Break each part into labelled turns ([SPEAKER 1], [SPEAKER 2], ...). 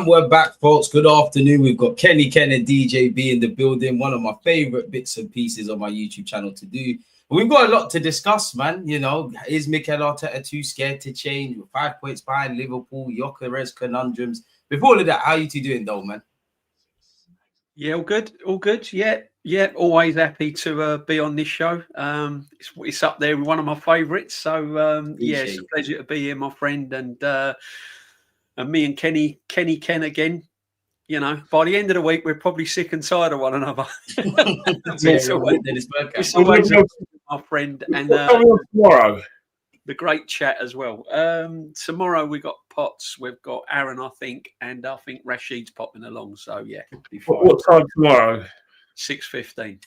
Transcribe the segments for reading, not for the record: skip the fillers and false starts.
[SPEAKER 1] And we're back, folks. Good afternoon. We've got Kenny Ken DJB in the building. One of my favorite bits and pieces on my YouTube channel to do. We've got a lot to discuss, man. You know, is Mikel Arteta too scared to change? We're 5 points behind Liverpool, Gyökeres conundrums. Before all of that, how you two doing, though, man?
[SPEAKER 2] Yeah, all good, all good. Yeah. Always happy to be on this show. It's up there with one of my favourites. So yeah, it's a pleasure to be here, my friend, and me and Kenny Ken again. You know, by the end of the week, we're probably sick and tired of one another. It's always my friend, and
[SPEAKER 3] tomorrow.
[SPEAKER 2] The great chat as well. Tomorrow we got Potts, we've got Aaron, I think, and I think Rashid's popping along. So yeah,
[SPEAKER 3] what time tomorrow?
[SPEAKER 2] 6:15.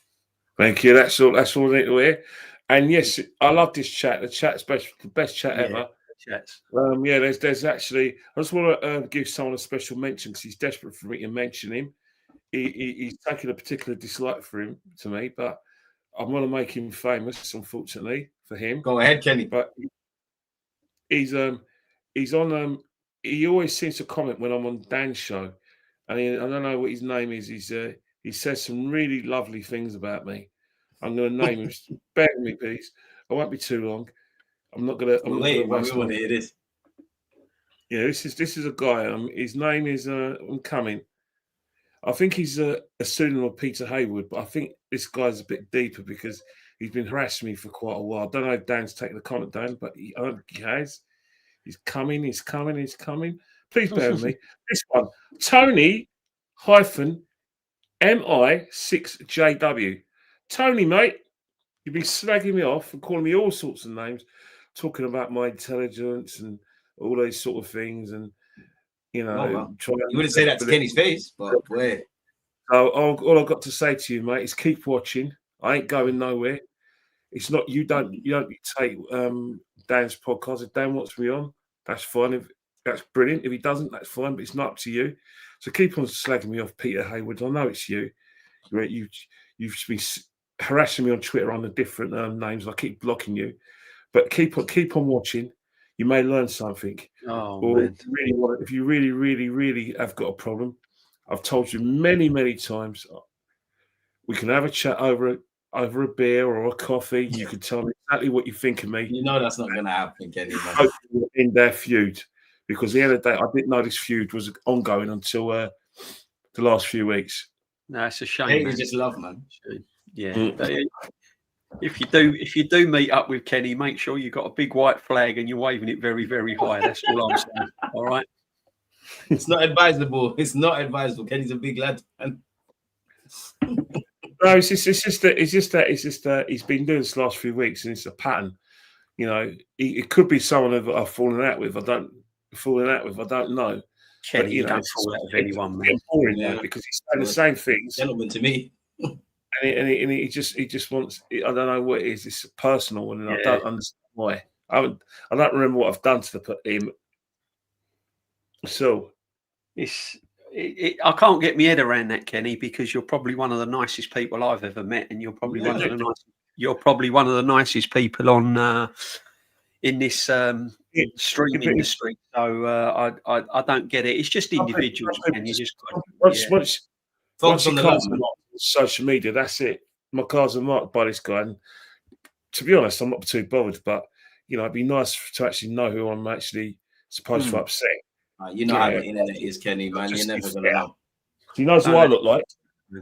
[SPEAKER 3] Thank you. That's all I need to hear. And yes, I love this chat. The chat's the best chat ever.
[SPEAKER 2] Chats.
[SPEAKER 3] There's actually. I just want to give someone a special mention because he's desperate for me to mention him. He's taken a particular dislike to me, but I'm going to make him famous. Unfortunately for him.
[SPEAKER 1] Go ahead, Kenny.
[SPEAKER 3] But he's on. He always seems to comment when I'm on Dan's show, and I don't know what his name is. He says some really lovely things about me. I'm going to name him. Bear with me, please. I won't be too long. I'm not going to.
[SPEAKER 1] Wait, we want to hear this.
[SPEAKER 3] Yeah, this is a guy. His name is. I'm coming. I think he's a pseudonym of Peter Haywood, but I think this guy's a bit deeper because he's been harassing me for quite a while. I don't know if Dan's taken the comment down, but I don't think he has. He's coming. Please bear with me. This one, Tony -MI6JW. Tony, mate, you've been slagging me off and calling me all sorts of names, talking about my intelligence and all those sort of things, and you know,
[SPEAKER 1] you wouldn't say that to Kenny's face, but where?
[SPEAKER 3] So all I've got to say to you, mate, is keep watching. I ain't going nowhere. It's not you don't take Dan's podcast. If Dan wants me on, that's fine. That's brilliant. If he doesn't, that's fine. But it's not up to you. So keep on slagging me off, Peter Haywood. I know it's you. You've been harassing me on Twitter under different names. I keep blocking you, but keep on watching. You may learn something. If you really have got a problem, I've told you many times. We can have a chat over a beer or a coffee. You can tell me exactly what you think of me.
[SPEAKER 1] You know that's not going to happen, Kenny.
[SPEAKER 3] In their feud, because the other day I didn't know this feud was ongoing until the last few weeks.
[SPEAKER 2] No, it's a shame.
[SPEAKER 1] Hate is just love, man.
[SPEAKER 2] Yeah. If you do meet up with Kenny, make sure you've got a big white flag and you're waving it very, very high. That's all I'm saying. All right.
[SPEAKER 1] It's not advisable. Kenny's a big lad, man.
[SPEAKER 3] No, it's just that he's been doing this last few weeks, and it's a pattern. You know, it could be someone that I've fallen out with. I don't know.
[SPEAKER 2] Kenny, you don't fall out with anyone, man.
[SPEAKER 3] Now because he's saying the same things.
[SPEAKER 1] Gentleman to me.
[SPEAKER 3] And he just wants. I don't know what it is. It's personal, and I don't understand why. I don't remember what I've done to him. So
[SPEAKER 2] I can't get my head around that, Kenny, because you're probably one of the nicest people I've ever met, and you're probably one of the nicest people on in this stream industry. So I don't get it. It's just individuals, and you just
[SPEAKER 3] once you come on social media, that's it. My cards are marked by this guy, and to be honest, I'm not too bothered. But you know, it'd be nice to actually know who I'm actually supposed to upset.
[SPEAKER 1] You know how the internet is, Kenny, man. You're never gonna know.
[SPEAKER 3] He knows who I look like.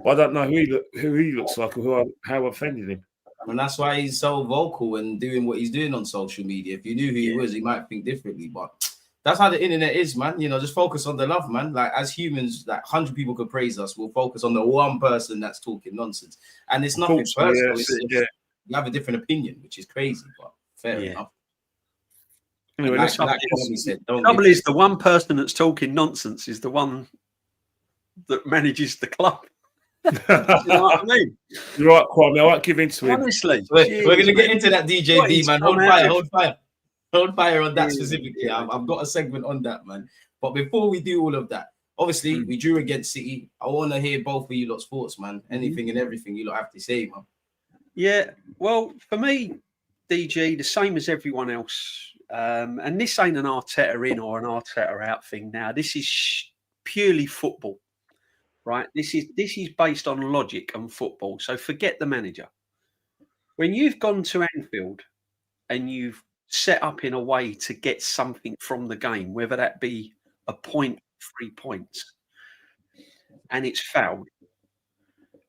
[SPEAKER 3] I don't know who he looks like or how I offended him.
[SPEAKER 1] And that's why he's so vocal and doing what he's doing on social media. If you knew who he was, he might think differently. But that's how the internet is, man. You know, just focus on the love, man. Like as humans, like 100 people could praise us. We'll focus on the one person that's talking nonsense. And it's nothing personal. You have a different opinion, which is crazy, but fair enough.
[SPEAKER 2] Anyway, the trouble is the one person that's talking nonsense is the one that manages the club. You know what I mean?
[SPEAKER 3] You're right, Kwame. I won't give in to him.
[SPEAKER 2] Honestly,
[SPEAKER 1] we're going to get into that DJB, man. Hold fire on that specifically. I've got a segment on that, man. But before we do all of that, obviously we drew against City. I want to hear both of you lot's thoughts, man. Anything and everything you lot have to say, man.
[SPEAKER 2] Yeah, well, for me, DG, the same as everyone else. And this ain't an Arteta in or an Arteta out thing now. This is purely football, right? This is based on logic and football. So forget the manager. When you've gone to Anfield and you've set up in a way to get something from the game, whether that be a point, 3 points, and it's fouled,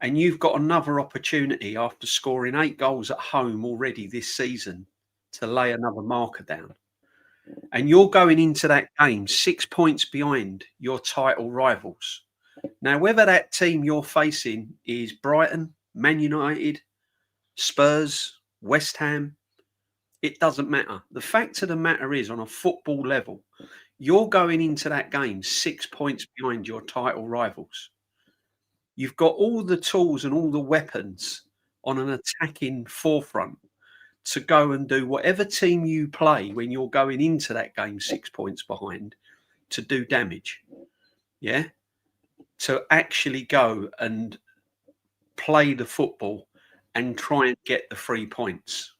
[SPEAKER 2] and you've got another opportunity after scoring 8 goals at home already this season to lay another marker down, and you're going into that game 6 points behind your title rivals. Now, whether that team you're facing is Brighton, Man United, Spurs, West Ham, it doesn't matter. The fact of the matter is, on a football level, you're going into that game 6 points behind your title rivals. You've got all the tools and all the weapons on an attacking forefront to go and do whatever team you play when you're going into that game 6 points behind to do damage. Yeah? To actually go and play the football and try and get the 3 points.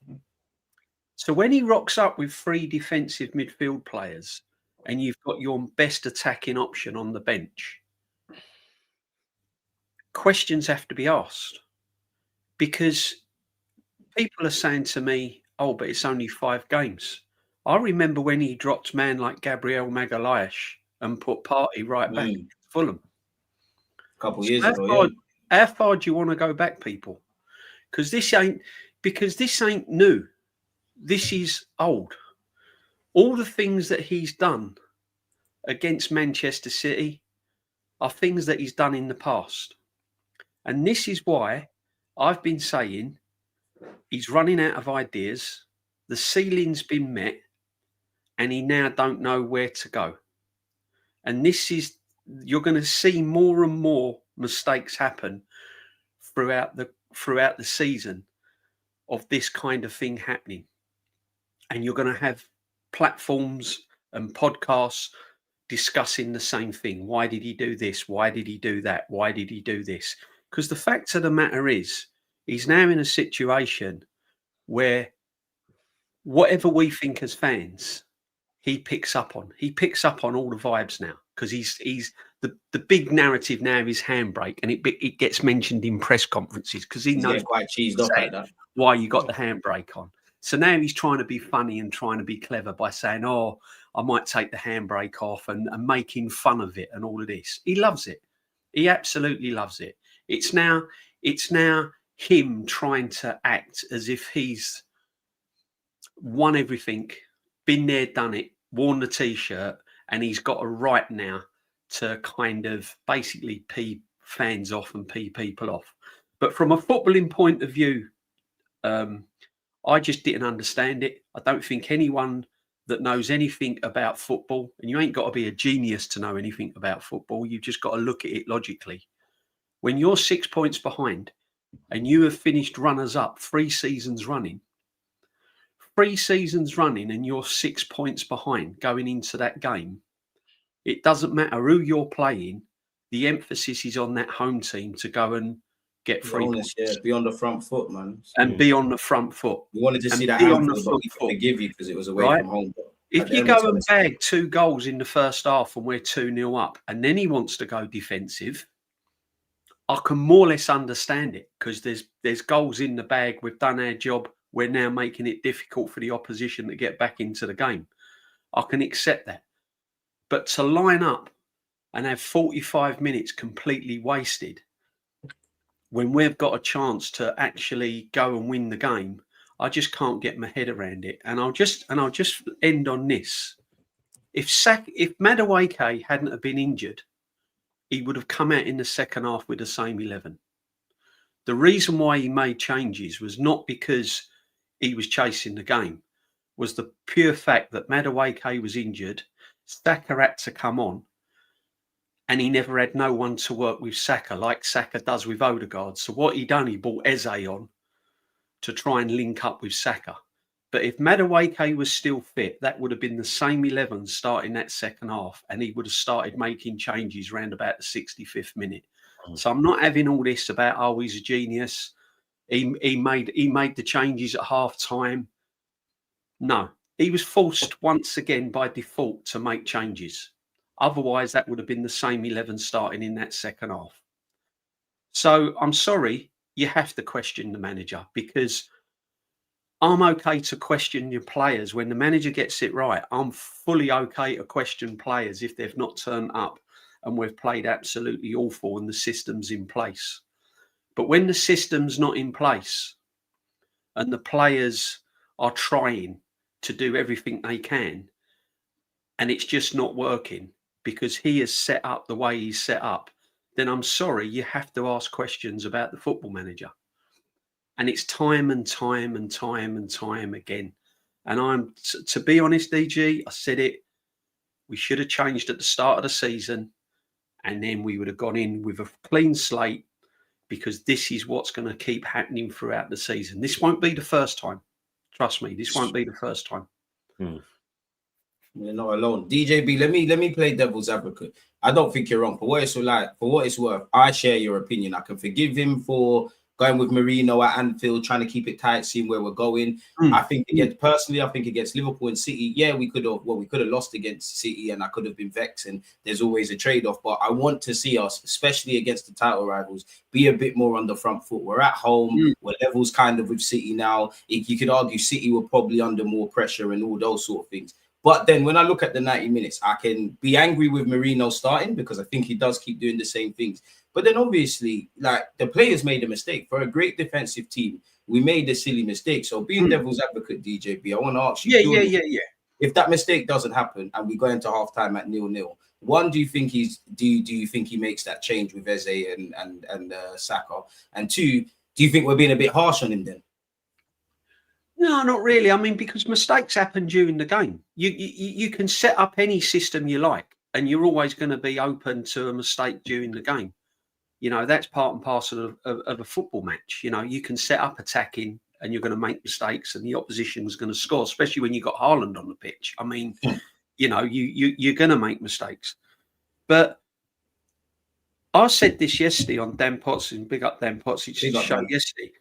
[SPEAKER 2] So when he rocks up with 3 defensive midfield players and you've got your best attacking option on the bench, questions have to be asked, because people are saying to me, oh, but it's only 5 games. I remember when he dropped man like Gabriel Magalhaes and put Partey right back to Fulham.
[SPEAKER 1] A couple of years ago,
[SPEAKER 2] how far do you want to go back, people? Because this ain't new. This is old. All the things that he's done against Manchester City are things that he's done in the past. And this is why I've been saying he's running out of ideas, the ceiling's been met, and he now don't know where to go. And you're going to see more and more mistakes happen throughout the season of this kind of thing happening. And you're going to have platforms and podcasts discussing the same thing. Why did he do this? Why did he do that? Why did he do this? Because the fact of the matter is, he's now in a situation where whatever we think as fans, he picks up on. He picks up on all the vibes now, because he's the big narrative now is handbrake, and it gets mentioned in press conferences because he knows
[SPEAKER 1] quite cheesed up like that.
[SPEAKER 2] Why you got the handbrake on. So now he's trying to be funny and trying to be clever by saying, oh, I might take the handbrake off and making fun of it and all of this. He loves it. He absolutely loves it. It's now him trying to act as if he's won everything, been there, done it, worn the T-shirt, and he's got a right now to kind of basically pee fans off and pee people off. But from a footballing point of view, I just didn't understand it. I don't think anyone that knows anything about football, and you ain't got to be a genius to know anything about football, you've just got to look at it logically. When you're 6 points behind and you have finished runners-up 3 seasons running, and you're 6 points behind going into that game, it doesn't matter who you're playing. The emphasis is on that home team to go and get 3 points.
[SPEAKER 1] Yeah, be on the front foot, man.
[SPEAKER 2] And be on the front foot.
[SPEAKER 1] We wanted to see that Anfield, but we couldn't give you because it was away from home.
[SPEAKER 2] If you go and bag 2 goals in the first half and we're 2-0 up, and then he wants to go defensive, I can more or less understand it, because there's goals in the bag. We've done our job. We're now making it difficult for the opposition to get back into the game. I can accept that. But to line up and have 45 minutes completely wasted when we've got a chance to actually go and win the game, I just can't get my head around it. And I'll just end on this. If Madueke hadn't have been injured, he would have come out in the second half with the same 11. The reason why he made changes was not because he was chasing the game, was the pure fact that Madueke was injured, Saka had to come on, and he never had no one to work with Saka like Saka does with Odegaard. So what he done, he brought Eze on to try and link up with Saka. But if Madueke was still fit, that would have been the same 11 starting that second half, and he would have started making changes around about the 65th minute. So I'm not having all this about, oh, he's a genius. He made the changes at half time. No, he was forced once again by default to make changes. Otherwise, that would have been the same 11 starting in that second half. So I'm sorry, you have to question the manager, because I'm okay to question your players when the manager gets it right. I'm fully okay to question players if they've not turned up and we've played absolutely awful and the system's in place. But when the system's not in place and the players are trying to do everything they can and it's just not working because he has set up the way he's set up, then I'm sorry, you have to ask questions about the football manager. And it's time and time and time and time again. And to be honest, DG, I said it, we should have changed at the start of the season and then we would have gone in with a clean slate, because this is what's going to keep happening throughout the season. This won't be the first time. Trust me, this won't be the first time.
[SPEAKER 1] You're not alone. DJB, let me play devil's advocate. I don't think you're wrong. For what it's worth, I share your opinion. I can forgive him for going with Mourinho at Anfield, trying to keep it tight, seeing where we're going. I think against Liverpool and City, yeah, we could have lost against City, and I could have been vexed. And there's always a trade-off. But I want to see us, especially against the title rivals, be a bit more on the front foot. We're at home. We're levels kind of with City now. You could argue City were probably under more pressure and all those sort of things. But then when I look at the 90 minutes, I can be angry with Mourinho starting because I think he does keep doing the same things. But then obviously, like, the players made a mistake. For a great defensive team, we made a silly mistake. So being devil's advocate, DJB, I want to ask you, if that mistake doesn't happen and we go into halftime at 0-0, one, do you think he makes that change with Eze and Saka? And two, do you think we're being a bit harsh on him then?
[SPEAKER 2] No, not really. I mean, because mistakes happen during the game. You can set up any system you like, and you're always going to be open to a mistake during the game. You know, that's part and parcel of a football match. You know, you can set up attacking and you're going to make mistakes and the opposition is going to score, especially when you've got Haaland on the pitch. I mean, you know, you're going to make mistakes. But I said this yesterday on Dan Potts, and big up Dan Potts, show yesterday.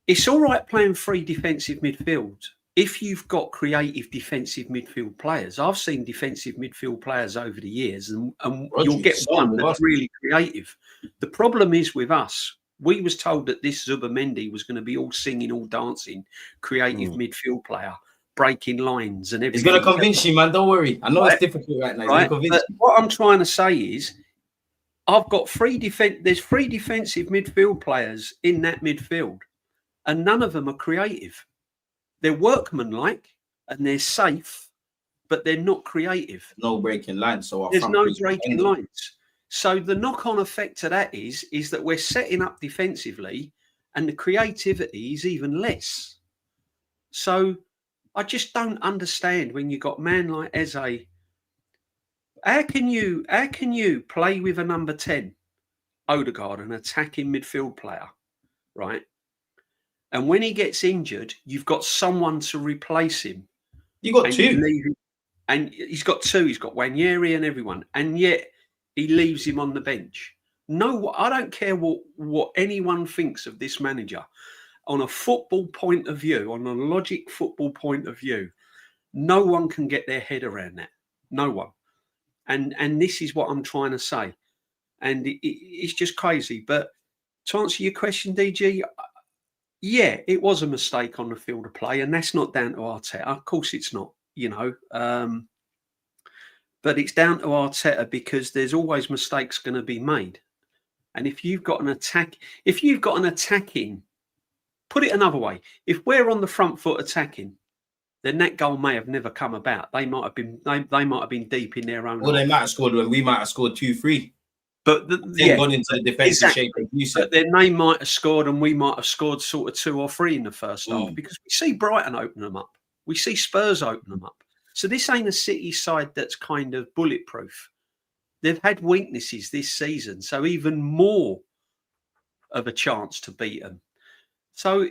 [SPEAKER 2] It's all right playing free defensive midfield if you've got creative defensive midfield players. I've seen defensive midfield players over the years, and you'll get one that's really creative. The problem is with us, we was told that this Zubimendi was going to be all singing, all dancing, creative midfield player, breaking lines and everything.
[SPEAKER 1] He's going to convince you, man. Don't worry. I know it's difficult right now.
[SPEAKER 2] Right? But what I'm trying to say is, I've got there's three defensive midfield players in that midfield, and none of them are creative. They're workmanlike and they're safe, but they're not creative.
[SPEAKER 1] No breaking lines. So
[SPEAKER 2] there's no breaking lines. So the knock-on effect to that is that we're setting up defensively and the creativity is even less. So I just don't understand when you got a man like Eze. How can you play with a number 10, Odegaard, an attacking midfield player, right? And when he gets injured, you've got someone to replace him.
[SPEAKER 1] You got two.
[SPEAKER 2] And he's got two. He's got Wanyeri and everyone. And yet he leaves him on the bench. No, I don't care what anyone thinks of this manager. On a football point of view, on a logic football point of view, no one can get their head around that. No one. And this is what I'm trying to say. And it's just crazy. But to answer your question, DG, yeah, it was a mistake on the field of play, and that's not down to Arteta. Of course it's not, you know. But it's down to Arteta because there's always mistakes going to be made. And if you've got an attacking, put it another way, if we're on the front foot attacking, then that goal may have never come about. They might have been deep in their own.
[SPEAKER 1] Well, they might have scored when we might have scored 2-3.
[SPEAKER 2] But
[SPEAKER 1] gone into the defensive shape.
[SPEAKER 2] But then they might have scored and we might have scored sort of 2 or 3 in the first half, because we see Brighton open them up. We see Spurs open them up. So this ain't a City side that's kind of bulletproof. They've had weaknesses this season, so even more of a chance to beat them. So,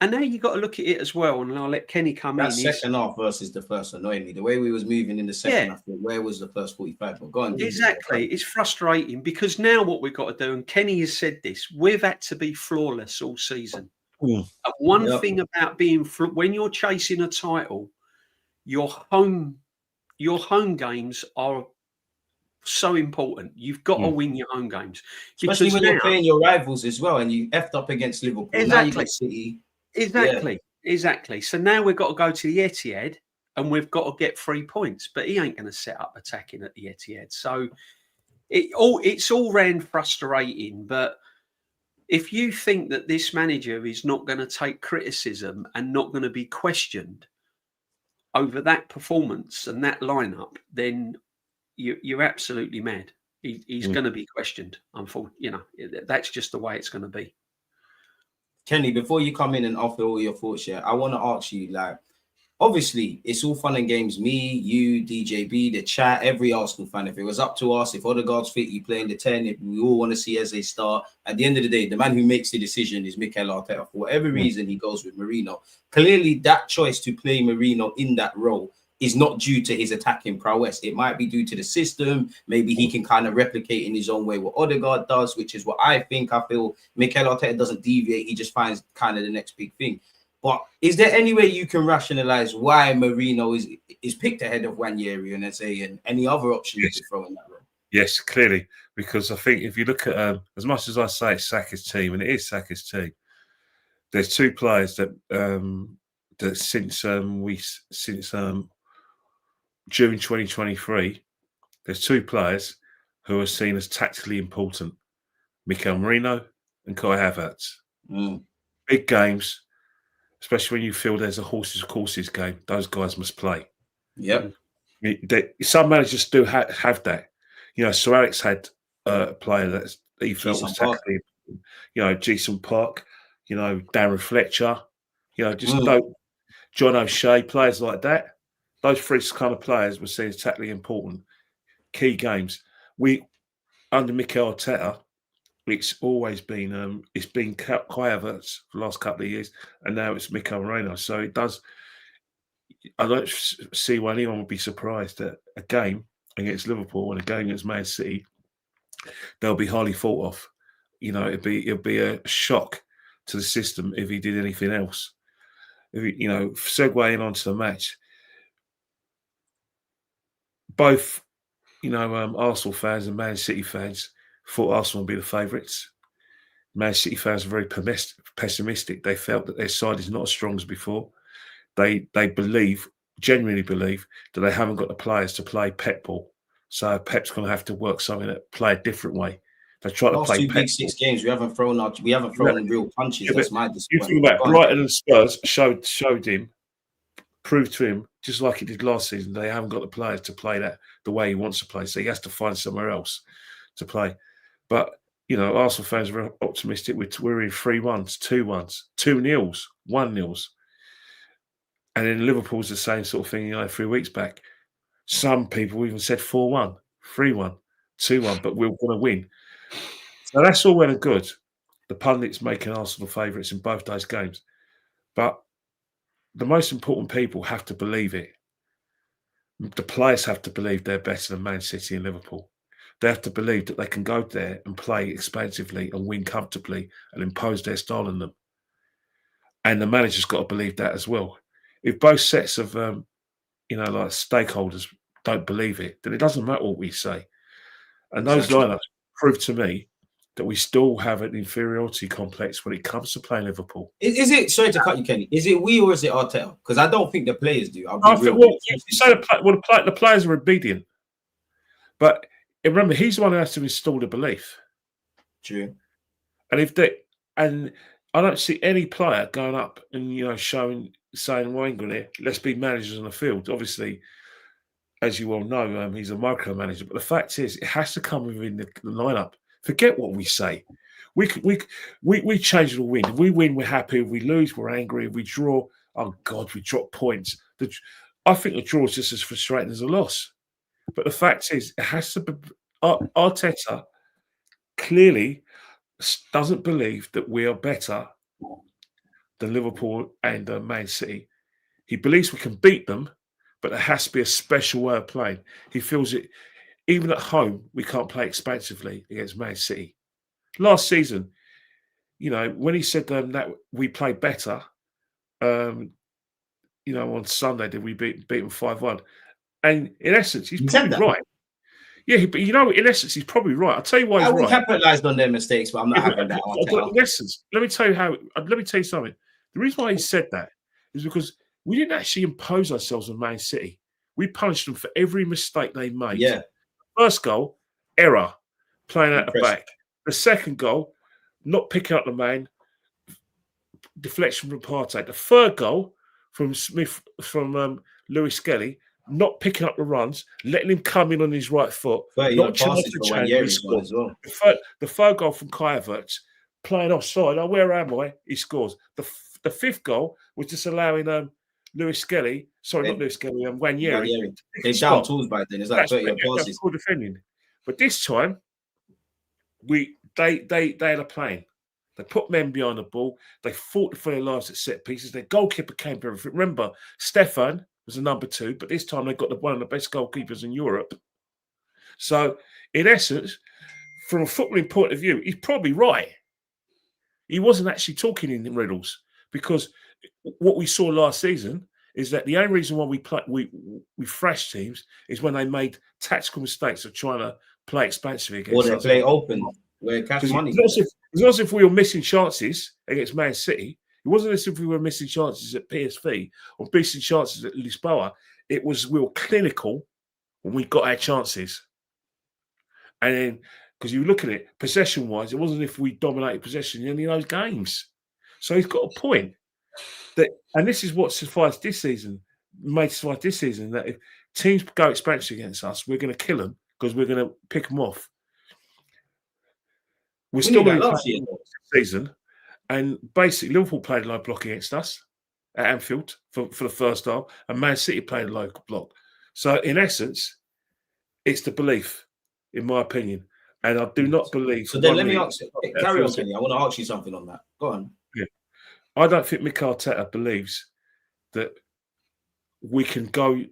[SPEAKER 2] and now you've got to look at it as well, and I'll let Kenny come in.
[SPEAKER 1] That second half versus the first annoyed me. The way we was moving in the second half, where was the first 45? But go on.
[SPEAKER 2] Exactly. It's frustrating because now what we've got to do, and Kenny has said this, we've had to be flawless all season. And one thing about being, when you're chasing a title, your home games are so important. You've got to win your home games,
[SPEAKER 1] especially
[SPEAKER 2] because
[SPEAKER 1] when
[SPEAKER 2] now,
[SPEAKER 1] you're playing your rivals as well, and you effed up against Liverpool.
[SPEAKER 2] Exactly.
[SPEAKER 1] Now you got City.
[SPEAKER 2] Exactly. So now we've got to go to the Etihad, and we've got to get 3 points. But he ain't going to set up attacking at the Etihad. So it's all round frustrating. But if you think that this manager is not going to take criticism and not going to be questioned over that performance and that lineup, then you're absolutely mad. He's going to be questioned. Unfortunately, that's just the way it's going to be.
[SPEAKER 1] Kenny, before you come in and offer all your thoughts, I want to ask you, like, obviously, it's all fun and games. Me, you, DJB, the chat, every Arsenal fan. If it was up to us, if Odegaard's fit, you play in the 10. If we all want to see as they start. At the end of the day, the man who makes the decision is Mikel Arteta. For whatever reason, he goes with Marino. Clearly, that choice to play Marino in that role is not due to his attacking prowess. It might be due to the system. Maybe he can kind of replicate in his own way what Odegaard does, which is what I feel Mikel Arteta doesn't deviate. He just finds kind of the next big thing. But is there any way you can rationalize why Marino is picked ahead of Nwaneri and any other option you could throw in that role?
[SPEAKER 3] Yes, clearly, because I think if you look at as much as I say it's Saka's team, and it is Saka's team, there's two players that since June 2023, there's two players who are seen as tactically important: Mikel Marino and Kai Havertz. Big games. Especially when you feel there's a horses game, those guys must play.
[SPEAKER 1] Yep.
[SPEAKER 3] Some managers do have that. Sir Alex had a player that he felt was tactically, Jason Park, Darren Fletcher, John O'Shea, players like that. Those three kind of players were seen as tactically important. Key games. Under Mikel Arteta, it's always been Kai Havertz for the last couple of years, and now it's Mikel Marino. So it does. I don't see why anyone would be surprised that a game against Liverpool and a game against Man City, they'll be highly thought of. It'll be a shock to the system if he did anything else. Segueing onto the match, both Arsenal fans and Man City fans thought Arsenal would be the favourites. Man City fans are very pessimistic. They felt that their side is not as strong as before. They genuinely believe that they haven't got the players to play Pep ball. So Pep's going to have to work something that play a different way. They try to play
[SPEAKER 1] two
[SPEAKER 3] Pep
[SPEAKER 1] big 6 games. We haven't thrown real punches. That's my disappointment.
[SPEAKER 3] You think about Brighton and Spurs showed him, proved to him, just like he did last season, they haven't got the players to play that the way he wants to play. So he has to find somewhere else to play. But, Arsenal fans are very optimistic. We're in 3-1s, 2-1s, 2-0s, 1-0s. And then Liverpool's the same sort of thing, 3 weeks back. Some people even said 4-1, 3-1, 2-1, but we're going to win. So that's all well and good. The pundits making Arsenal favourites in both those games. But the most important people have to believe it. The players have to believe they're better than Man City and Liverpool. They have to believe that they can go there and play expansively and win comfortably and impose their style on them. And the manager's got to believe that as well. If both sets of, stakeholders don't believe it, then it doesn't matter what we say. And those lineups prove to me that we still have an inferiority complex when it comes to playing Liverpool.
[SPEAKER 1] Is it, sorry to cut you, Kenny, is it we or is it Arteta? Because I don't think the players do.
[SPEAKER 3] The players are obedient. But remember, he's the one who has to install the belief.
[SPEAKER 1] True.
[SPEAKER 3] And I don't see any player going up and, saying, well, Gooner, let's be managers on the field. Obviously, as you all know, he's a micromanager. But the fact is, it has to come within the lineup. Forget what we say. We change the win. If we win, we're happy. If we lose, we're angry. If we draw, oh God, we drop points. I think the draw is just as frustrating as a loss. But the fact is, it has to be. Arteta clearly doesn't believe that we are better than Liverpool and Man City. He believes we can beat them, but there has to be a special way of playing. He feels it. Even at home, we can't play expansively against Man City. Last season, when he said that we played better, on Sunday, did we beat them 5-1? And in essence, he's probably right. Yeah, but in essence, he's probably right. I'll tell you why he's right.
[SPEAKER 1] We capitalised on their mistakes, but I'm not having that.
[SPEAKER 3] In essence, let me tell you something. The reason why he said that is because we didn't actually impose ourselves on Man City. We punished them for every mistake they made.
[SPEAKER 1] Yeah.
[SPEAKER 3] First goal, error, playing out the back. The second goal, not picking up the man, deflection from Partey. The third goal from Lewis Skelly, not picking up the runs, letting him come in on his right foot, not charging the chance. As well. The third goal from Kai Havertz, playing offside. Oh, where am I? He scores. The fifth goal was just allowing Lewis Skelly, not Lewis Skelly, Wanyeri.
[SPEAKER 1] They're down tools by then. It's like 30 passes.
[SPEAKER 3] Defending. But this time, they had a plan. They put men behind the ball. They fought for their lives at set pieces. Their goalkeeper came for everything. Remember, Stefan was the number 2, but this time they got one of the best goalkeepers in Europe. So, in essence, from a footballing point of view, he's probably right. He wasn't actually talking in riddles, because what we saw last season is that the only reason why we thrashed teams is when they made tactical mistakes of trying to play expansively against us.
[SPEAKER 1] Or they play open, where cash money.
[SPEAKER 3] It's not as if we were missing chances against Man City. It wasn't as if we were missing chances at PSV or missing chances at Lisboa. It was we were clinical when we got our chances. And then, because you look at it, possession-wise, it wasn't as if we dominated possession in any of those games. So he's got a point. And this is what sufficed this season, that if teams go expansion against us, we're going to kill them because we're going to pick them off. We're still going to play this season. And basically, Liverpool played low block against us at Anfield for the first half, and Man City played low block. So, in essence, it's the belief, in my opinion. And I do not believe.
[SPEAKER 1] So then let me ask you, carry on, Kenny. I want to ask you something on that. Go on.
[SPEAKER 3] Yeah. I don't think Mikel Arteta believes that we can go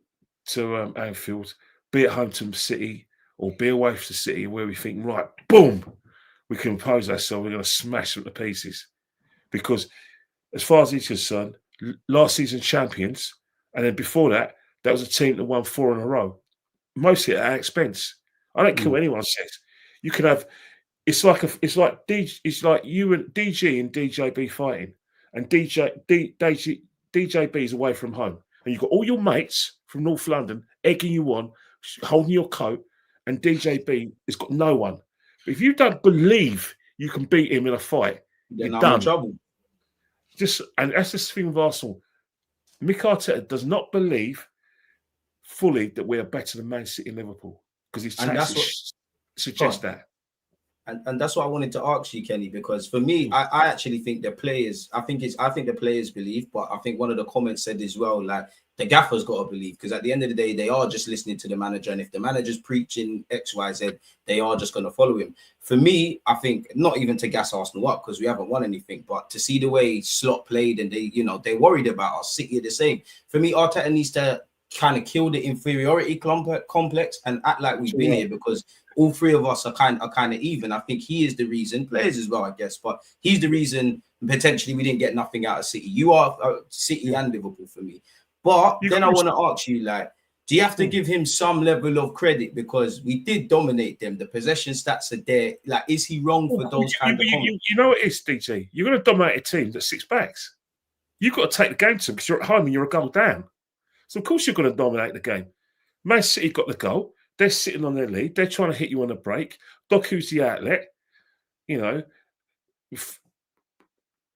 [SPEAKER 3] to Anfield, be at home to City, or be away from the City, where we think, right, boom, we can impose ourselves, we're going to smash them to pieces. Because as far as he's concerned, last season champions, and then before that, that was a team that won 4 in a row, mostly at our expense. I don't care what anyone says. You can have, it's like you and DG and DJB fighting, and DJB is away from home, and you've got all your mates from North London egging you on, holding your coat, and DJB has got no one. But if you don't believe you can beat him in a fight, you're done. In trouble. And that's the thing with Arsenal. Mikel Arteta does not believe fully that we are better than Man City and Liverpool, because his tactics suggest that.
[SPEAKER 1] And that's what I wanted to ask you, Kenny, because for me, I actually think the players, I think the players believe, but I think one of the comments said as well, like, the gaffer's got to believe, because at the end of the day, they are just listening to the manager. And if the manager's preaching X, Y, Z, they are just going to follow him. For me, I think not even to gas Arsenal up, because we haven't won anything, but to see the way Slot played, and they worried about us. City are the same. For me, Arteta needs to kind of kill the inferiority complex and act like we've been here, because all three of us are kind of even. I think he is the reason, players as well, I guess, but he's the reason potentially we didn't get nothing out of City. You are City and Liverpool for me. But then I want to ask you, like, do you have to give him some level of credit, because we did dominate them? The possession stats are there. Like, is he wrong for those kind of comments?
[SPEAKER 3] You know what it is, DJ? You're going to dominate a team that's 6 backs. You've got to take the game to them, because you're at home and you're a goal down. So, of course, you're going to dominate the game. Man City got the goal. They're sitting on their lead. They're trying to hit you on a break. Doku's the outlet.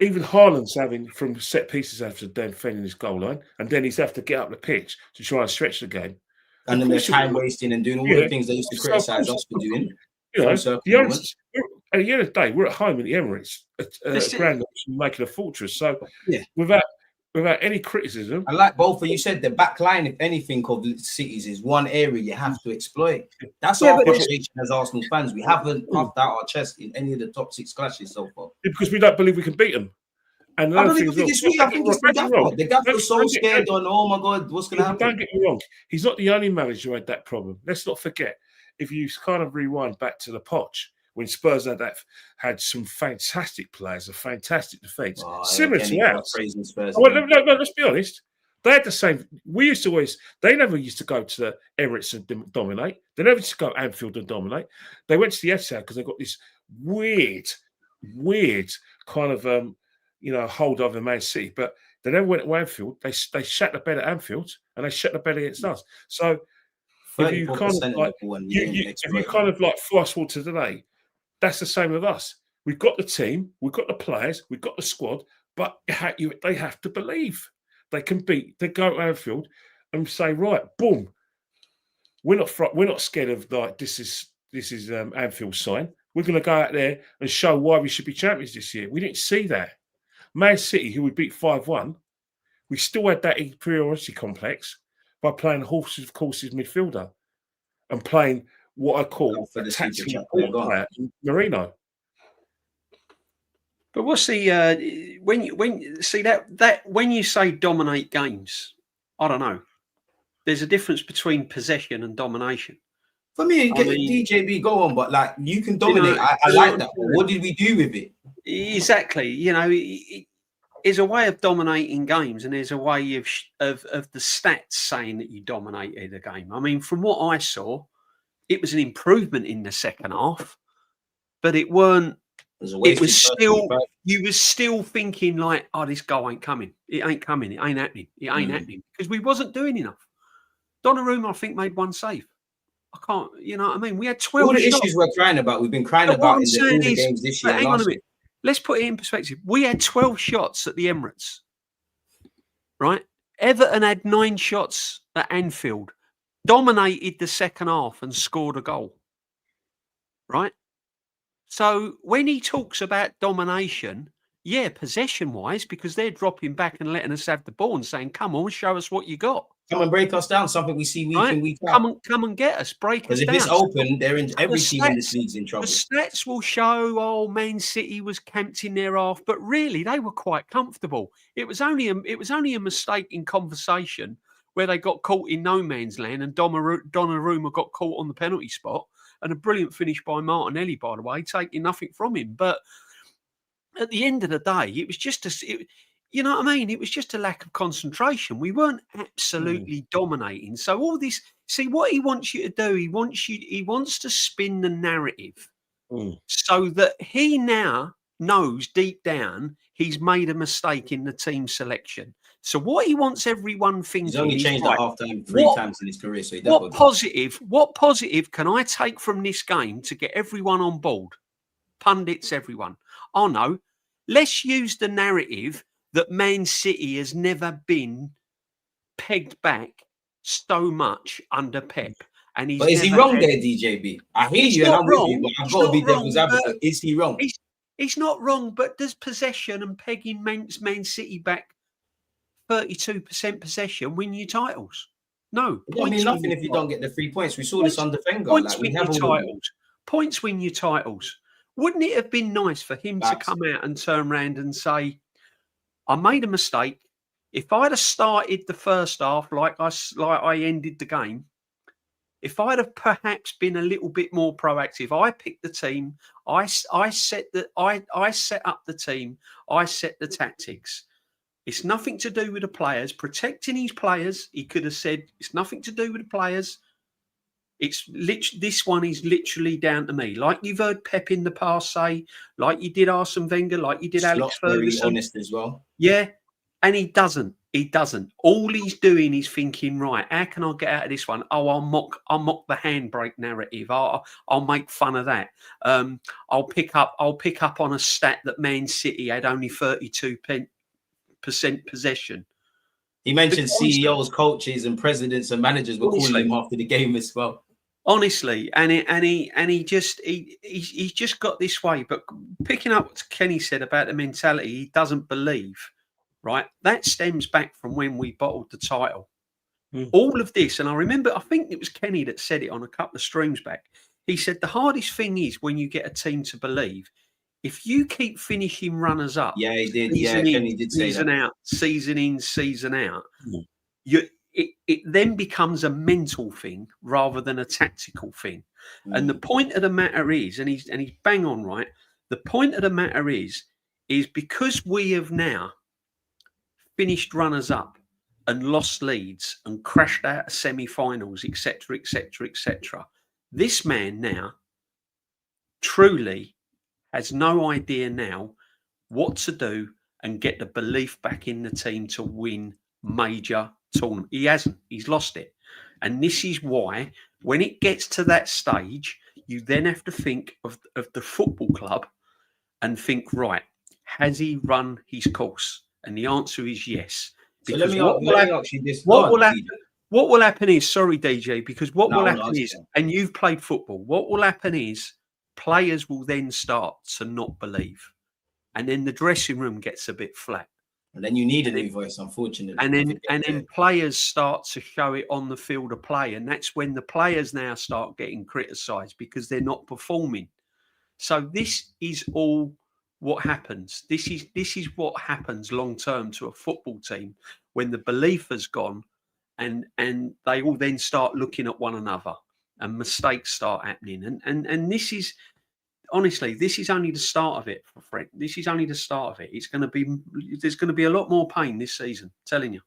[SPEAKER 3] Even Haaland's having from set pieces after defending his goal line, and then he's have to get up the pitch to try and stretch the game.
[SPEAKER 1] And then they're time wasting and doing all the things they used to criticize us for doing.
[SPEAKER 3] At the end of the day, we're at home in the Emirates, a ground making a fortress. So without any criticism,
[SPEAKER 1] I like both of you said the back line, if anything, of Cities is one area you have to exploit. That's our frustration as Arsenal fans. We haven't puffed out our chest in any of the top 6 clashes so far.
[SPEAKER 3] Because we don't believe we can beat them. And
[SPEAKER 1] I don't think it's this week. I think it's the gaffer. The gaffer's so scared on, oh my God, what's going to happen?
[SPEAKER 3] Don't get me wrong. He's not the only manager who had that problem. Let's not forget, if you kind of rewind back to the Poch, when Spurs had some fantastic players, a fantastic defence. Similar to ours.
[SPEAKER 1] Let's be honest.
[SPEAKER 3] They had the same. We used to always. They never used to go to the Emirates and dominate. They never used to go to Anfield and dominate. They went to the Etihad because they got this weird kind of hold over Man City. But they never went to Anfield. They shat the bed at Anfield and they shat the bed against us. So if you kind of like fast forward to today, that's the same with us. We've got the team, we've got the players, we've got the squad, but they have to believe they can beat. They go to Anfield and say, right, boom, we're not scared of like this is Anfield's sign. We're going to go out there and show why we should be champions this year. We didn't see that. Man City, who we beat 5-1, we still had that inferiority complex by playing horses midfielder and playing what I call a tactical player in Marino.
[SPEAKER 2] But what's the when you see that when you say dominate games, I don't know. There's a difference between possession and domination.
[SPEAKER 1] For me, DJB, go on, but like you can dominate. I like that. But what did we do with it?
[SPEAKER 2] Exactly. There's a way of dominating games, and there's a way of the stats saying that you dominated a game. I mean, from what I saw, it was an improvement in the second half, but it weren't. It was still. You were still thinking like, "Oh, this goal ain't coming. It ain't coming. It ain't happening. It ain't happening," because we wasn't doing enough. Donnarumma, I think, made one save. I can't. You know what I mean? We had 12.
[SPEAKER 1] All the issues we're crying about, we've been crying about in all the games this year.
[SPEAKER 2] Hang on a minute. Let's put it in perspective. We had 12 shots at the Emirates, right? Everton had 9 shots at Anfield, dominated the second half and scored a goal, right? So when he talks about domination, yeah, possession-wise, because they're dropping back and letting us have the ball and saying, come on, show us what you got.
[SPEAKER 1] Come and break us down, something we see week in, week out.
[SPEAKER 2] Come and get us, break us down.
[SPEAKER 1] Because if it's open, every team in this league's in trouble.
[SPEAKER 2] The stats will show, Man City was camped in their half, but really they were quite comfortable. It was only a mistake in conversation where they got caught in no man's land and Donnarumma got caught on the penalty spot, and a brilliant finish by Martinelli, by the way, taking nothing from him. But at the end of the day, it was just you know what I mean? It was just a lack of concentration. We weren't absolutely dominating. So all this, see what he wants you to do. He wants to spin the narrative so that he now knows deep down he's made a mistake in the team selection. So what he wants everyone thinking.
[SPEAKER 1] He's only changed at half time 3 times in his career. So
[SPEAKER 2] what positive can I take from this game to get everyone on board? Pundits, everyone. Oh no, let's use the narrative that Man City has never been pegged back so much under Pep. And he's
[SPEAKER 1] but is he wrong there, DJB? I hear you and I'm with you, but I've got to be devil's advocate. Is he wrong?
[SPEAKER 2] He's not wrong, but does possession and pegging Man City back 32% possession win you titles? No.
[SPEAKER 1] It don't mean nothing if you don't get the 3 points. We saw this under Wenger.
[SPEAKER 2] Points win you titles. Points win you titles. Wouldn't it have been nice for him to come out and turn around and say, I made a mistake. If I'd have started the first half like I ended the game, if I'd have perhaps been a little bit more proactive, I picked the team, I set up the team, I set the tactics. It's nothing to do with the players. Protecting his players, he could have said, it's nothing to do with the players. This one is literally down to me. Like you've heard Pep in the past say, like you did Arsene Wenger, like you did Alex Ferguson.
[SPEAKER 1] Very honest as well.
[SPEAKER 2] Yeah, and he doesn't. All he's doing is thinking, right, how can I get out of this one? Oh, I'll mock the handbrake narrative. I'll make fun of that. I'll pick up on a stat that Man City had only 32% possession.
[SPEAKER 1] He mentioned CEOs, coaches, and presidents and managers were calling him after the game as well.
[SPEAKER 2] Honestly, he's just got this way. But picking up what Kenny said about the mentality, he doesn't believe, right? That stems back from when we bottled the title. All of this, and I think it was Kenny that said it on a couple of streams back. He said the hardest thing is when you get a team to believe. If you keep finishing runners up,
[SPEAKER 1] yeah, he did. Kenny did say that.
[SPEAKER 2] Season in, season out, it then becomes a mental thing rather than a tactical thing. And the point of the matter is, and he's bang on right. The point of the matter is because we have now finished runners up, and lost leads and crashed out of semi-finals, etc., etc., etc. This man now truly has no idea now what to do and get the belief back in the team to win major tournament. He hasn't. He's lost it. And this is why, when it gets to that stage, you then have to think of the football club and think, right, has he run his course? And the answer is yes.
[SPEAKER 1] So let me ask you this. What
[SPEAKER 2] will happen is, sorry, DJ, because what will happen is, and you've played football, what will happen is players will then start to not believe. And then the dressing room gets a bit flat.
[SPEAKER 1] And then you need a new voice, unfortunately.
[SPEAKER 2] And then players start to show it on the field of play. And that's when the players now start getting criticised because they're not performing. So this is all what happens. This is what happens long term to a football team when the belief has gone and they all then start looking at one another and mistakes start happening. And this is... Honestly, this is only the start of it for Fred. This is only the start of it. There's going to be a lot more pain this season, I'm telling you.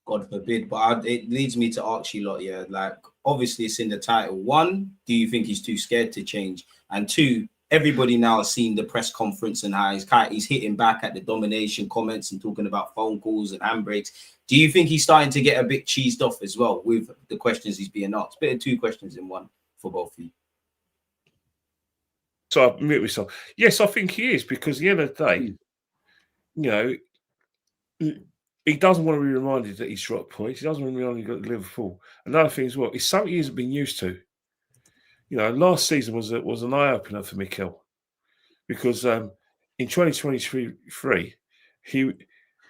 [SPEAKER 1] God forbid. But it leads me to ask you lot, yeah, like, obviously it's in the title. One, do you think he's too scared to change? And two, everybody now has seen the press conference and how he's hitting back at the Domination comments and talking about phone calls and handbrakes. Do you think he's starting to get a bit cheesed off as well with the questions he's being asked? Bit of two questions in one for both of you.
[SPEAKER 3] So I mute myself. Yes, I think he is, because at the end of the day, you know, he doesn't want to be reminded that he's dropped points. He doesn't want to be reminded that Liverpool. Another thing as well, it's something he hasn't been used to. You know, last season was an eye opener for Mikel, because in 2023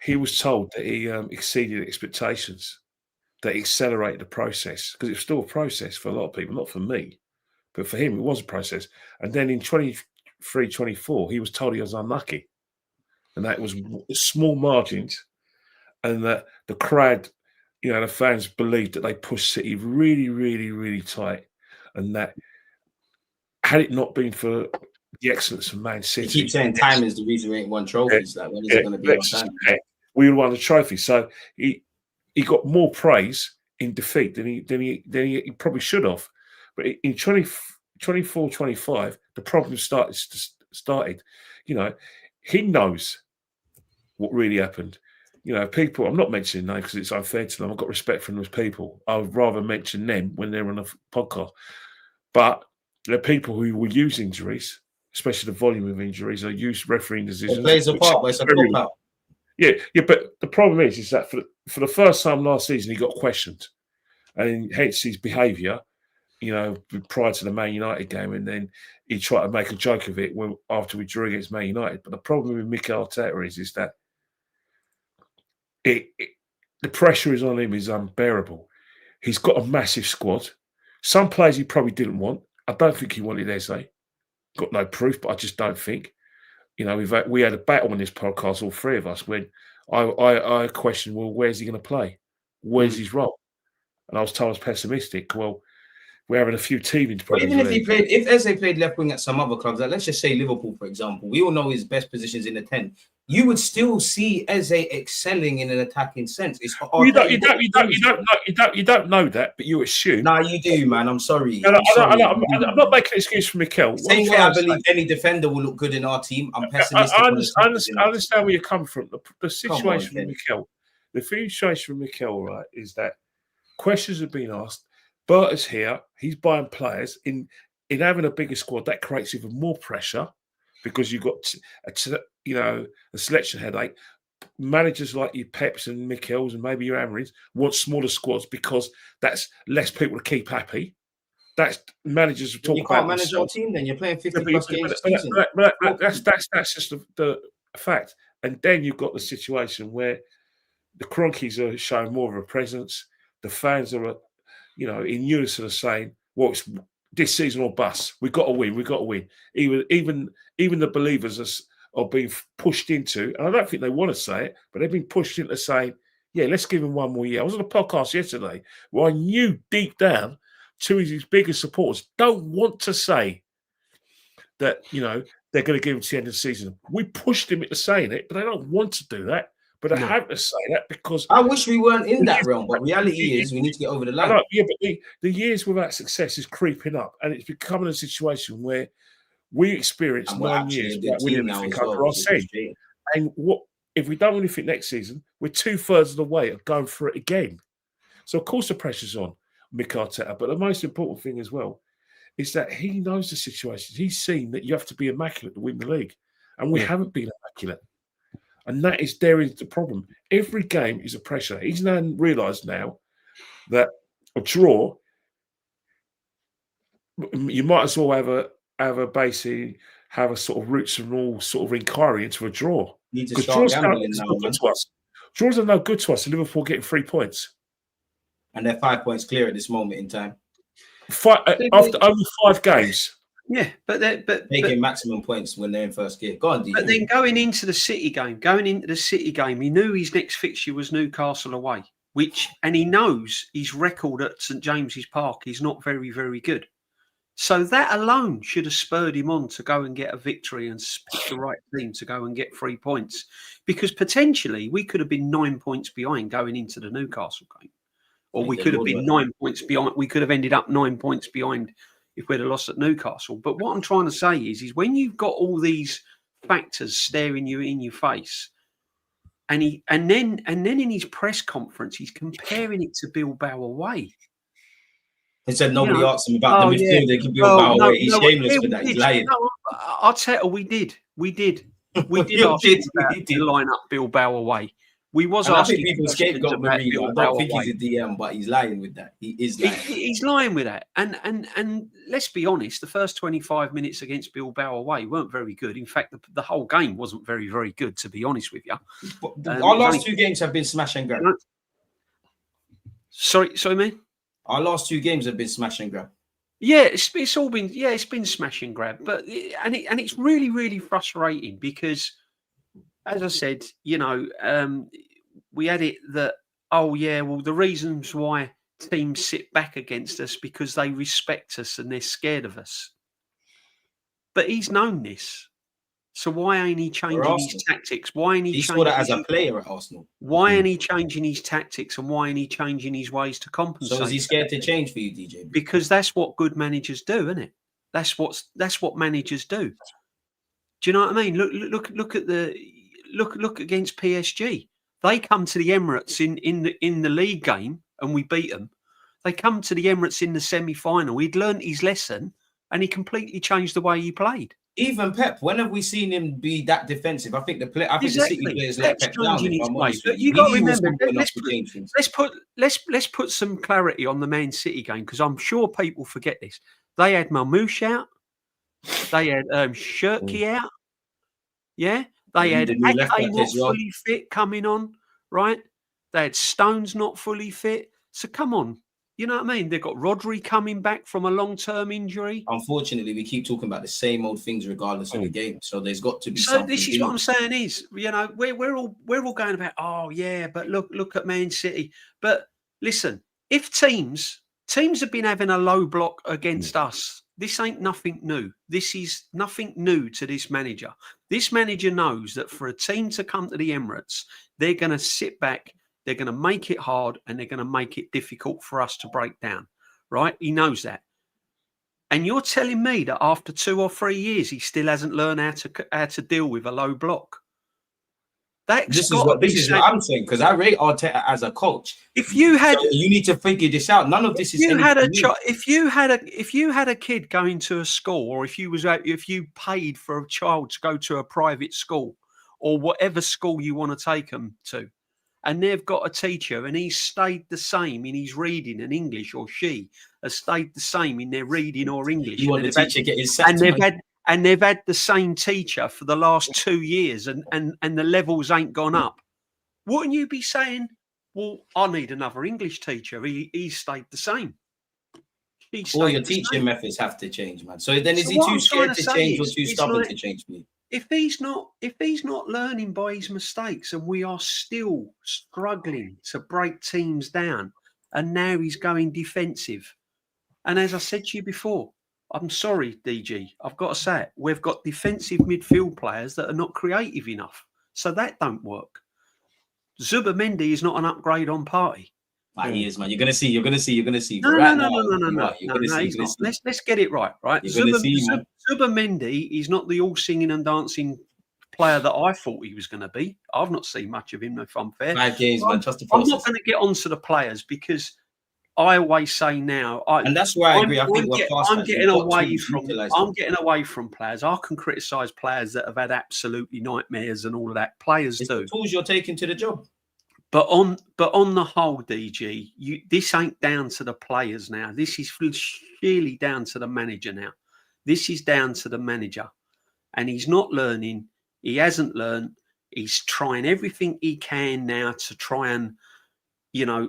[SPEAKER 3] he was told that he exceeded expectations, that he accelerated the process, because it was still a process for a lot of people, not for me. But for him, it was a process. And then in 23-24, he was told he was unlucky. And that was small margins. And that the crowd, you know, the fans believed that they pushed City really, really, really tight. And that had it not been for the excellence of Man City...
[SPEAKER 1] You keep saying time is the reason we ain't won trophies. Like, when is it going to be on time?
[SPEAKER 3] We would have won the trophy. So he got more praise in defeat than he probably should have. But in 24-25, the problem started. You know, he knows what really happened. You know, people, I'm not mentioning names because it's unfair to them. I've got respect for them as people. I would rather mention them when they're on a podcast. But there are people who will use injuries, especially the volume of injuries, or use refereeing decisions.
[SPEAKER 1] It plays a part, but it's a cop-out.
[SPEAKER 3] Yeah, but the problem is that for the first time last season, he got questioned. And hence his behaviour, you know, prior to the Man United game, and then he tried to make a joke of it after we drew against Man United. But the problem with Mikel Arteta is that the pressure is on him is unbearable. He's got a massive squad. Some players he probably didn't want. I don't think he wanted Eze. Got no proof, but I just don't think. You know, we had a battle on this podcast, all three of us, when I questioned, well, where's he going to play? Where's his role? And I was told I was pessimistic. Well, we're having a few teething problems.
[SPEAKER 1] Even if Eze played left wing at some other clubs, like let's just say Liverpool, for example, we all know his best positions in the 10. You would still see Eze excelling in an attacking sense. It's
[SPEAKER 3] you don't know that, but you assume.
[SPEAKER 1] Nah, you do, man. I'm sorry.
[SPEAKER 3] I'm not making an excuse for Mikel.
[SPEAKER 1] Same way I believe any defender will look good in our team. I'm pessimistic.
[SPEAKER 3] I understand where you come from. The situation with Mikel, right, is that questions have been asked. Bert is here. He's buying players. In having a bigger squad, that creates even more pressure because you've got a selection headache. Managers like your Peps and Mikels and maybe your Amarins want smaller squads because that's less people to keep happy. That's managers who talk about.
[SPEAKER 1] You can't manage your team, then you're playing 50 plus games.
[SPEAKER 3] That's just the fact. And then you've got the situation where the Cronkies are showing more of a presence. The fans are, in unison are saying, "Well, it's this season or bust. We've got to win. We've got to win." Even the believers are being pushed into, and I don't think they want to say it, but they've been pushed into saying, "Yeah, let's give him one more year." I was on a podcast yesterday where I knew deep down two of his biggest supporters don't want to say that they're going to give him to the end of the season. We pushed him into saying it, but they don't want to do that. But I have to say that because
[SPEAKER 1] I wish we weren't in that realm, but reality is we need to get over the line.
[SPEAKER 3] Yeah, but the years without success is creeping up, and it's becoming a situation where we experienced 9 years without winning anything under our seat. And what if we don't win anything next season? We're 2/3 of the way of going for it again. So of course the pressure's on Mick Arteta, but the most important thing as well is that he knows the situation. He's seen that you have to be immaculate to win the league, and we haven't been immaculate. And that is the problem. Every game is a pressure. He's now realised now that a draw, you might as well have a sort of roots and all sort of inquiry into a draw.
[SPEAKER 1] Need to start gambling now, man.
[SPEAKER 3] Draws are no good to us. Liverpool getting 3 points,
[SPEAKER 1] and they're 5 points clear at this moment in time.
[SPEAKER 3] After only 5 games.
[SPEAKER 2] Yeah, but
[SPEAKER 1] making maximum points when they're in first gear. Go on, DJ.
[SPEAKER 2] But then going into the City game, he knew his next fixture was Newcastle away, and he knows his record at St James's Park is not very, very good. So that alone should have spurred him on to go and get a victory and pick the right team to go and get 3 points, because potentially we could have been 9 points behind going into the Newcastle game, or we could have been 9 points behind. We could have ended up 9 points behind if we'd have lost at Newcastle. But what I'm trying to say is when you've got all these factors staring you in your face, and then in his press conference, he's comparing it to Bilbao away.
[SPEAKER 1] He said nobody asked him about the midfield. They can Bilbao away. He's shameless for that. He's lying.
[SPEAKER 2] No, Arteta, we did ask him to line up Bilbao away. We was asking.
[SPEAKER 1] I think people scapegoat Mourinho. I don't think he's a DM, but he's lying with that. He is lying.
[SPEAKER 2] He's lying with that. And let's be honest, the first 25 minutes against Bilbao away weren't very good. In fact, the whole game wasn't very, very good, to be honest with you.
[SPEAKER 1] Our last 2 games have been smash and grab.
[SPEAKER 2] Sorry, man.
[SPEAKER 1] Our last 2 games have been smash and grab.
[SPEAKER 2] Yeah, it's all been it's been smash and grab, but it's really, really frustrating because, as I said, we had it that the reasons why teams sit back against us because they respect us and they're scared of us. But he's known this, so why ain't he changing his tactics? Why ain't he
[SPEAKER 1] saw that as a player at Arsenal?
[SPEAKER 2] Why ain't he changing his tactics and why ain't he changing his ways to compensate?
[SPEAKER 1] So is he scared to change for you, DJ?
[SPEAKER 2] Because that's what good managers do, isn't it? That's what managers do. Do you know what I mean? Look against PSG. They come to the Emirates in the league game and we beat them. They come to the Emirates in the semi-final. He'd learned his lesson and he completely changed the way he played.
[SPEAKER 1] Even Pep, when have we seen him be that defensive? I think the City players let Pep down.
[SPEAKER 2] But you got to remember, let's put some clarity on the Man City game because I'm sure people forget this. They had Mamouche out. They had Shirky out. Yeah. They had Ake not fully fit coming on, right? They had Stones not fully fit. So come on. You know what I mean? They've got Rodri coming back from a long-term injury.
[SPEAKER 1] Unfortunately, we keep talking about the same old things regardless of the game. So there's got to be
[SPEAKER 2] something. So this is what I'm saying is, we're all going about, but look at Man City. But listen, if teams have been having a low block against us, this ain't nothing new. This is nothing new to this manager. This manager knows that for a team to come to the Emirates, they're going to sit back, they're going to make it hard, and they're going to make it difficult for us to break down, right? He knows that. And you're telling me that after 2 or 3 years, he still hasn't learned how to deal with a low block?
[SPEAKER 1] This is what I'm saying, because I rate Arteta as a coach.
[SPEAKER 2] If you had,
[SPEAKER 1] so you need to figure this out. None of this is.
[SPEAKER 2] If you had a kid going to a school, or if you paid for a child to go to a private school, or whatever school you want to take them to, and they've got a teacher, and he's stayed the same in his reading and English, or she has stayed the same in their reading or English,
[SPEAKER 1] you want the teacher getting sacked,
[SPEAKER 2] and they've had the same teacher for the last 2 years and the levels ain't gone up. Wouldn't you be saying, well, I need another English teacher. He stayed the same.
[SPEAKER 1] All your teaching methods have to change, man. So then is he too scared to change or too stubborn to change for you?
[SPEAKER 2] If he's not learning by his mistakes and we are still struggling to break teams down and now he's going defensive. And as I said to you before, I'm sorry, DG, I've got to say it. We've got defensive midfield players that are not creative enough. So that don't work. Zubimendi is not an upgrade on Partey.
[SPEAKER 1] He is, man. You're gonna see.
[SPEAKER 2] No. You're gonna see. He's not. Let's get it right. Zubimendi is not the all singing and dancing player that I thought he was going to be. I've not seen much of him, if I'm fair.
[SPEAKER 1] 5 games, man. Trust the process.
[SPEAKER 2] I'm not going to get onto the players because I always say now,
[SPEAKER 1] and that's where I agree.
[SPEAKER 2] I'm getting away from players. I can criticise players that have had absolutely nightmares and all of that. Players do.
[SPEAKER 1] The tools you're taking to the job.
[SPEAKER 2] But on the whole, DG, this ain't down to the players now. This is surely down to the manager now. This is down to the manager, and he's not learning. He hasn't learned. He's trying everything he can now to try and,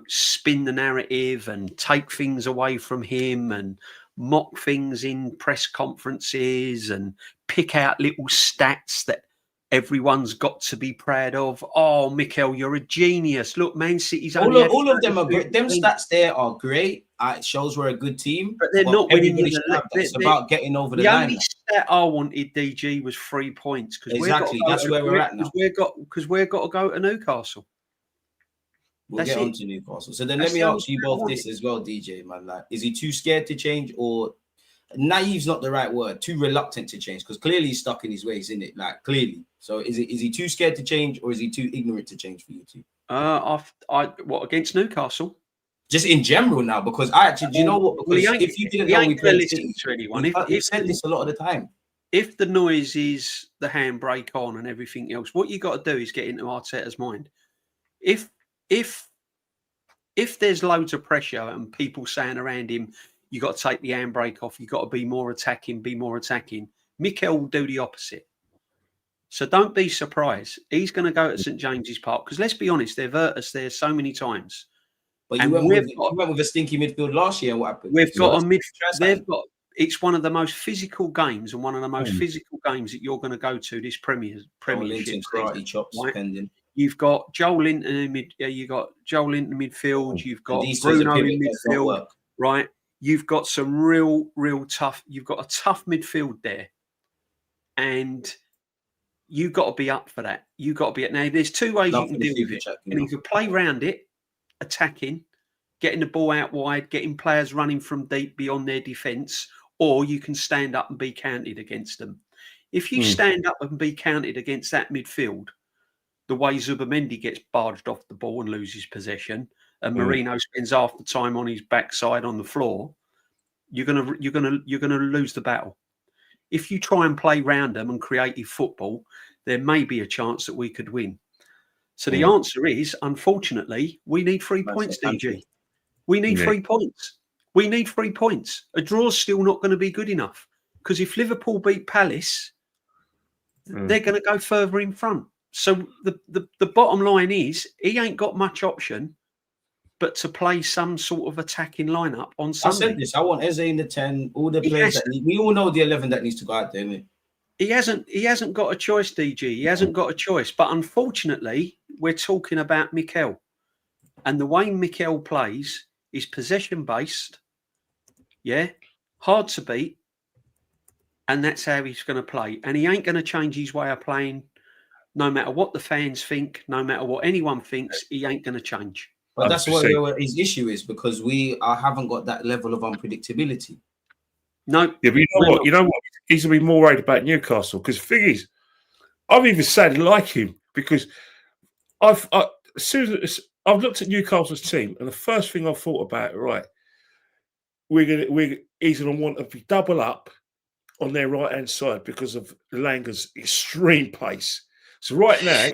[SPEAKER 2] spin the narrative and take things away from him and mock things in press conferences and pick out little stats that everyone's got to be proud of. Oh, Mikel, you're a genius. Look, Man City's only
[SPEAKER 1] all of them are great. Them stats there are great. It shows we're a good team.
[SPEAKER 2] But they're not winning.
[SPEAKER 1] It's about getting over the line.
[SPEAKER 2] The only stat I wanted, DG, was 3 points.
[SPEAKER 1] Exactly. That's where we're at now.
[SPEAKER 2] Because we've got to go to Newcastle.
[SPEAKER 1] We'll get on to Newcastle. So then let me ask you both this as well, DJ, man. Like, is he too scared to change, or naive's not the right word, too reluctant to change? Because clearly he's stuck in his ways, isn't it? Like, clearly. So is he too scared to change, or is he too ignorant to change for you two?
[SPEAKER 2] What, against Newcastle?
[SPEAKER 1] Just in general now, because do you know what? Because if you didn't know we played City, to anyone. You've said this a lot of the time.
[SPEAKER 2] If the noise is the handbrake on and everything else, what you got to do is get into Arteta's mind. If there's loads of pressure and people saying around him, you got to take the handbrake off, you got to be more attacking, Mikel will do the opposite. So don't be surprised. He's going to go to St James's Park because let's be honest, they've hurt us there so many times.
[SPEAKER 1] But you went with a stinky midfield last year. What happened?
[SPEAKER 2] It's one of the most physical games and one of the most physical games that you're going to go to this Premiership.
[SPEAKER 1] Karate chops, right? Pending.
[SPEAKER 2] You've got Joel Linton in midfield. You've got Bruno in midfield, right? You've got some real tough. You've got a tough midfield there, and you've got to be up for that. You've got to be. Now, there's two ways you can deal with it. And you can play around it, attacking, getting the ball out wide, getting players running from deep beyond their defence, or you can stand up and be counted against them. If you stand up and be counted against that midfield, the way Zubimendi gets barged off the ball and loses possession, and Marino spends half the time on his backside on the floor, you're gonna lose the battle. If you try and play round them and creative football, there may be a chance that we could win. So the answer is, unfortunately, we need 3 points, DG. We need 3 points. We need 3 points. A draw's still not going to be good enough because if Liverpool beat Palace, they're going to go further in front. So the bottom line is he ain't got much option but to play some sort of attacking lineup on Sunday.
[SPEAKER 1] I said this. I want Eze in the 10, all the players. We all know the 11 that needs to go out there, innit?
[SPEAKER 2] He hasn't got a choice, DG. He hasn't got a choice. But unfortunately, we're talking about Mikel. And the way Mikel plays is possession-based, hard to beat, and that's how he's going to play. And he ain't going to change his way of playing. No matter what the fans think, no matter what anyone thinks, he ain't going to change.
[SPEAKER 1] But that's what his issue is because we haven't got that level of unpredictability.
[SPEAKER 2] No.
[SPEAKER 3] Yeah, but you know what? He's going to be more worried about Newcastle because the thing is, I've even said like him because as soon as I've looked at Newcastle's team and the first thing I thought about, right, he's going to want to double up on their right-hand side because of Langer's extreme pace. So right now,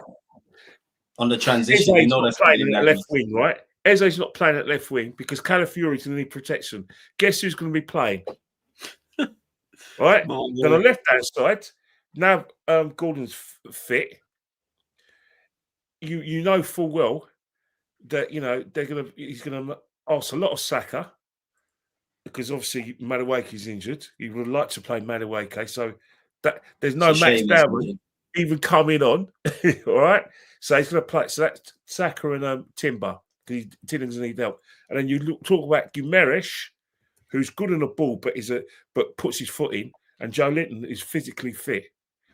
[SPEAKER 1] on the transition,
[SPEAKER 3] Eze's not playing at left wing, right? Eze's not playing at left wing because Calafiori's going to need protection. Guess who's going to be playing? Right? On the left-hand side, now Gordon's fit. You know full well that he's going to ask a lot of Saka because obviously Madueke's injured. He would like to play Madueke, so that there's no Max Bowman even coming on. All right, so he's going to play. So that's Saka and Timber because Tilling's need help. And then you talk about Gyökeres, who's good on the ball, but puts his foot in. And Joe Linton is physically fit,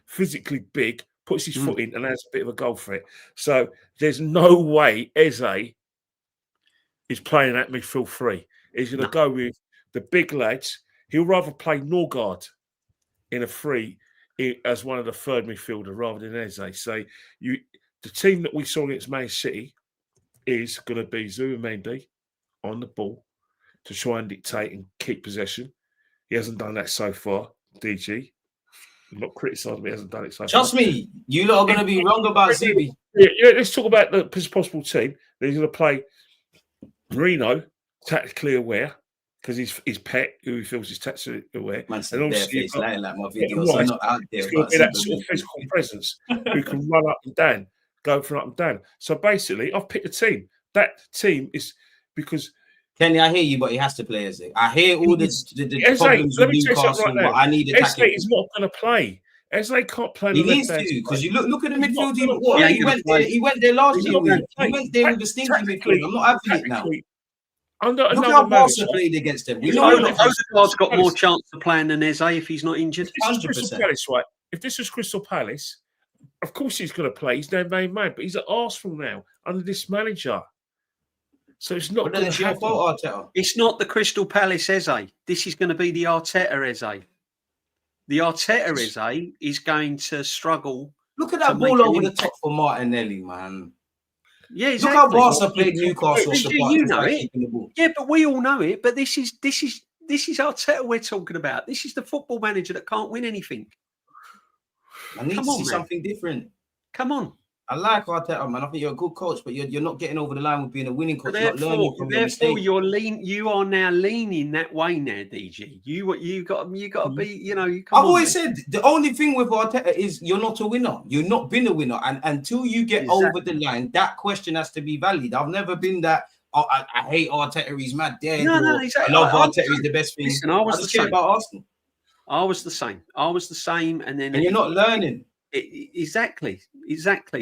[SPEAKER 3] physically big, puts his foot in and has a bit of a goal threat. So there's no way Eze is playing at midfield 3. He's going to go with the big lads. He'll rather play Norgard in a 3 as one of the third midfielder rather than Eze. So the team that we saw against Man City is going to be Zubimendi on the ball to try and dictate and keep possession. He hasn't done that so far, DG. I'm not criticising, he hasn't done it so far.
[SPEAKER 1] Trust me, you lot are going to be wrong about Zubi.
[SPEAKER 3] Yeah, let's talk about the possible team. He's going to play Reno, tactically aware, because he's pet, who he feels is tactically aware.
[SPEAKER 1] Man, and obviously, it's like my videos. So not out there.
[SPEAKER 3] It's going to be that sort of physical presence who can run up and down, go from up and down. So basically, I've picked a team. That team is because
[SPEAKER 1] Kenny, I hear you, but he has to play Eze. I hear all the problems with Newcastle, but I need a tackle.
[SPEAKER 3] Eze is not going to play. Eze can't play.
[SPEAKER 1] He needs to, because you look at the midfield. He went there last year. He went there with the stinky midfield. I'm not having it now. Look how Barca played against them.
[SPEAKER 2] Odegaard's got more chance of playing than Eze if he's not injured.
[SPEAKER 1] 100%.
[SPEAKER 3] Right? If this was Crystal Palace, of course he's going to play. He's their main man, but he's at Arsenal now under this manager. So it's not.
[SPEAKER 1] But it's your fault, Arteta.
[SPEAKER 2] It's not the Crystal Palace Eze. This is going to be the Arteta Eze. The Arteta Eze is going to struggle.
[SPEAKER 1] Look at that ball over the top for Martinelli, man.
[SPEAKER 2] Yeah, exactly.
[SPEAKER 1] Look how Barca played Newcastle.
[SPEAKER 2] You know it. Yeah, but we all know it. But this is Arteta we're talking about. This is the football manager that can't win anything.
[SPEAKER 1] I need to see something different.
[SPEAKER 2] Come on.
[SPEAKER 1] I like Arteta, man. I think you're a good coach, but you're not getting over the line with being a winning coach.
[SPEAKER 2] Therefore, you are now leaning that way now, DG. You got to be, you know.
[SPEAKER 1] I've always said the only thing with Arteta is you're not a winner. You've not been a winner, and until you get over the line, that question has to be valid. I've never been that. Oh, I hate Arteta. He's mad dead.
[SPEAKER 2] No, exactly.
[SPEAKER 1] I love Arteta. He's the best thing.
[SPEAKER 2] Listen, I was the same
[SPEAKER 1] about Arsenal.
[SPEAKER 2] I was the same, and then
[SPEAKER 1] you're not learning.
[SPEAKER 2] Exactly.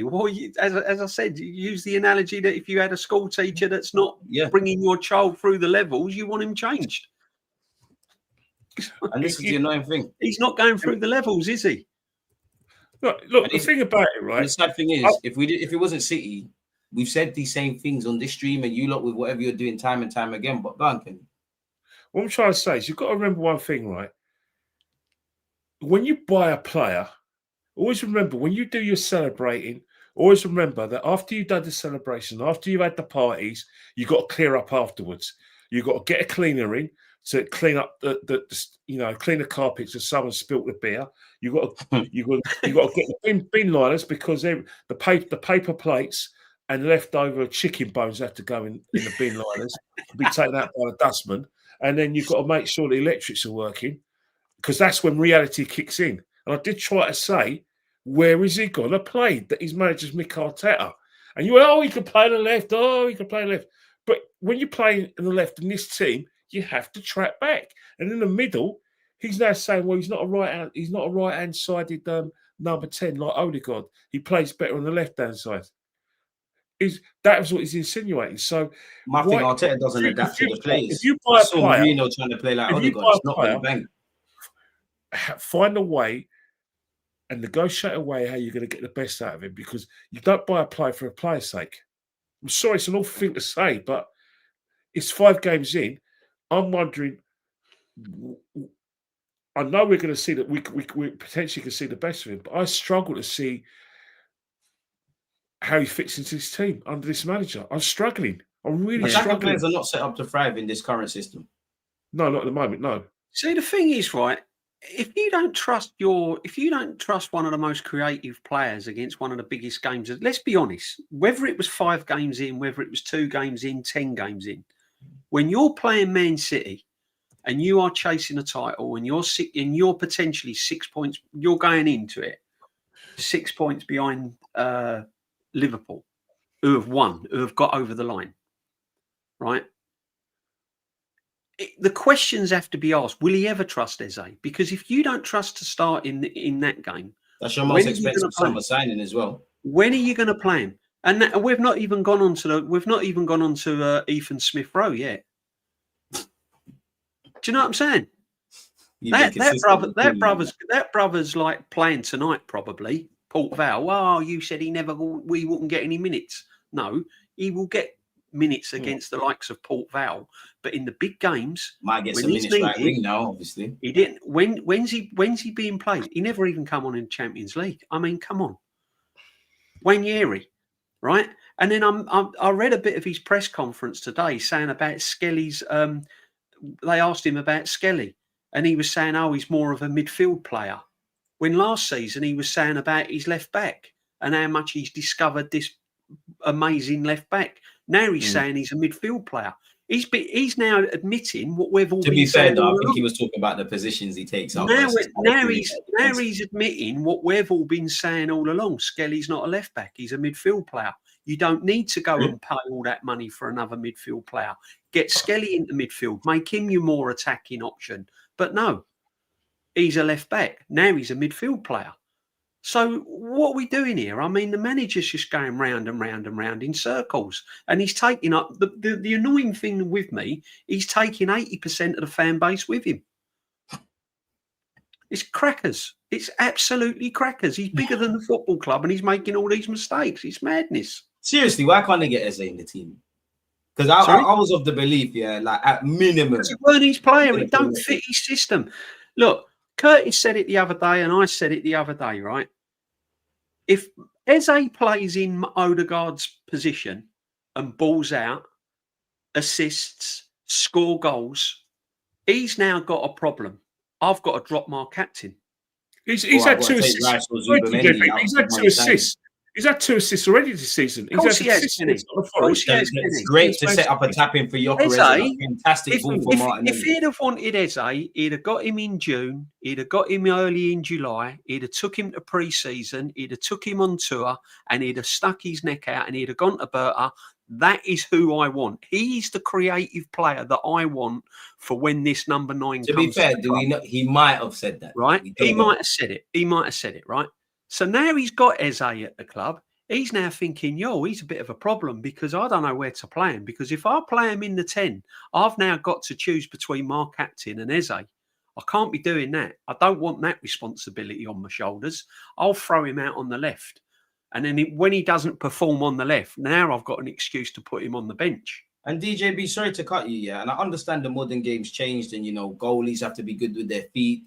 [SPEAKER 2] Well, as I said, you use the analogy that if you had a school teacher that's not bringing your child through the levels, you want him changed.
[SPEAKER 1] And this is the annoying thing.
[SPEAKER 2] He's not going through the levels, is he?
[SPEAKER 3] Look, the thing about it, right?
[SPEAKER 1] The sad thing is, if it wasn't City, we've said these same things on this stream, and you lot with whatever you're doing time and time again. But Duncan,
[SPEAKER 3] what I'm trying to say is, you've got to remember one thing, right? When you buy a player, always remember, when you do your celebrating, always remember that after you've done the celebration, after you've had the parties, you've got to clear up afterwards. You've got to get a cleaner in to clean up clean the carpets if someone spilt the beer. You've got to get the bin liners, because the paper plates and leftover chicken bones have to go in the bin liners, be taken out by the dustman. And then you've got to make sure the electrics are working, because that's when reality kicks in. And I did try to say, where is he going to play? That his manager's Mick Arteta. And you went, he can play on the left. He can play on the left. But when you're playing on the left in this team, you have to track back. And in the middle, he's now saying, well, he's not a right-hand sided number 10 like Odegaard. He plays better on the left-hand side. That was what he's insinuating. So
[SPEAKER 1] my thing, Arteta doesn't adapt to the players.
[SPEAKER 3] If you buy a player,
[SPEAKER 1] Marino trying to play like Odegaard, it's not going to bang.
[SPEAKER 3] Find a way and negotiate a way how you're going to get the best out of him, because you don't buy a player for a player's sake. I'm sorry, it's an awful thing to say, but it's 5 games in. I'm wondering, I know we're going to see that we potentially can see the best of him, but I struggle to see how he fits into this team under this manager. I'm struggling. I'm really struggling.
[SPEAKER 1] Players are not set up to thrive in this current system.
[SPEAKER 3] No, not at the moment, no.
[SPEAKER 2] See, the thing is, right, if you don't trust one of the most creative players against one of the biggest games, let's be honest, whether it was 5 games in, whether it was 2 games in, 10 games in, when you're playing Man City and you are chasing a title and you're potentially 6 points, you're going into it 6 points behind Liverpool, who have won, who have got over the line, right? The questions have to be asked. Will he ever trust Eze? Because if you don't trust to start in that game,
[SPEAKER 1] that's your most expensive summer signing as well.
[SPEAKER 2] When are you going to play him? And we've not even gone on to Ethan Smith Rowe yet. Do you know what I'm saying? That brother's like playing tonight probably. Port Vale. Oh, you said we wouldn't get any minutes. No, he will get minutes against the likes of Port Vale, but in the big games,
[SPEAKER 1] might get some minutes right wing now. Obviously,
[SPEAKER 2] he didn't. When's he being played? He never even come on in Champions League. I mean, come on, Wanyeri, right? And then I read a bit of his press conference today saying about Skelly's. They asked him about Skelly, and he was saying, "Oh, he's more of a midfield player." When last season he was saying about his left back and how much he's discovered this amazing left back. Now he's saying he's a midfield player. He's now admitting what we've all been saying. To be fair, though,
[SPEAKER 1] I think he was talking about the positions he takes up.
[SPEAKER 2] Now he's admitting what we've all been saying all along. Skelly's not a left back; he's a midfield player. You don't need to go and pay all that money for another midfield player. Get Skelly into midfield, make him your more attacking option. But no, he's a left back. Now he's a midfield player. So what are we doing here? I mean, the manager's just going round and round and round in circles. And he's taking up the annoying thing with me, he's taking 80% of the fan base with him. It's crackers. It's absolutely crackers. He's bigger than the football club and he's making all these mistakes. It's madness.
[SPEAKER 1] Seriously, why can't they get Eze in the team? Because I was of the belief, like at minimum.
[SPEAKER 2] He weren't his player. It don't fit his system. Look, Curtis said it the other day and I said it the other day, right? If Eze plays in Odegaard's position and balls out, assists, score goals, he's now got a problem. I've got to drop my captain.
[SPEAKER 3] He's had 2 assists. He's had 2 assists. He's had 2 assists already this season.
[SPEAKER 1] It's great to set up a tap-in for Gyökeres. Fantastic ball for Martinelli.
[SPEAKER 2] If he'd have wanted Eze, he'd have got him in June. He'd have got him early in July. He'd have took him to pre-season. He'd have took him on tour, and he'd have stuck his neck out, and he'd have gone to Berta. That is who I want. He's the creative player that I want for when this number 9 comes.
[SPEAKER 1] To be fair, do we know he might have said that?
[SPEAKER 2] Right? He might have said it. He might have said it, right? So now he's got Eze at the club. He's now thinking, he's a bit of a problem because I don't know where to play him. Because if I play him in the 10, I've now got to choose between my captain and Eze. I can't be doing that. I don't want that responsibility on my shoulders. I'll throw him out on the left. And then when he doesn't perform on the left, now I've got an excuse to put him on the bench.
[SPEAKER 1] And DJB, sorry to cut you, and I understand the modern game's changed and, goalies have to be good with their feet,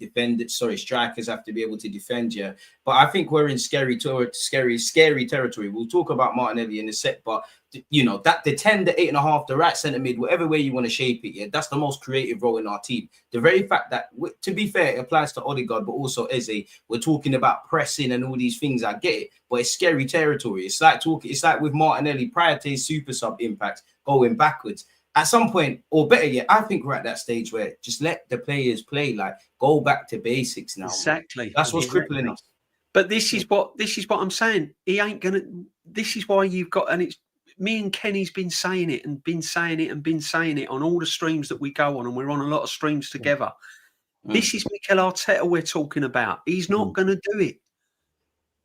[SPEAKER 1] strikers have to be able to defend, But I think we're in scary territory. We'll talk about Martinelli in a sec, but, that the 10, the 8.5, the right centre mid, whatever way you want to shape it, that's the most creative role in our team. The very fact that, to be fair, it applies to Odegaard, but also Eze, we're talking about pressing and all these things, I get it, but it's scary territory. It's like with Martinelli prior to his super sub impact, going backwards. At some point, or better yet, I think we're at that stage where just let the players play, go back to basics now.
[SPEAKER 2] Exactly.
[SPEAKER 1] Man. That's what's crippling us.
[SPEAKER 2] But this is what I'm saying. He ain't gonna. This is why you've got, and it's me and Kenny's been saying it on all the streams that we go on, and we're on a lot of streams together. This is Mikel Arteta we're talking about. He's not going to do it.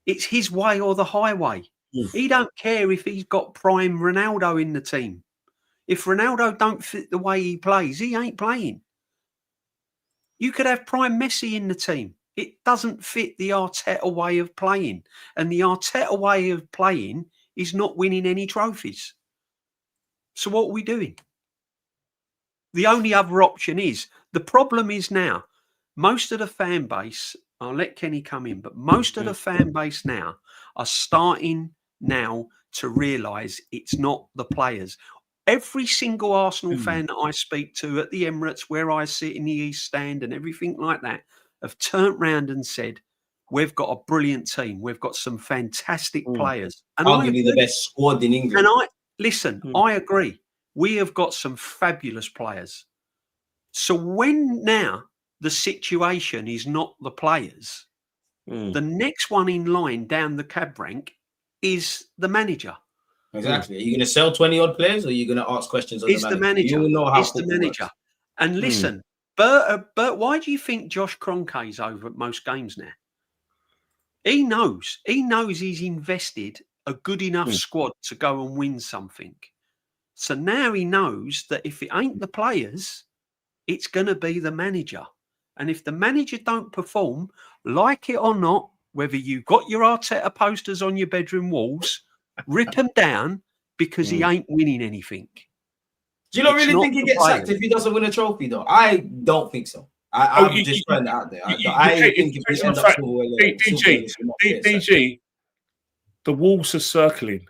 [SPEAKER 2] It's his way or the highway. He don't care if he's got prime Ronaldo in the team. If Ronaldo don't fit the way he plays, he ain't playing. You could have prime Messi in the team. It doesn't fit the Arteta way of playing. And the Arteta way of playing is not winning any trophies. So what are we doing? The only other option is, the problem is now, most of the fan base, I'll let Kenny come in, but most of the fan base now are starting now to realise it's not the players. Every single Arsenal fan that I speak to at the Emirates, where I sit in the East Stand and everything like that, have turned round and said, we've got a brilliant team. We've got some fantastic players. And
[SPEAKER 1] arguably the best squad in England.
[SPEAKER 2] And I agree. We have got some fabulous players. So when now the situation is not the players, the next one in line down the cab rank is the manager.
[SPEAKER 1] Exactly. Are you going to sell 20-odd players or are you going to ask questions on
[SPEAKER 2] the manager?
[SPEAKER 1] You know how
[SPEAKER 2] it's the manager. Works. And listen, Bert, why do you think Josh Kroenke's over at most games now? He knows he's invested a good enough squad to go and win something. So now he knows that if it ain't the players, it's going to be the manager. And if the manager don't perform, like it or not, whether you got your Arteta posters on your bedroom walls, rip them down because he ain't winning anything.
[SPEAKER 1] Do you not really think he gets sacked if he doesn't win a trophy, though? I don't think so. I'm just throwing it out there. I think if we end up
[SPEAKER 3] DG, the walls are circling.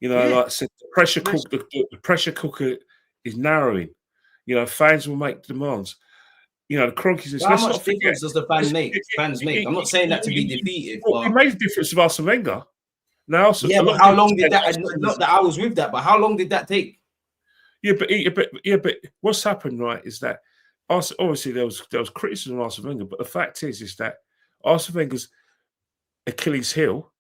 [SPEAKER 3] You know, like I said, the pressure cooker is narrowing. You know, fans will make demands. You know, the Cronkies.
[SPEAKER 1] How much difference does the fans make? I'm not saying that to be defeative.
[SPEAKER 3] Well, it made a difference with Arsene Wenger. Now,
[SPEAKER 1] but how long did that? Not that I was with that, but how long did that take?
[SPEAKER 3] Yeah, but what's happened, right, is that obviously there was criticism of Arsene Wenger, but the fact is that Arsene Wenger's Achilles heel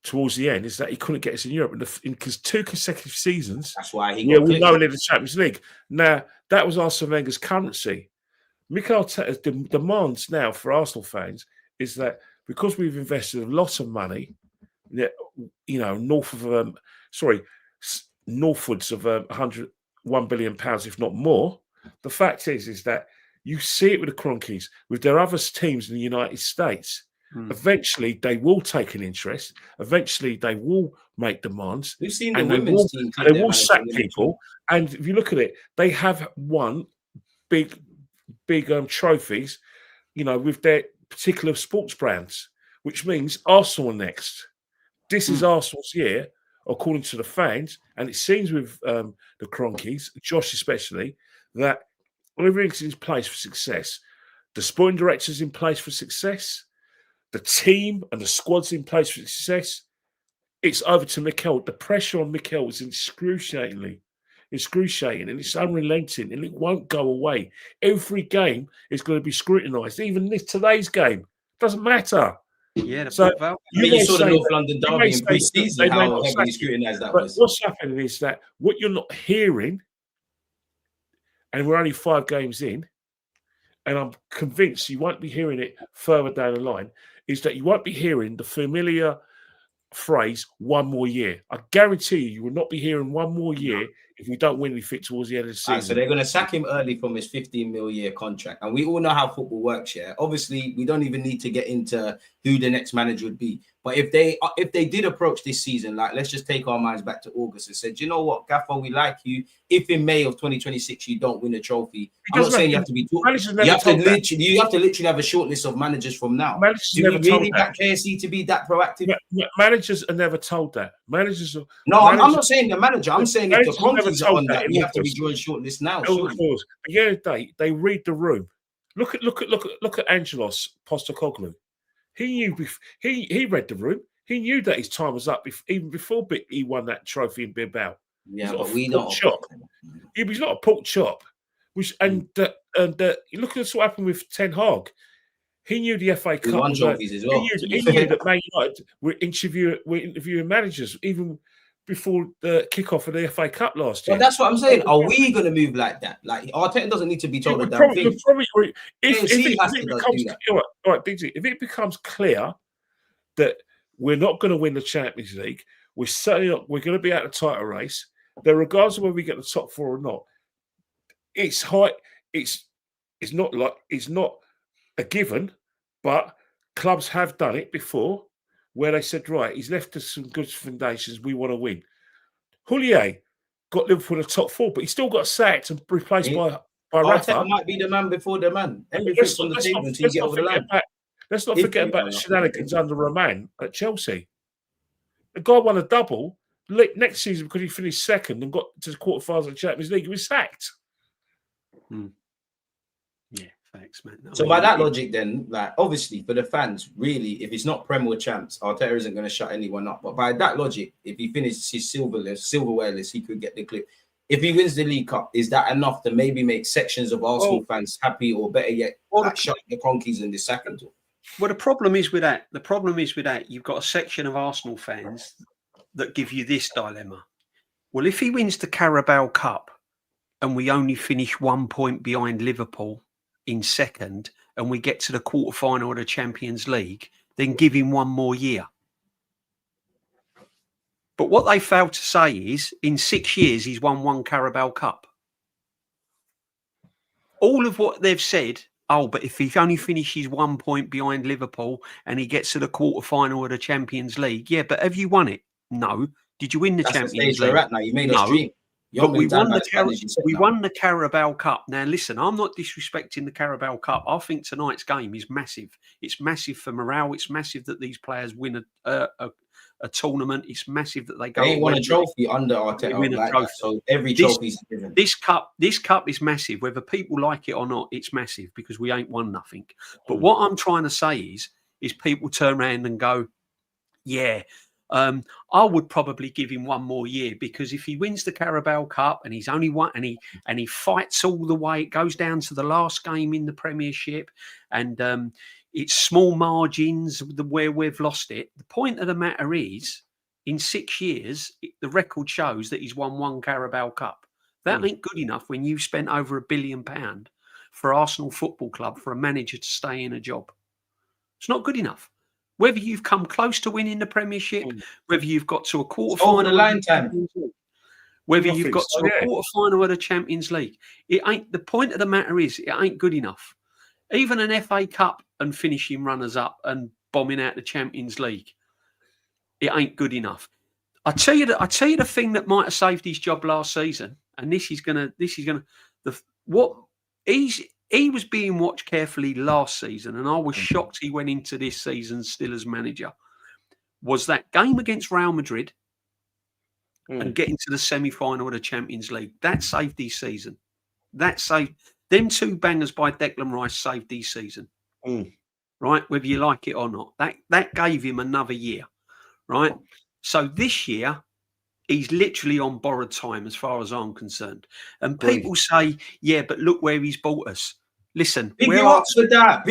[SPEAKER 3] towards the end is that he couldn't get us in Europe because 2 consecutive seasons.
[SPEAKER 1] That's why he
[SPEAKER 3] got we know in the Champions League. Now that was Arsene Wenger's currency. Mikel Arteta's demands now for Arsenal fans is that because we've invested a lot of money, you know, northwards of 1 billion pounds, if not more. The fact is that you see it with the Cronkies, with their other teams in the United States. Eventually, they will take an interest. Eventually, they will make demands.
[SPEAKER 1] We've seen the women's team.
[SPEAKER 3] They will sack people. And if you look at it, they have won big trophies, you know, with their particular sports brands, which means Arsenal next. This is Arsenal's year, according to the fans, and it seems with the Cronkies, Josh especially, that everything's in place for success. The sporting director's in place for success. The team and the squad's in place for success. It's over to Mikel. The pressure on Mikel is excruciating, and it's unrelenting, and it won't go away. Every game is going to be scrutinised. Even today's game doesn't matter.
[SPEAKER 2] Yeah,
[SPEAKER 3] so
[SPEAKER 1] you saw the North London derby in pre-season, how heavily scrutinised that was.
[SPEAKER 3] What's happening is that what you're not hearing, and we're only 5 games in, and I'm convinced you won't be hearing it further down the line, is that you won't be hearing the familiar phrase, 1 more year. I guarantee you will not be hearing 1 more year if we don't win anything towards the end of the season.
[SPEAKER 1] So they're going to sack him early from his 15 mil year contract. And we all know how football works, yeah. Obviously, we don't even need to get into who the next manager would be. But if they did approach this season, like, let's just take our minds back to August and said, you know what, Gaffer, we like you. If in May of 2026 you don't win a trophy, I'm not saying you have to be. You have to literally have a short list of managers from now. Do you really back KSE to be that proactive?
[SPEAKER 3] Managers are never told that.
[SPEAKER 1] I'm not saying the manager. I'm saying if the Cronkies are on that, you have to be drawing short list now.
[SPEAKER 3] Of course. At the end of the day, they read the room. Look at Angelos Postecoglou. He knew. He read the room. He knew that his time was up even before he won that trophy in Bilbao.
[SPEAKER 1] Yeah, but we don't.
[SPEAKER 3] He's not a pork chop. Look at what happened with Ten Hag. He knew the FA Cup.
[SPEAKER 1] Won trophies as well.
[SPEAKER 3] He knew that Man United were interviewing managers even before the kickoff of the FA Cup last year.
[SPEAKER 1] Well, that's what I'm saying. Are we going to move like that? Like, Arteta doesn't need to be told a damn thing.
[SPEAKER 3] If it becomes clear that we're not going to win the Champions League, we're going to be out of the title race, then regardless of whether we get the top 4 or not, it's not a given, but clubs have done it before, where they said, right, he's left us some good foundations, we want to win. Houllier got Liverpool in the top 4, but he still got sacked and replaced by Rafa.
[SPEAKER 1] Arteta might be the man before the man. Everything's on the table until you get over the line.
[SPEAKER 3] Let's not forget about the shenanigans under Roman at Chelsea. The guy won a double next season because he finished second and got to the quarterfinals of the Champions League. He was sacked.
[SPEAKER 2] Yeah, thanks, man.
[SPEAKER 1] So by that logic, then, like, obviously for the fans, really, if it's not Premier champs, Arteta isn't going to shut anyone up. But by that logic, if he finishes his silverware list, he could get the clip. If he wins the League Cup, is that enough to maybe make sections of Arsenal fans happy, or better yet, shut the Cronkies in the second?
[SPEAKER 2] Well, the problem is with that, you've got a section of Arsenal fans that give you this dilemma. Well, if he wins the Carabao Cup and we only finish 1 point behind Liverpool in second and we get to the quarterfinal of the Champions League, then give him 1 more year. But what they failed to say is in 6 years, he's won 1 Carabao Cup. All of what they've said oh, but if he only finishes 1 point behind Liverpool and he gets to the quarter-final of the Champions League, yeah, but have you won it? No. Did you win the Champions League?
[SPEAKER 1] We're at now. You made us dream.
[SPEAKER 2] But we won the Carabao Cup. Now, listen, I'm not disrespecting the Carabao Cup. I think tonight's game is massive. It's massive for morale. It's massive that these players win a tournament. It's massive that they go.
[SPEAKER 1] They ain't won a trophy under Arteta like that, so every trophy's given.
[SPEAKER 2] This cup is massive. Whether people like it or not, it's massive because we ain't won nothing. But what I'm trying to say is people turn around and go, yeah. I would probably give him 1 more year because if he wins the Carabao Cup and he's only one and he fights all the way, it goes down to the last game in the Premiership, and it's small margins where we've lost it. The point of the matter is, in 6 years, the record shows that he's won 1 Carabao Cup. That ain't good enough when you've spent over £1 billion for Arsenal Football Club for a manager to stay in a job. It's not good enough. Whether you've come close to winning the Premiership, whether you've got to a quarter-final
[SPEAKER 1] over the line time,
[SPEAKER 2] whether you've got to a quarter-final of the Champions League, it ain't. The point of the matter is, it ain't good enough. Even an FA Cup and finishing runners-up and bombing out the Champions League, it ain't good enough. I tell you the thing that might have saved his job last season, and he was being watched carefully last season, and I was shocked he went into this season still as manager, was that game against Real Madrid and getting to the semi-final of the Champions League. That saved his season. That saved them 2 bangers by Declan Rice saved his season. Right? Whether you like it or not. That gave him another year. Right? So this year, he's literally on borrowed time as far as I'm concerned. And people say, yeah, but look where he's brought us. Listen.
[SPEAKER 1] Big you up for that.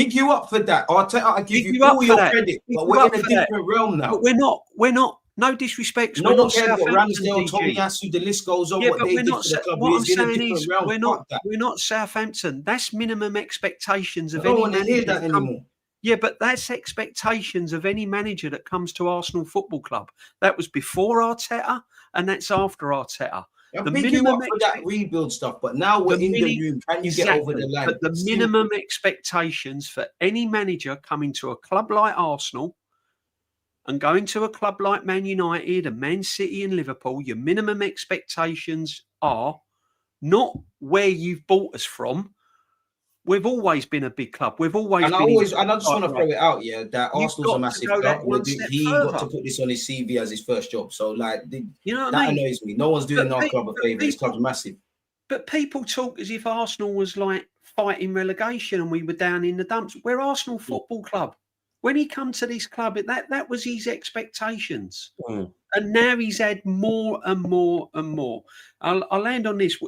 [SPEAKER 1] Arteta, I give you all your credit. But we're in a different realm now.
[SPEAKER 2] But we're not. No disrespect.
[SPEAKER 1] No one cares what Ramsdale, Tomiyasu, the list goes on.
[SPEAKER 2] Yeah,
[SPEAKER 1] what
[SPEAKER 2] but
[SPEAKER 1] they did for the club.
[SPEAKER 2] What I'm saying is, we're not Southampton. That's minimum expectations of any manager. I don't want to hear that anymore. Yeah, but that's expectations of any manager that comes to Arsenal Football Club. That was before Arteta, and that's after Arteta.
[SPEAKER 1] The minimum for that rebuild stuff, but now we're in the room. Can you get over the line?
[SPEAKER 2] But the minimum expectations for any manager coming to a club like Arsenal and going to a club like Man United and Man City and Liverpool, your minimum expectations are not where you've bought us from. We've always been a big club. We've always
[SPEAKER 1] and
[SPEAKER 2] been.
[SPEAKER 1] I just want to throw it out, that Arsenal's a massive club. He got to put this on his CV as his first job. So, that annoys me. No one's doing our club a favour. This club's massive.
[SPEAKER 2] But people talk as if Arsenal was like fighting relegation and we were down in the dumps. We're Arsenal Football Club. When he come to this club, that was his expectations. And now he's had more and more and more. I'll land on this.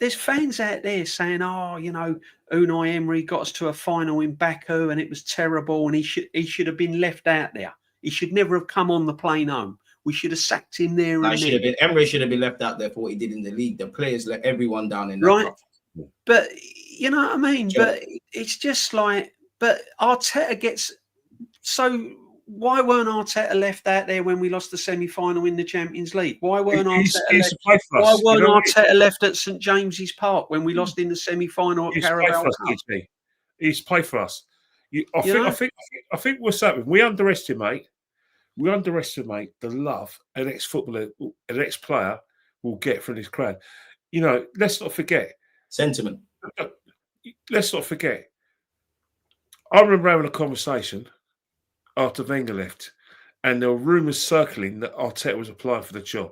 [SPEAKER 2] There's fans out there saying, Unai Emery got us to a final in Baku and it was terrible and he should have been left out there. He should never have come on the plane home. We should have sacked him there.
[SPEAKER 1] Emery should have been left out there for what he did in the league. The players let everyone down in that
[SPEAKER 2] right. But you know what I mean? Sure. But it's just like, but Arteta gets so. Why weren't Arteta left out there when we lost the semi-final in the Champions League? Why weren't Arteta left at St James's Park when we lost in the semi-final at Carabao Cup?
[SPEAKER 3] He's played for us. I think what's happening, we underestimate the love an ex-footballer, an ex-player will get from this crowd. Let's not forget.
[SPEAKER 1] Sentiment.
[SPEAKER 3] Let's not forget. I remember having a conversation after Wenger left, and there were rumours circling that Arteta was applying for the job.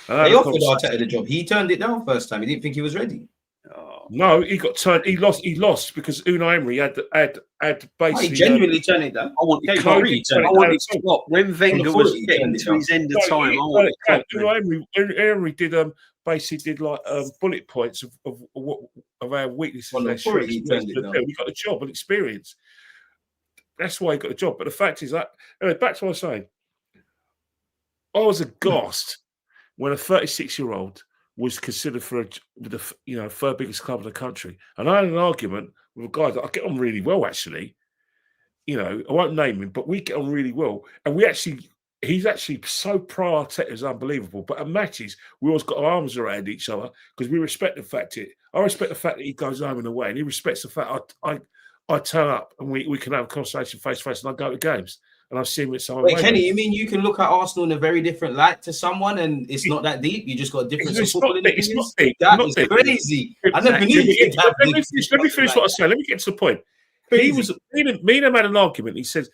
[SPEAKER 1] They offered Arteta the job. He turned it down first time. He didn't think he was ready.
[SPEAKER 3] No, he got turned. He lost because Unai Emery had basically.
[SPEAKER 1] He genuinely turned it down.
[SPEAKER 2] I wanted to stop when Wenger was getting to his end of time.
[SPEAKER 3] Unai Emery did basically did like bullet points of our weaknesses and their strengths. He got the job and experience. That's why he got the job. But the fact is that, anyway, back to what I was saying. I was aghast when a 36-year-old was considered for the third biggest club in the country. And I had an argument with a guy that I get on really well, actually. I won't name him, but we get on really well. And we actually he's actually so pro Arteta is unbelievable. But at matches, we always got our arms around each other because we respect the fact I respect the fact that he goes home and away, and he respects the fact I turn up and we can have a conversation face to face, and I go to games and I've seen with someone.
[SPEAKER 1] Wait, Kenny, you mean you can look at Arsenal in a very different light to someone, and it's not that deep? You just got a different footballing opinions?
[SPEAKER 3] It's not deep.
[SPEAKER 1] That is crazy. I never knew you could have
[SPEAKER 3] Let me finish what I say. Let me get to the point. He was me and him had an argument. He says,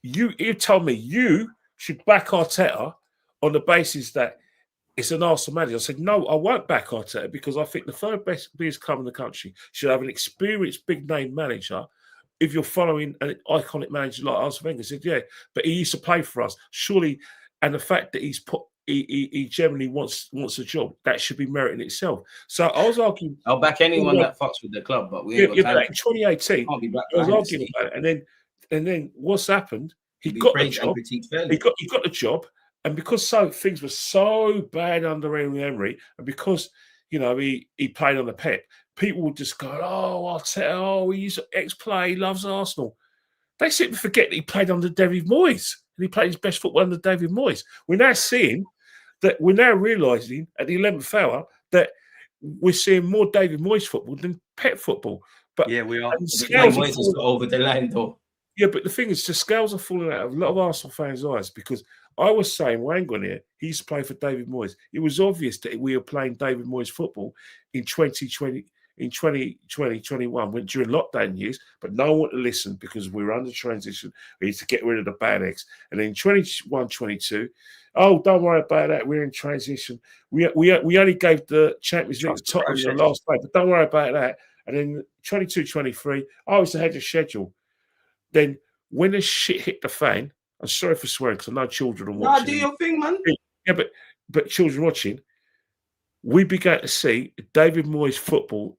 [SPEAKER 3] "You told me you should back Arteta on the basis that it's an Arsenal manager." I said, "No, I won't back Arteta because I think the third biggest club in the country should have an experienced, big name manager." If you're following an iconic manager like Arsene Wenger, I said, "Yeah, but he used to play for us, surely." And the fact that he generally wants a job, that should be merit in itself. So I was arguing.
[SPEAKER 1] I'll back anyone that fucks with the club, but we ain't got time.
[SPEAKER 3] In 2018, I was arguing about it, and then what's happened? He got the job. He got the job, and because things were so bad under Emery, and because he played on the Pep, people would just go, "Oh, Arteta, oh, he's ex-play, he loves Arsenal." They seem to forget that he played under David Moyes, and he played his best football under David Moyes. We're now realising at the 11th hour that we're seeing more David Moyes football than Pep football. But
[SPEAKER 2] yeah, we are.
[SPEAKER 1] Moyes has got over the line, though.
[SPEAKER 3] Yeah, but the thing is, the scales are falling out of a lot of Arsenal fans' eyes because I was saying, well, hang on here, he used to play for David Moyes. It was obvious that we were playing David Moyes football in 2020. In 2021, went during lockdown years, but no one wanted to listen because we were under transition. We need to get rid of the bad eggs. And then 21, 22, oh, don't worry about that. We're in transition. We only gave the Champions League to Tottenham the last play, but don't worry about that. And then 22, 23, oh, it's ahead of schedule. Then when the shit hit the fan, I'm sorry for swearing because I know children are watching.
[SPEAKER 1] No, do your thing, man.
[SPEAKER 3] Yeah, but children watching, we began to see David Moyes football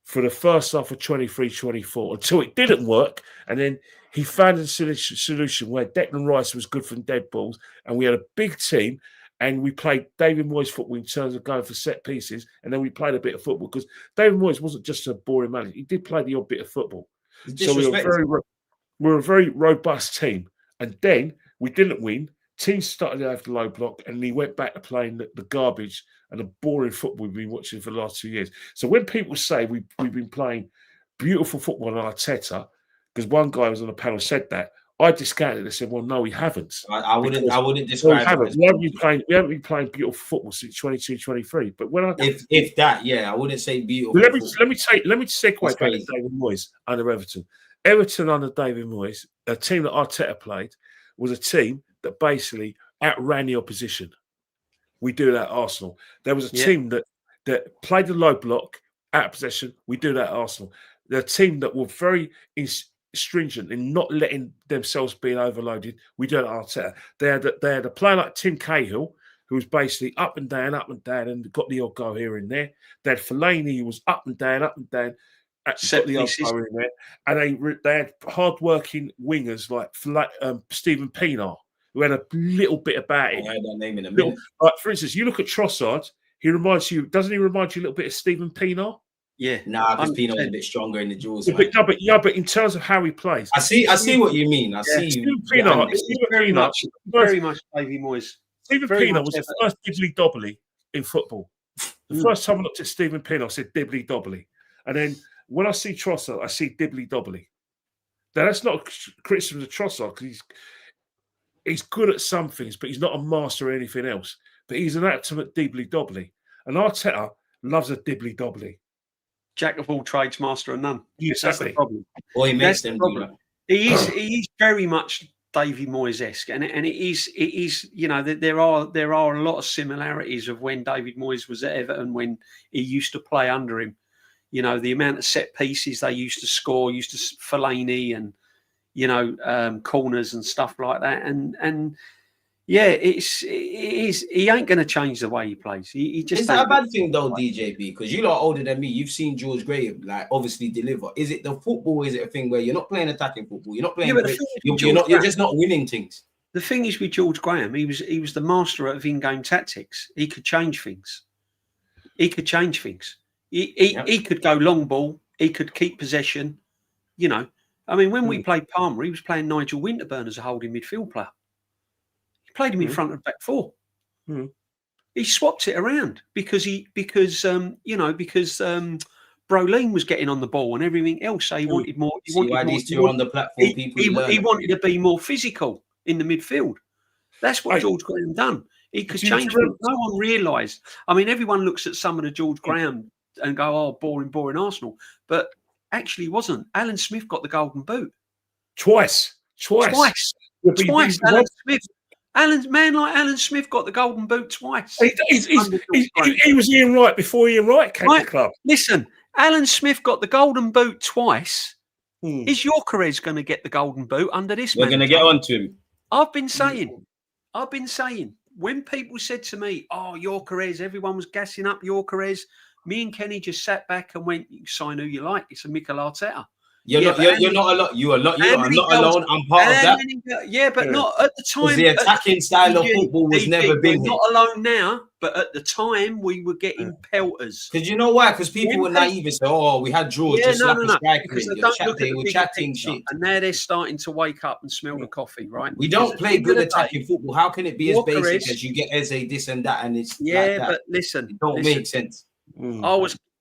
[SPEAKER 3] for the first half of 23-24 until it didn't work. And then he found a solution where Declan Rice was good from dead balls and we had a big team and we played David Moyes football in terms of going for set pieces. And then we played a bit of football because David Moyes wasn't just a boring manager. He did play the odd bit of football. So we were a very robust team. And then we didn't win. Teams started to have the low block and he went back to playing the garbage and the boring football we've been watching for the last 2 years. So when people say we've been playing beautiful football on Arteta, because one guy was on the panel said that, I discounted it and said, well, no, we haven't.
[SPEAKER 1] I wouldn't describe it.
[SPEAKER 3] We haven't been playing beautiful football since 22-23. But when
[SPEAKER 1] if that, yeah, I wouldn't say beautiful.
[SPEAKER 3] Let me segue back to David Moyes under Everton. Everton under David Moyes, a team that Arteta played, was a team that basically outran the opposition. We do that at Arsenal. There was a team that played the low block out of possession. We do that at Arsenal. They're a team that were very stringent in not letting themselves be overloaded. We do it at Arteta. They had a player like Tim Cahill, who was basically up and down, and got the odd goal here and there. They had Fellaini, who was up and down, got the odd goal in there. And they had hard-working wingers like Stephen Pienaar, who had a little bit about it.
[SPEAKER 1] I had that name in a minute.
[SPEAKER 3] Like, for instance, you look at Trossard, doesn't he remind you a little bit of Stephen Pienaar?
[SPEAKER 1] Yeah. Nah, because Pienaar's a bit stronger in the jaws.
[SPEAKER 3] Yeah, but in terms of how he plays.
[SPEAKER 1] I see what you mean.
[SPEAKER 3] Stephen Pienaar.
[SPEAKER 2] Very much Davy Moyes.
[SPEAKER 3] Stephen Pienaar was the first dibbly dobbly in football. The first time I looked at Stephen Pienaar, I said dibbly dobbly. And then when I see Trossard, I see dibbly dobbly. Now, that's not a criticism of Trossard because he's good at some things, but he's not a master of anything else. But he's an ultimate dibbly-dobbly. And Arteta loves a dibbly-dobbly.
[SPEAKER 2] Jack of all trades, master of none.
[SPEAKER 3] Yes,
[SPEAKER 2] that's the problem.
[SPEAKER 1] Or he makes them do that.
[SPEAKER 2] He is very much Davy Moyes-esque. And it is, you know, there are a lot of similarities of when David Moyes was at Everton, when he used to play under him. You know, the amount of set pieces they used to score, Fellaini and, you know, corners and stuff like that. And yeah, it is. He ain't going to change the way he plays. He just.
[SPEAKER 1] Is that a bad thing though, DJB? Because you lot are older than me. You've seen George Graham like obviously deliver. Is it the football? Or is it a thing where you're not playing attacking football? You're not playing. You're just not winning things.
[SPEAKER 2] The thing is with George Graham, he was the master of in-game tactics. He could change things. He could go long ball. He could keep possession. You know. I mean, when we played Palmer, he was playing Nigel Winterburn as a holding midfield player. Played him in front of back four.
[SPEAKER 3] Mm.
[SPEAKER 2] He swapped it around because Brolin was getting on the ball and everything else. So he wanted more. He wanted more.
[SPEAKER 1] These two on the platform.
[SPEAKER 2] He wanted to be more physical in the midfield. That's what George Graham done. He could change things. No one realised. I mean, everyone looks at some of the George Graham and go, "Oh, boring Arsenal," but actually, it wasn't. Alan Smith got the golden boot
[SPEAKER 3] twice. Alan Smith got the golden boot twice. He was Ian Wright before Ian Wright came to the club.
[SPEAKER 2] Listen, Alan Smith got the golden boot twice. Is Gyökeres going to get the golden boot under this man?
[SPEAKER 1] We're going to get on to him.
[SPEAKER 2] I've been saying, when people said to me, "Oh, Gyökeres," everyone was gassing up Gyökeres. Me and Kenny just sat back and went, "You sign who you like. It's a Mikel Arteta."
[SPEAKER 1] You're not alone. You are not alone. I'm part of that.
[SPEAKER 2] But not at the time.
[SPEAKER 1] The attacking style of football was never been here.
[SPEAKER 2] Not alone now, but at the time we were getting pelters.
[SPEAKER 1] Because you know why? Because people were naive and say, "Oh, we had George just slap a striker."
[SPEAKER 2] Because they were chatting shit, and now they're starting to wake up and smell the coffee. Right?
[SPEAKER 1] We don't play good attacking football. How can it be as basic as you get Eze this and that, and it's like that?
[SPEAKER 2] But listen,
[SPEAKER 1] it don't make sense.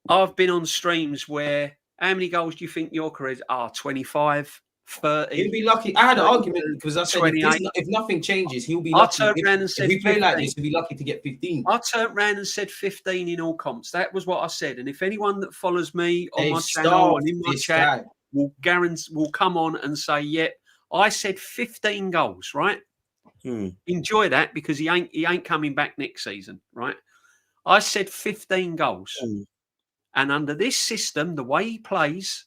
[SPEAKER 2] I've been on streams where. How many goals do you think Gyökeres are? 25, 30?
[SPEAKER 1] He'll be lucky. I had an argument because I said if nothing changes, he'll be lucky.
[SPEAKER 2] I turned around and said,
[SPEAKER 1] if we play like this, he'll be lucky to get 15.
[SPEAKER 2] I turned around and said 15 in all comps. That was what I said. And if anyone that follows me on my channel and in my chat will come on and say, "Yep, I said 15 goals." Right? Enjoy that because he ain't coming back next season. Right? I said 15 goals. And under this system, the way he plays,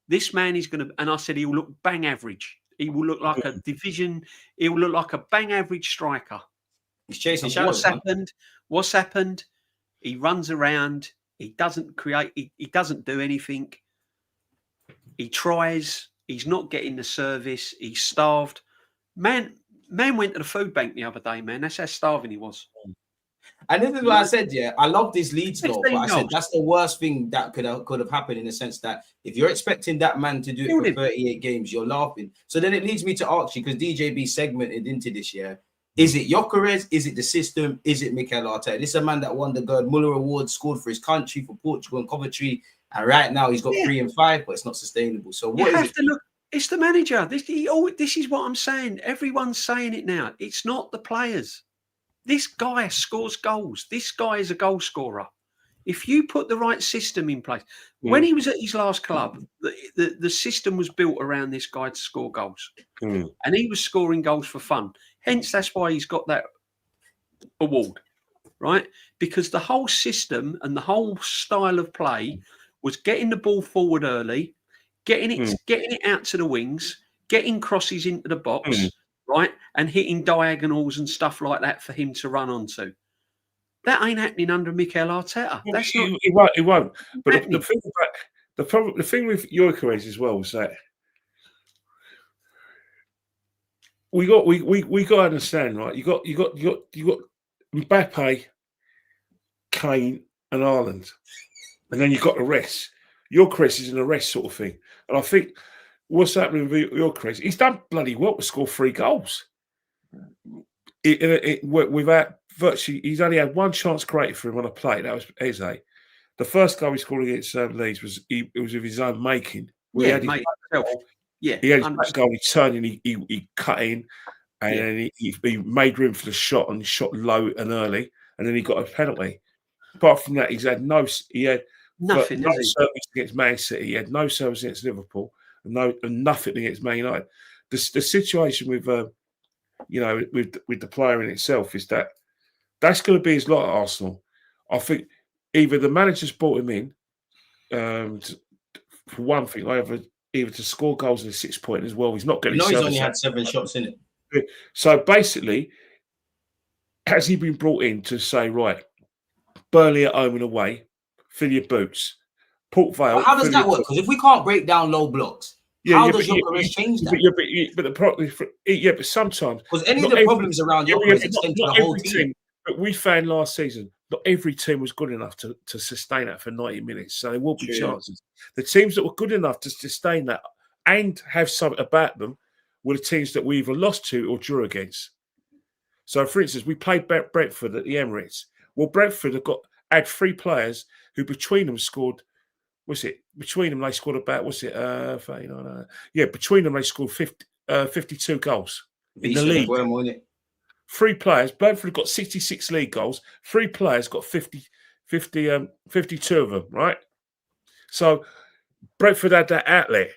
[SPEAKER 2] this man is going to... And I said he will look bang average. He will look like a division... He will look like a bang average striker.
[SPEAKER 1] He's chasing shadows.
[SPEAKER 2] What's happened? He runs around. He doesn't create... He doesn't do anything. He tries. He's not getting the service. He's starved. Man went to the food bank the other day, man. That's how starving he was.
[SPEAKER 1] And this is what I said, I love this Leeds goal, but I said that's the worst thing that could have happened in the sense that if you're expecting that man to do it for 38 games, you're laughing. So then it leads me to ask you, because DJB segmented into this year, is it Gyökeres? Is it the system? Is it Mikel Arteta? This is a man that won the Gerd Muller Award, scored for his country, for Portugal and Coventry, and right now he's got 3 and 5, but it's not sustainable. So what is it?
[SPEAKER 2] Look, it's the manager. This is what I'm saying. Everyone's saying it now. It's not the players. This guy scores goals. This guy is a goal scorer. If you put the right system in place, when he was at his last club, the system was built around this guy to score goals. And he was scoring goals for fun. Hence, that's why he's got that award, right? Because the whole system and the whole style of play was getting the ball forward early, getting it out to the wings, getting crosses into the box, right? And hitting diagonals and stuff like that for him to run onto. That ain't happening under Mikel Arteta. That's not.
[SPEAKER 3] It won't. But the thing with Gyökeres as well is that we got to understand, right? You got Mbappe, Kane, and Haaland, and then you got the rest. Gyökeres is in the rest sort of thing, and I think what's happening with Gyökeres, he's done bloody well to score 3 goals. Without virtually, he's only had 1 chance created for him on a play. That was Eze. The first goal he scored against Leeds was of his own making. He had his back goal. He turned and he cut in, and then he made room for the shot and shot low and early, and then he got a penalty. Apart from that, he had no service against Man City. He had no service against Liverpool, and nothing against Man United. The situation with with the player in itself is that that's going to be his lot at Arsenal. I think either the manager's brought him in for one thing, either to score goals in a 6-point as well. He's not getting.
[SPEAKER 1] He's only had 7 shots in it.
[SPEAKER 3] So basically, has he been brought in to say, right, Burnley at home and away, fill your boots, Port Vale?
[SPEAKER 1] How does that work? Because if we can't break down low blocks, how does Gyökeres change that?
[SPEAKER 3] But the problem, but sometimes
[SPEAKER 1] because any of the problems around Gyökeres extend to the whole team.
[SPEAKER 3] But we found last season, not every team was good enough to sustain that for 90 minutes. So there will be chances. The teams that were good enough to sustain that and have something about them were the teams that we either lost to or drew against. So, for instance, we played Brentford at the Emirates. Well, Brentford had 3 players who between them scored. Between them they scored about 39, between them they scored 52 goals in the league. 3 players. Brentford got 66 league goals. 3 players got 52 of them. Right. So Brentford had that outlet.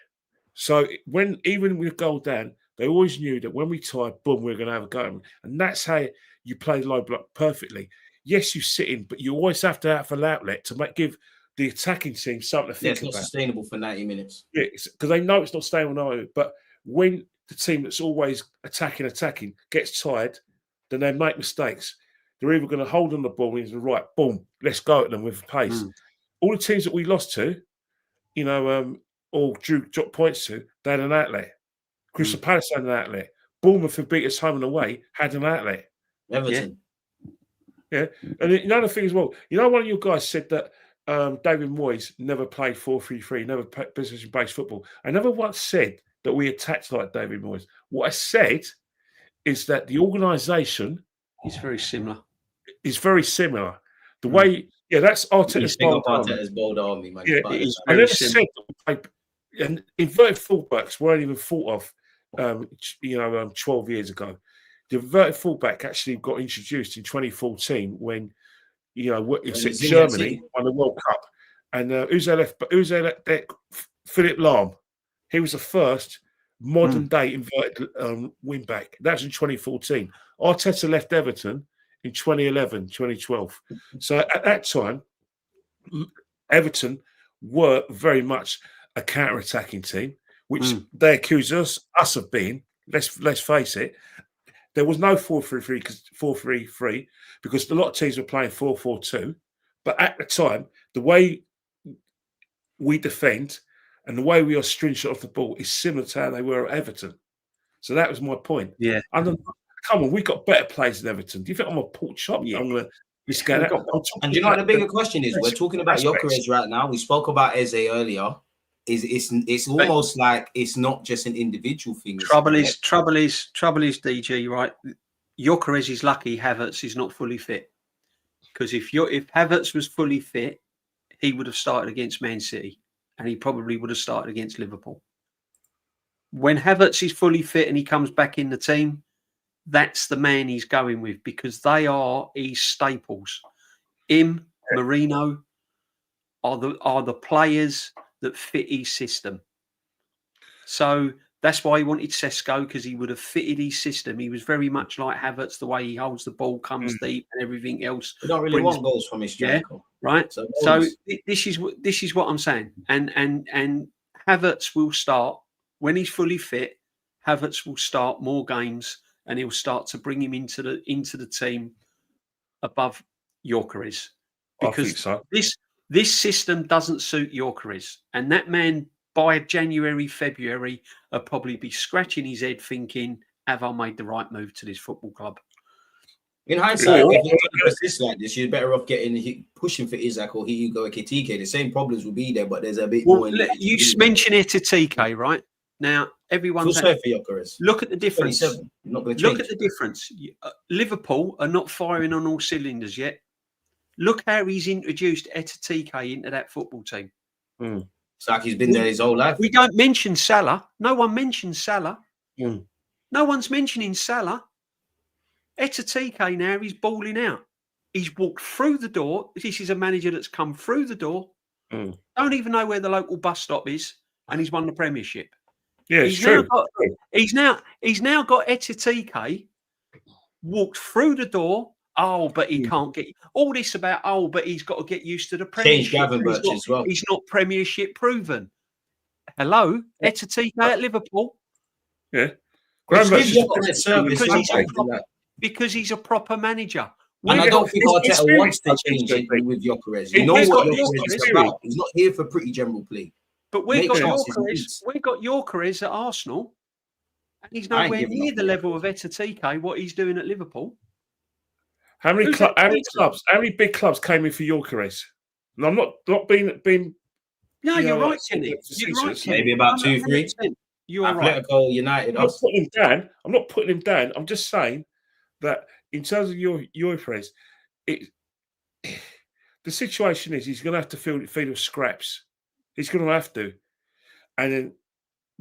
[SPEAKER 3] So even with goal down, they always knew that when we tied, boom, we were going to have a go. And that's how you play low block perfectly. Yes, you sit in, but you always have to have an outlet to give the attacking team something to think about.
[SPEAKER 1] It's not sustainable for 90 minutes.
[SPEAKER 3] Yeah, because they know it's not sustainable. But when the team that's always attacking gets tired, then they make mistakes. They're either going to hold on the ball and say, right, boom, let's go at them with pace. All the teams that we lost to, or dropped points to, they had an outlet. Crystal Palace had an outlet. Bournemouth, who beat us home and away, had an outlet.
[SPEAKER 1] Everton.
[SPEAKER 3] Yeah. And another thing as well, one of your guys said that David Moyes never played 4-3-3, never played position-based football. I never once said that we attacked like David Moyes. What I said is that the organisation
[SPEAKER 2] is very similar.
[SPEAKER 3] The way, that's Arteta's
[SPEAKER 1] bold army, man.
[SPEAKER 3] Yeah, I never said that and inverted fullbacks weren't even thought of 12 years ago. The inverted fullback actually got introduced in 2014 when Germany won the World Cup. And who's their left? Philip Lahm. He was the first modern day inverted wing back. That was in 2014. Arteta left Everton in 2011, 2012. So at that time, Everton were very much a counter-attacking team, which they accuse us of being. Let's face it. There was no 4-3-3 because a lot of teams were playing 4-4-2. But at the time, the way we defend and the way we are stringent off the ball is similar to how they were at Everton. So that was my point.
[SPEAKER 2] Yeah.
[SPEAKER 3] Come on, we got better players than Everton. Do you think I'm a pork chop? Yeah. I'm going to miscount that.
[SPEAKER 1] And you know what the bigger question is? We're talking about Gyökeres right now. We spoke about Eze earlier. It's almost like it's not just an individual thing.
[SPEAKER 2] Trouble is, DG, right? Gyökeres is lucky Havertz is not fully fit. Because if Havertz was fully fit, he would have started against Man City, and he probably would have started against Liverpool. When Havertz is fully fit and he comes back in the team, that's the man he's going with because they are his staples. Marino are the players that fit his system. So that's why he wanted Sesko, because he would have fitted his system. He was very much like Havertz, the way he holds the ball, comes deep, and everything else.
[SPEAKER 1] We don't really want goals from his striker,
[SPEAKER 2] right? So this is what I'm saying. And Havertz will start when he's fully fit. Havertz will start more games, and he'll start to bring him into the team above Gyökeres, because this system doesn't suit Gyökeres, and that man by January, February, will probably be scratching his head thinking, have I made the right move to this football club?
[SPEAKER 1] In hindsight, if you persist like this, you're better off pushing for Isaac or Hugo Ekitike. The same problems will be there, but there's a bit more.
[SPEAKER 2] You mentioned Ekitike, right? Now, everyone's
[SPEAKER 1] for Gyökeres.
[SPEAKER 2] Look at the difference.
[SPEAKER 1] Look
[SPEAKER 2] at the difference. Liverpool are not firing on all cylinders yet. Look how he's introduced Ekitike into that football team.
[SPEAKER 1] It's like he's been there his whole life.
[SPEAKER 2] We don't mention Salah. No one mentions Salah. No one's mentioning Salah. Ekitike now, he's balling out. He's walked through the door. This is a manager that's come through the door. Don't even know where the local bus stop is, and he's won the Premiership.
[SPEAKER 3] Yeah, it's true.
[SPEAKER 2] He's now got Ekitike walked through the door. Oh, but he can't get all this about. Oh, but he's got to get used to the Premiership. He's not Premiership proven. Hello, Ekitike at Liverpool.
[SPEAKER 3] Yeah,
[SPEAKER 2] because he's a proper manager.
[SPEAKER 1] And I don't think Arteta wants to change it with Gyökeres. You know what Gyökeres is about. He's not here for pretty general play.
[SPEAKER 2] But we've got Gyökeres at Arsenal, and he's nowhere near the level of Ekitike, what he's doing at Liverpool.
[SPEAKER 3] How many big clubs came in for Gyökeres? And I'm not being.
[SPEAKER 2] No, you're right, Kenny. You're right, Kenny.
[SPEAKER 1] Maybe about 2-3.
[SPEAKER 2] You are
[SPEAKER 1] Atletico,
[SPEAKER 2] right.
[SPEAKER 1] United.
[SPEAKER 3] I'm not putting him down. I'm just saying that in terms of Gyökeres, the situation is he's going to have to feed with scraps. He's going to have to, and then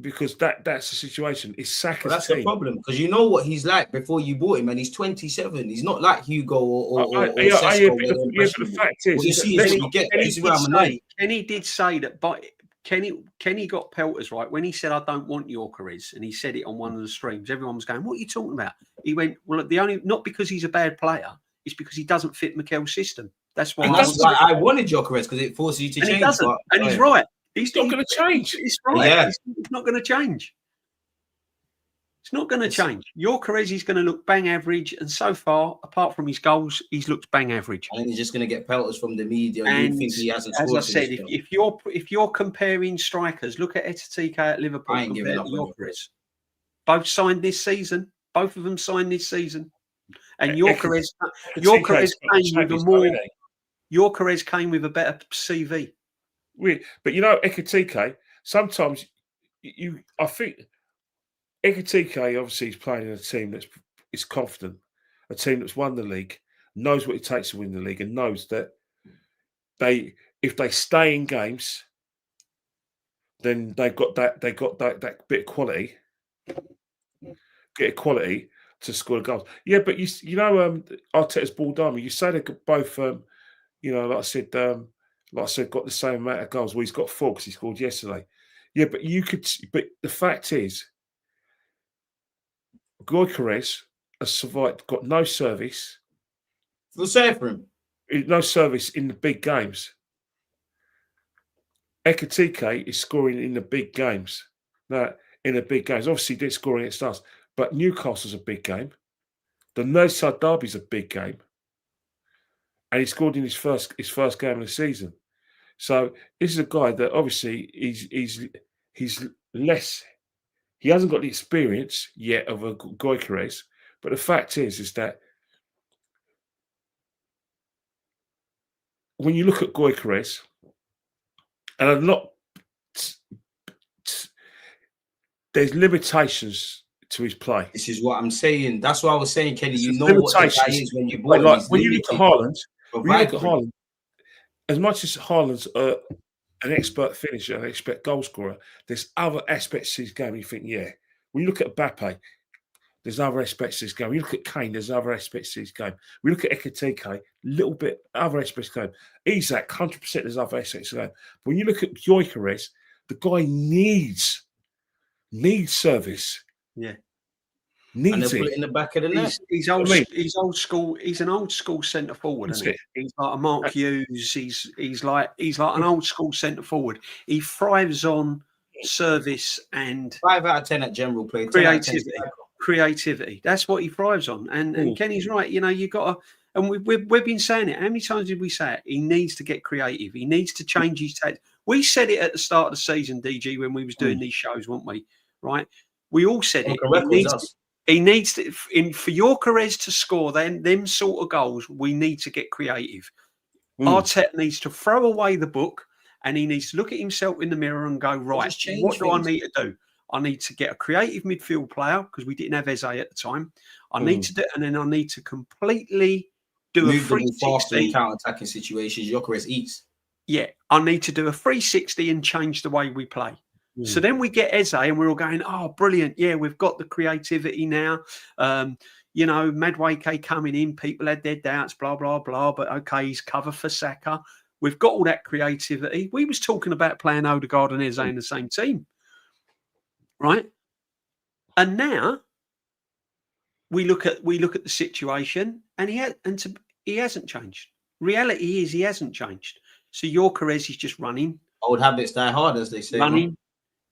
[SPEAKER 3] because that's the situation. It's Saka's
[SPEAKER 1] Well, that's
[SPEAKER 3] team.
[SPEAKER 1] the problem, because you know what he's like before you bought him, and he's 27. He's not like Hugo or Sesko.
[SPEAKER 3] But the fact is,
[SPEAKER 1] you see is what you get. This is where I'm annoyed.
[SPEAKER 2] Kenny did say that, but Kenny got pelters, right, when he said, "I don't want Gyökeres," and he said it on one of the streams. Everyone was going, "What are you talking about?" He went, "Well, not because he's a bad player, it's because he doesn't fit Mikel's system. That's why."
[SPEAKER 1] And that's why I wanted Gyökeres, because it forces you to change.
[SPEAKER 2] He doesn't, and he's right. He's
[SPEAKER 3] not going to change.
[SPEAKER 2] It's right.
[SPEAKER 1] Yeah.
[SPEAKER 2] It's not going to change. It's not going to change. Gyökeres is going to look bang average, and so far, apart from his goals, he's looked bang average.
[SPEAKER 1] And he's just going to get pelters from the media.
[SPEAKER 2] And
[SPEAKER 1] you think he hasn't
[SPEAKER 2] as
[SPEAKER 1] scored.
[SPEAKER 2] I said, if you're comparing strikers, look at Arteta at Liverpool compared to Gyökeres. Both signed this season. Both of them signed this season. And Gyökeres came with a better CV.
[SPEAKER 3] But you know, Ekitike, sometimes I think Ekitike obviously is playing in a team that is confident, a team that's won the league, knows what it takes to win the league, and knows that if they stay in games, then they got that bit of quality, to score goals. Yeah, but you know, Arteta's ball diamond. You say they could both, like I said, got the same amount of goals. Well, he's got 4 because he scored yesterday. Yeah, but but the fact is, Gyökeres has survived, got no service.
[SPEAKER 1] Feel sorry for him.
[SPEAKER 3] No service in the big games. Ekitike is scoring in the big games. Now, in the big games, obviously he did scoring against us, but Newcastle's a big game. The Merseyside derby's a big game, and he scored in his first game of the season. So this is a guy that obviously he's less. He hasn't got the experience yet of a Gyökeres, but the fact is that when you look at Gyökeres, and a lot, there's limitations to his play.
[SPEAKER 1] This is what I'm saying. That's what I was saying, Kenny. You know what the guy is when you bought him.
[SPEAKER 3] When you look at Haaland, as much as Haaland's an expert finisher, an expert goal scorer, there's other aspects to his game. You think, yeah. When you look at Mbappe, there's other aspects to his game. When you look at Kane, there's other aspects to his game. We look at Ekitike, little bit other aspects to his game. Isak, 100% there's other aspects to his game. But when you look at Gyökeres, the guy needs service.
[SPEAKER 2] Yeah.
[SPEAKER 3] Needs
[SPEAKER 1] it. Put it in the back of the net.
[SPEAKER 2] He's old school. He's an old school centre forward, isn't he? He's like a Mark Hughes. He's like an old school centre forward. He thrives on service and
[SPEAKER 1] 5 out of 10 at general play.
[SPEAKER 2] Creativity. That's what he thrives on. And Kenny's right. You know, you got to. And we've been saying it. How many times did we say it? He needs to get creative. He needs to change his tactics. We said it at the start of the season, DG, when we was doing these shows, weren't we? Right? We all said it. He needs to, for Gyökeres to score them sort of goals, we need to get creative. Arteta needs to throw away the book, and he needs to look at himself in the mirror and go, right, what do I need to do? I need to get a creative midfield player, because we didn't have Eze at the time. I need to do, and then I need to completely do a 360
[SPEAKER 1] in counter-attacking situations. Gyökeres eats.
[SPEAKER 2] Yeah, I need to do a 360 and change the way we play. So then we get Eze and we're all going, oh, brilliant. Yeah, we've got the creativity now. You know, Madueke coming in, people had their doubts, blah, blah, blah. But okay, he's cover for Saka. We've got all that creativity. We was talking about playing Odegaard and Eze in the same team. Right? And now we look at the situation and he hasn't changed. Reality is he hasn't changed. So Gyökeres is just running.
[SPEAKER 1] Old habits die hard, as they say.
[SPEAKER 2] Running.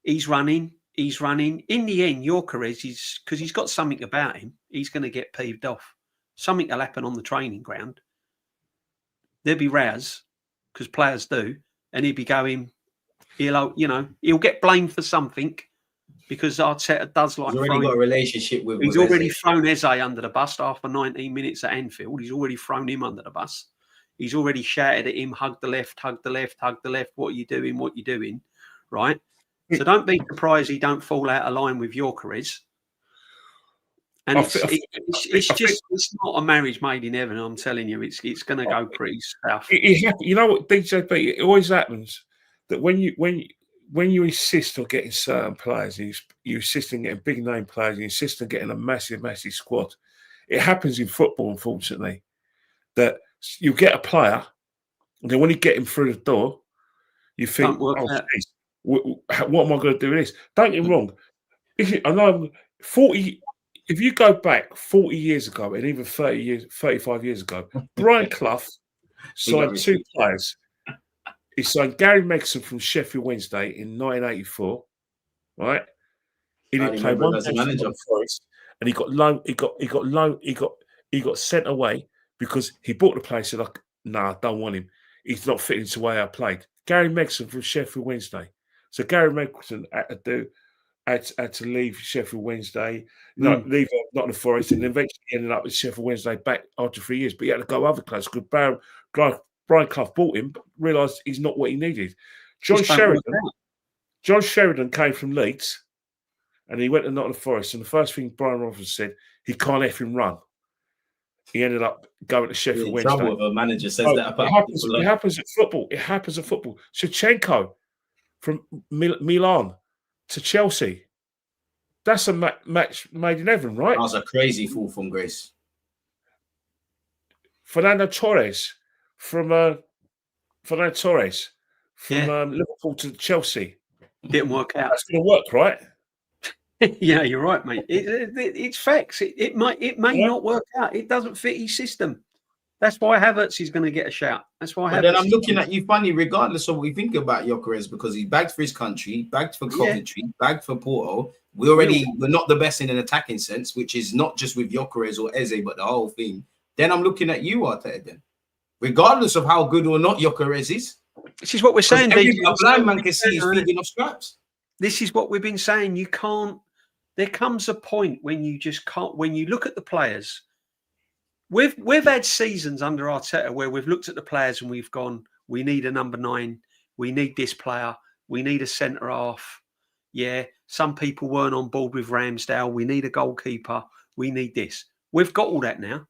[SPEAKER 2] He's running. In the end, Gyökeres is, because he's got something about him, he's going to get peeved off. Something will happen on the training ground. There'll be rows, because players do, and he'll be going, he'll get blamed for something, because Arteta does like.
[SPEAKER 1] He's already got a relationship with.
[SPEAKER 2] He's already thrown Eze under the bus after 19 minutes at Anfield. He's already thrown him under the bus. He's already shouted at him, hug the left, hug the left, hug the left. What are you doing? What are you doing? Right? So don't be surprised he don't fall out of line with Gyökeres. And it's not a marriage made in heaven. I'm telling you, it's going to go pretty south.
[SPEAKER 3] You know what, DJB? It always happens that when you insist on getting certain players, you insist on getting big name players, you insist on getting a massive squad. It happens in football, unfortunately, that you get a player, and then when you get him through the door, you think, "Oh, geez, what am I going to do with this?" Don't get me wrong. I know 40. If you go back 40 years ago, and even 35 years ago, Brian Clough signed two players. He signed Gary Megson from Sheffield Wednesday in 1984, right? He didn't play one game for the Forest, and he got loan. He got sent away because he bought the player. Said, "Nah, I don't want him. He's not fitting into the way I played." Gary Megson from Sheffield Wednesday. So Gary Megson had to leave Sheffield Wednesday, leave Nottingham Forest, and eventually ended up with Sheffield Wednesday back after 3 years. But he had to go other clubs because Brian Clough bought him, but realised he's not what he needed. John Sheridan came from Leeds, and he went to Nottingham Forest. And the first thing Brian Robinson said, he can't effing run. He ended up going to Sheffield Wednesday.
[SPEAKER 1] Trouble if a manager says that about
[SPEAKER 3] it happens at football. It happens at football. Shevchenko from Milan to Chelsea. That's a match made in heaven, right?
[SPEAKER 1] That was a crazy fall from grace.
[SPEAKER 3] Fernando Torres from Liverpool to Chelsea.
[SPEAKER 2] Didn't work out.
[SPEAKER 3] That's going to work, right?
[SPEAKER 2] Yeah, you're right, mate. It's facts. It may not work out. It doesn't fit his system. That's why Havertz is going to get a shout. That's why.
[SPEAKER 1] But then I'm looking at you funny, regardless of what we think about Gyökeres, because he bagged for his country, bagged for Coventry, bagged for Porto. We're not the best in an attacking sense, which is not just with Gyökeres or Eze, but the whole thing. Then I'm looking at you, Arteta. Then, regardless of how good or not Gyökeres is,
[SPEAKER 2] this is what we're saying.
[SPEAKER 1] A blind man can see he's feeding off scraps.
[SPEAKER 2] This is what we've been saying. You can't. There comes a point when you just can't. When you look at the players, we've had seasons under Arteta where we've looked at the players and we've gone, we need a number 9, we need this player, we need a centre half. Yeah, some people weren't on board with Ramsdale. We need a goalkeeper. We need this. We've got all that now.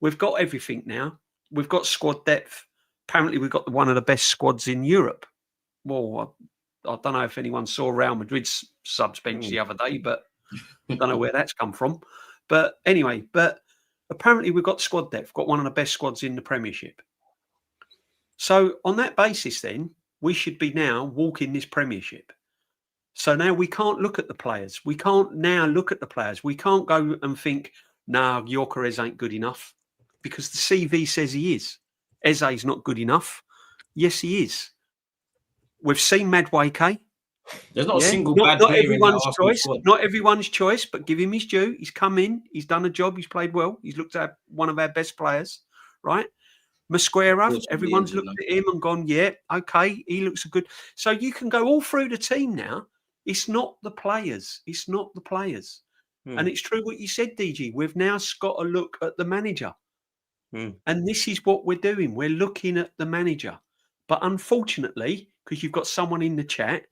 [SPEAKER 2] We've got everything now. We've got squad depth. Apparently, we've got one of the best squads in Europe. Well, I don't know if anyone saw Real Madrid's subs bench the other day, but I don't know where that's come from. But anyway, apparently we've got squad depth, got one of the best squads in the Premiership. So on that basis, then, we should be now walking this Premiership. So now we can't look at the players. We can't now look at the players. We can't go and think, nah, Gyökeres ain't good enough, because the CV says he is. Eze's not good enough. Yes, he is. We've seen Madueke.
[SPEAKER 1] There's not a single
[SPEAKER 2] not
[SPEAKER 1] player
[SPEAKER 2] everyone's choice. Not everyone's choice, but give him his due. He's come in. He's done a job. He's played well. He's looked at one of our best players, right? Mosquera, everyone's looked at him and gone, yeah, okay, he looks good. So you can go all through the team now. It's not the players. It's not the players. And it's true what you said, DG. We've now got to look at the manager. And this is what we're doing. We're looking at the manager. But unfortunately, because you've got someone in the chat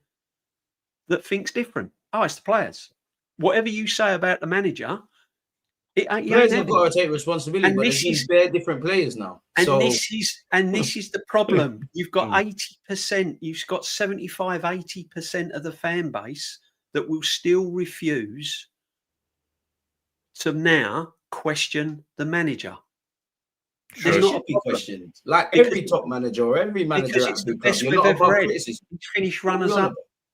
[SPEAKER 2] that thinks different. Oh, it's the players. Whatever you say about the manager,
[SPEAKER 1] players have got to take responsibility. But these bare different players now.
[SPEAKER 2] This is the problem. You've got 80%. You've got 75, 80% of the fan base that will still refuse to now question the manager.
[SPEAKER 1] There's not a question. Like every top manager or every manager at the club, you're not above criticism.
[SPEAKER 2] He's finished runners-up.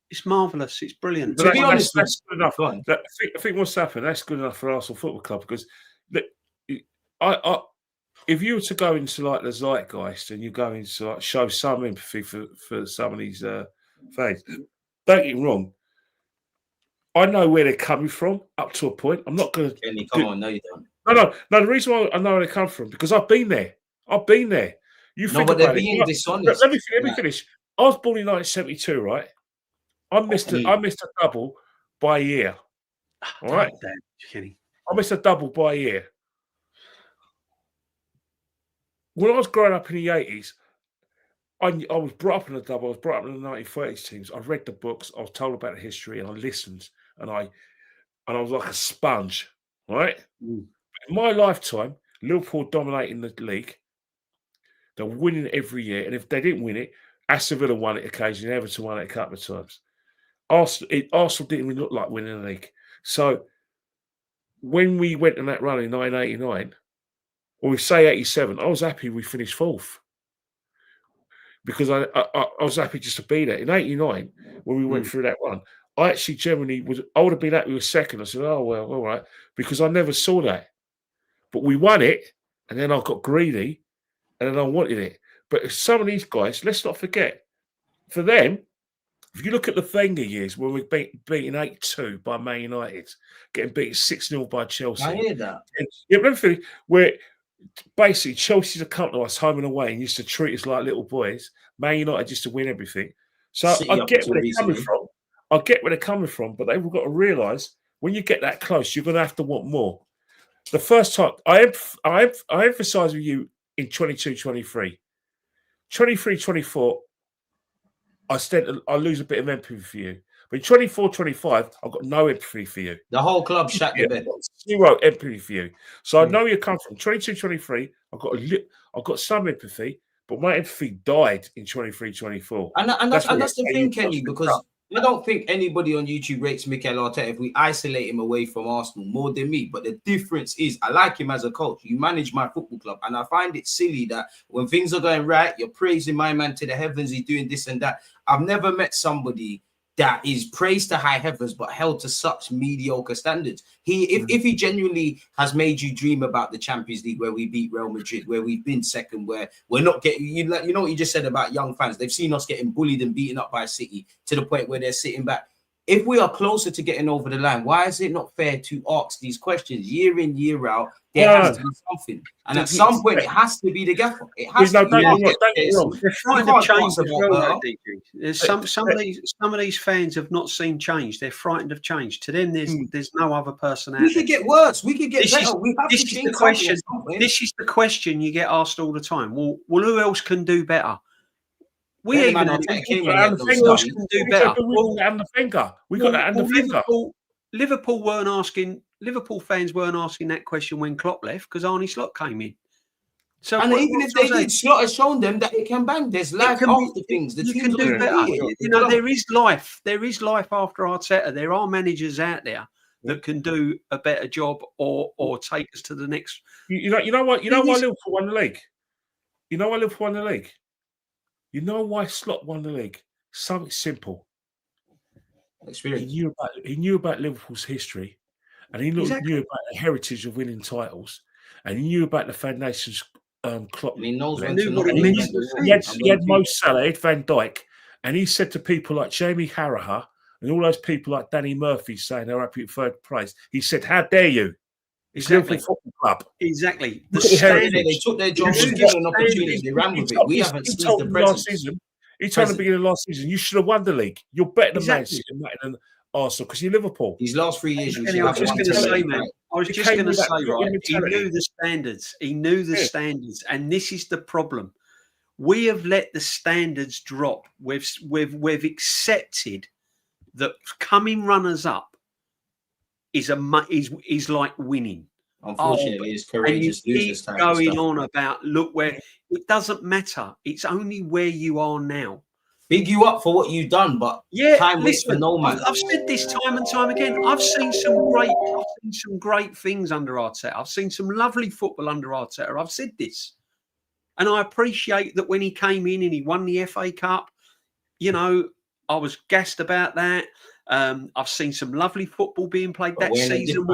[SPEAKER 2] It's marvellous. It's brilliant.
[SPEAKER 3] To be honest, that's good enough. I think what's happened, that's good enough for Arsenal Football Club, because if you were to go into like the zeitgeist and you go into like show some empathy for some of these fans, don't get me wrong. I know where they're coming from up to a point. I'm not going to.
[SPEAKER 1] Kenny, come on, no, you don't.
[SPEAKER 3] No. The reason why I know where they come from, because I've been there. You think
[SPEAKER 1] but they're
[SPEAKER 3] about
[SPEAKER 1] being
[SPEAKER 3] it.
[SPEAKER 1] dishonest.
[SPEAKER 3] Let me finish. I was born in 1972, right? I missed a double by a year. All right,
[SPEAKER 2] Kenny.
[SPEAKER 3] I missed a double by a year. When I was growing up in the 80s, I was brought up in a double. I was brought up in the 1930s teams. I read the books. I was told about the history, and I listened. And I was like a sponge. right? In my lifetime, Liverpool dominating the league. They're winning every year. And if they didn't win it, Aston Villa won it occasionally. Everton won it a couple of times. Arsenal didn't even look like winning the league. So when we went on that run in 1989, or we say 87, I was happy we finished fourth. Because I was happy just to be there. In 89, when we went through that run, I actually generally I would have been happy with second. I said, oh, well, all right. Because I never saw that. But we won it, and then I got greedy, and then I wanted it. But some of these guys, let's not forget, for them, if you look at the Wenger years when we beaten 8-2 by Man United, getting beaten 6-0 by Chelsea.
[SPEAKER 1] I hear that.
[SPEAKER 3] Yeah, remember where basically Chelsea's a come to us home and away and used to treat us like little boys. Man United used to win everything. So I get where they're coming from. I get where they're coming from, but they've got to realise when you get that close, you're going to have to want more. The first time I emphasise with you in 22-23, 23-24. I lose a bit of empathy for you. But in 24-25, I've got no empathy for you.
[SPEAKER 1] The whole club shut the bed.
[SPEAKER 3] Zero empathy for you. So I know where you come from. 22-23, I've got some empathy, but my empathy died in 23-24.
[SPEAKER 1] And that's the thing, Kenny, because I don't think anybody on YouTube rates Mikel Arteta if we isolate him away from Arsenal more than me. But the difference is I like him as a coach. You manage my football club. And I find it silly that when things are going right, you're praising my man to the heavens. He's doing this and that. I've never met somebody that is praised to high heavens but held to such mediocre standards. If he genuinely has made you dream about the Champions League where we beat Real Madrid, where we've been second, where we're not getting, you know what you just said about young fans, they've seen us getting bullied and beaten up by City to the point where they're sitting back. If we are closer to getting over the line, why is it not fair to ask these questions year in, year out? There has to be something. And at some point, it has to be the gaffer. It has to be.
[SPEAKER 2] They're frightened of change as well, some of these fans have not seen change. They're frightened of change. To them, there's no other person out there.
[SPEAKER 1] We could get worse. We could get better.
[SPEAKER 2] This is the question. This is the question you get asked all the time. Well, who else can do better? We even else can do better.
[SPEAKER 3] We got that under finger.
[SPEAKER 2] Liverpool fans weren't asking that question when Klopp left because Arne Slot came in. So
[SPEAKER 1] even if they did, Slot has shown them that it can bang. There's life after things.
[SPEAKER 2] You can do better. You know, there is life. There is life after Arteta. There are managers out there that can do a better job or take us to the next.
[SPEAKER 3] You know why Liverpool won the league. You know why Liverpool won the league. You know why Slot won the league? Something simple.
[SPEAKER 1] Experience.
[SPEAKER 3] He knew about Liverpool's history, and he knew about the heritage of winning titles, and he knew about the foundations. Klopp.
[SPEAKER 1] And he knows when
[SPEAKER 3] he had Mo Salah, he had Van Dijk, and he said to people like Jamie Carragher and all those people like Danny Murphy saying they're happy with third place. He said, "How dare you?" It's Liverpool Football Club.
[SPEAKER 2] Exactly.
[SPEAKER 1] They took their job, given an opportunity. They ran with it. We haven't seen the presence.
[SPEAKER 3] He told the beginning of last season, you should have won the league. You're better than Man City and Arsenal because you're Liverpool.
[SPEAKER 1] These last 3 years,
[SPEAKER 2] I was just going to say, man. I was just going to say, right? He knew the standards. He knew the standards, and this is the problem. We have let the standards drop. We've accepted that coming runners up is like winning.
[SPEAKER 1] Unfortunately, it's courageous losers time.
[SPEAKER 2] Going on about where it doesn't matter. It's only where you are now.
[SPEAKER 1] Big you up for what you've done, but time waits for no man.
[SPEAKER 2] I've said this time and time again. I've seen some great things under Arteta. I've seen some lovely football under Arteta. I've said this, and I appreciate that when he came in and he won the FA Cup. You know, I was gassed about that. I've seen some lovely football being played that season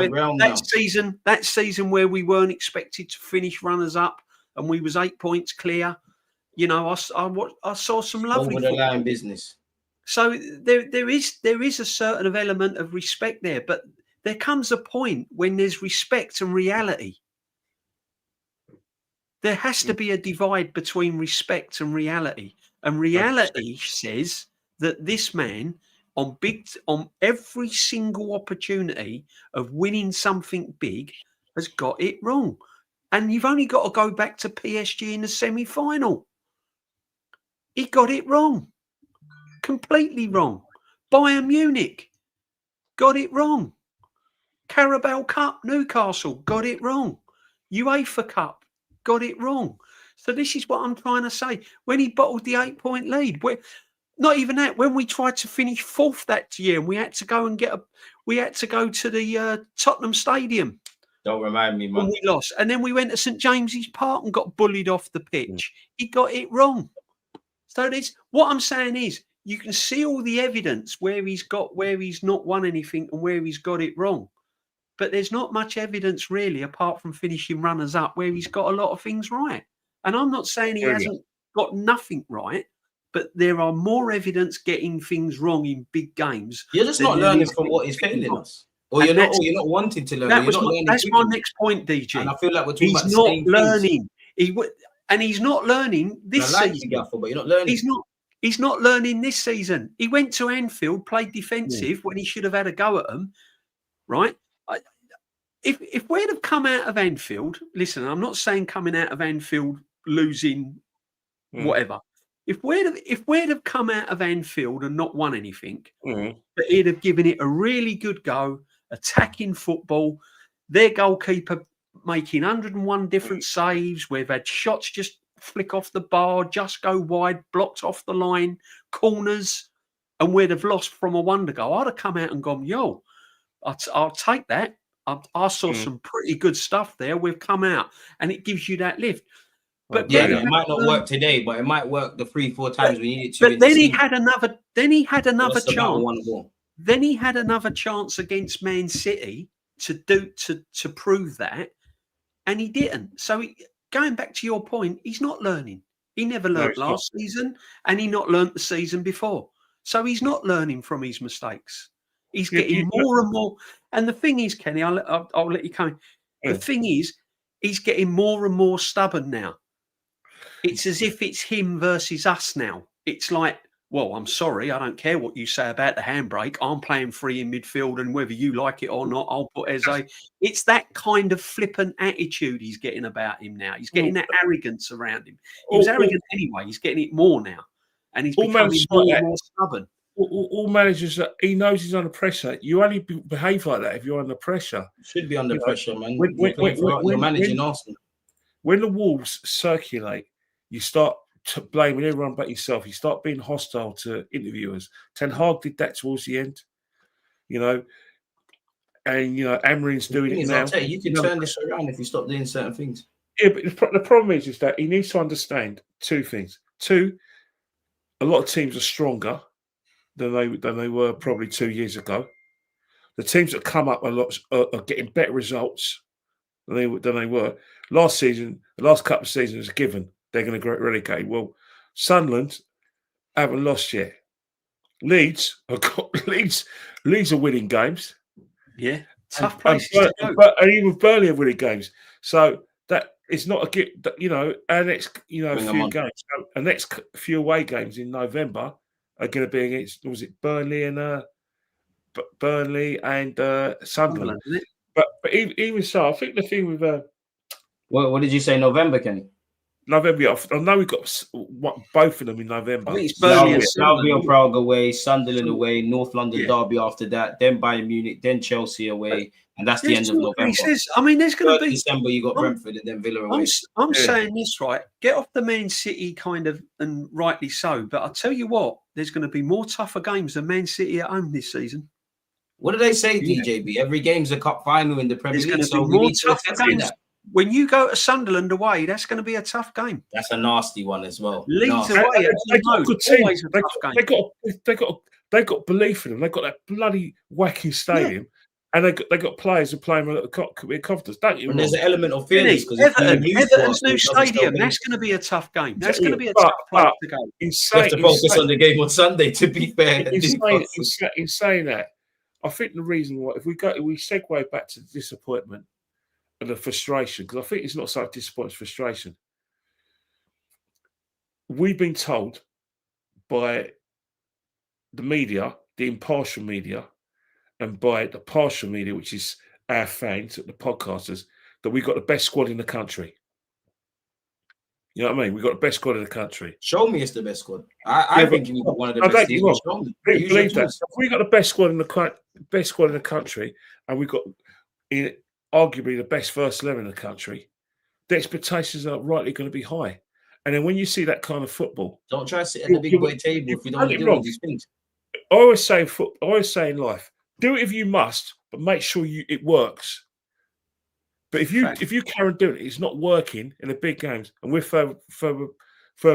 [SPEAKER 2] where we weren't expected to finish runners up and we was 8 points clear. You know, I saw some lovely
[SPEAKER 1] over the line business.
[SPEAKER 2] So there is a certain element of respect there, but there comes a point when there's respect and reality. There has to be a divide between respect and reality, and reality says that this man, on every single opportunity of winning something big, has got it wrong. And you've only got to go back to PSG in the semi-final. He got it wrong. Completely wrong. Bayern Munich got it wrong. Carabao Cup, Newcastle, got it wrong. UEFA Cup, got it wrong. So this is what I'm trying to say. When he bottled the 8-point lead, not even that. When we tried to finish 4th that year, and we had to go and we had to go to the Tottenham Stadium.
[SPEAKER 1] Don't remind me, man.
[SPEAKER 2] And we lost, and then we went to St James's Park and got bullied off the pitch. He got it wrong. So what I'm saying is, you can see all the evidence where he's not won anything and where he's got it wrong. But there's not much evidence really, apart from finishing runners up, where he's got a lot of things right. And I'm not saying he hasn't got nothing right, but there are more evidence getting things wrong in big games.
[SPEAKER 1] You're just not learning from what he's failing us. Or you're not wanting to learn.
[SPEAKER 2] That's my next point, DG.
[SPEAKER 1] And I feel like we're talking about the
[SPEAKER 2] same
[SPEAKER 1] things.
[SPEAKER 2] Learning. He's not learning this season.
[SPEAKER 1] But you're not learning.
[SPEAKER 2] He's not learning this season. He went to Anfield, played defensive when he should have had a go at them, right? If we'd have come out of Anfield, listen, I'm not saying coming out of Anfield losing whatever. If we'd have come out of Anfield and not won anything, but he'd have given it a really good go, attacking football, their goalkeeper making 101 different saves. We've had shots just flick off the bar, just go wide, blocked off the line, corners, and we'd have lost from a wonder goal. I'd have come out and gone, yo, I'll take that. I saw some pretty good stuff there. We've come out, and it gives you that lift. But
[SPEAKER 1] it might not work today, but it might work the 3-4 times we need it to.
[SPEAKER 2] But then he had another. Then he had another chance.
[SPEAKER 1] Then
[SPEAKER 2] he had another chance against Man City to prove that, and he didn't. So going back to your point, he's not learning. He never learned last season, and he not learnt the season before. So he's not learning from his mistakes. He's getting more and more. And the thing is, Kenny, I'll let you come in. The thing is, he's getting more and more stubborn now. It's as if it's him versus us now. It's like, well, I'm sorry, I don't care what you say about the handbrake. I'm playing free in midfield, and whether you like it or not, I'll put Eze. It's that kind of flippant attitude he's getting about him now. He's getting that arrogance around him. He was arrogant anyway. He's getting it more now. And he's becoming more and more stubborn.
[SPEAKER 3] All managers, he knows he's under pressure. You only behave like that if you're under pressure.
[SPEAKER 1] You should be under pressure, man. You're managing Arsenal.
[SPEAKER 3] When the Wolves circulate, you start blaming everyone but yourself. You start being hostile to interviewers. Ten Hag did that towards the end, and Amorim's doing it now.
[SPEAKER 1] You can turn this around if you stop doing certain things.
[SPEAKER 3] Yeah, but the problem is that he needs to understand two things. Two, a lot of teams are stronger than they were probably 2 years ago. The teams that come up a lot are getting better results than they were last season. The last couple of seasons, given they're going to get relegated. Well, Sunderland haven't lost yet. Leeds are winning games.
[SPEAKER 2] Yeah, tough places to go.
[SPEAKER 3] And even Burnley are winning games. So that it's not a good, our next few games, our next few away games in November are going to be against, was it Burnley and Sunderland? But even so, I think the thing with
[SPEAKER 1] what did you say? November, Kenny?
[SPEAKER 3] November. I know we've got both of them in November.
[SPEAKER 1] I think it's Burnley and Slavia Prague away, Sunderland away, North London Derby after that, then Bayern Munich, then Chelsea away, and that's the end of November.
[SPEAKER 2] There's going to be
[SPEAKER 1] December. You got Brentford and then Villa away.
[SPEAKER 2] I'm saying this right. Get off the Man City kind of, and rightly so. But I'll tell you what, there's going to be more tougher games than Man City at home this season.
[SPEAKER 1] What do they say, DJB? Every game's a cup final in the Premier League, so we need to accept that.
[SPEAKER 2] When you go to Sunderland away, that's going to be a tough game.
[SPEAKER 1] That's a nasty one as well.
[SPEAKER 2] Leeds away, they got a good team.
[SPEAKER 3] They got belief in them. They got that bloody wacky stadium, and they got players who play with confidence. Don't you?
[SPEAKER 1] And there's an element of feelings because
[SPEAKER 2] Everton's new stadium. That's going to be a tough game. That's going to be a tough place to go.
[SPEAKER 1] You have to focus on the game on Sunday. To be fair,
[SPEAKER 3] in saying that, I think the reason why if we segue back to the disappointment and the frustration, because I think it's not so disappointment, it's frustration. We've been told by the media, the impartial media, and by the partial media, which is our fans, the podcasters, that we've got the best squad in the country. You know what I mean? We've got the best squad in the country.
[SPEAKER 1] Show me it's the best squad. I think we've got one of the best teams.
[SPEAKER 3] Believe that. If we got the best squad in the country, and we've got in arguably the best first 11 in the country, the expectations are rightly going to be high. And then when you see that kind of football,
[SPEAKER 1] don't try to sit at the big boy table if you don't want to deal with these things.
[SPEAKER 3] I always say in life, do it if you must, but make sure it works. But if you carry on doing it, it's not working in the big games, and we're further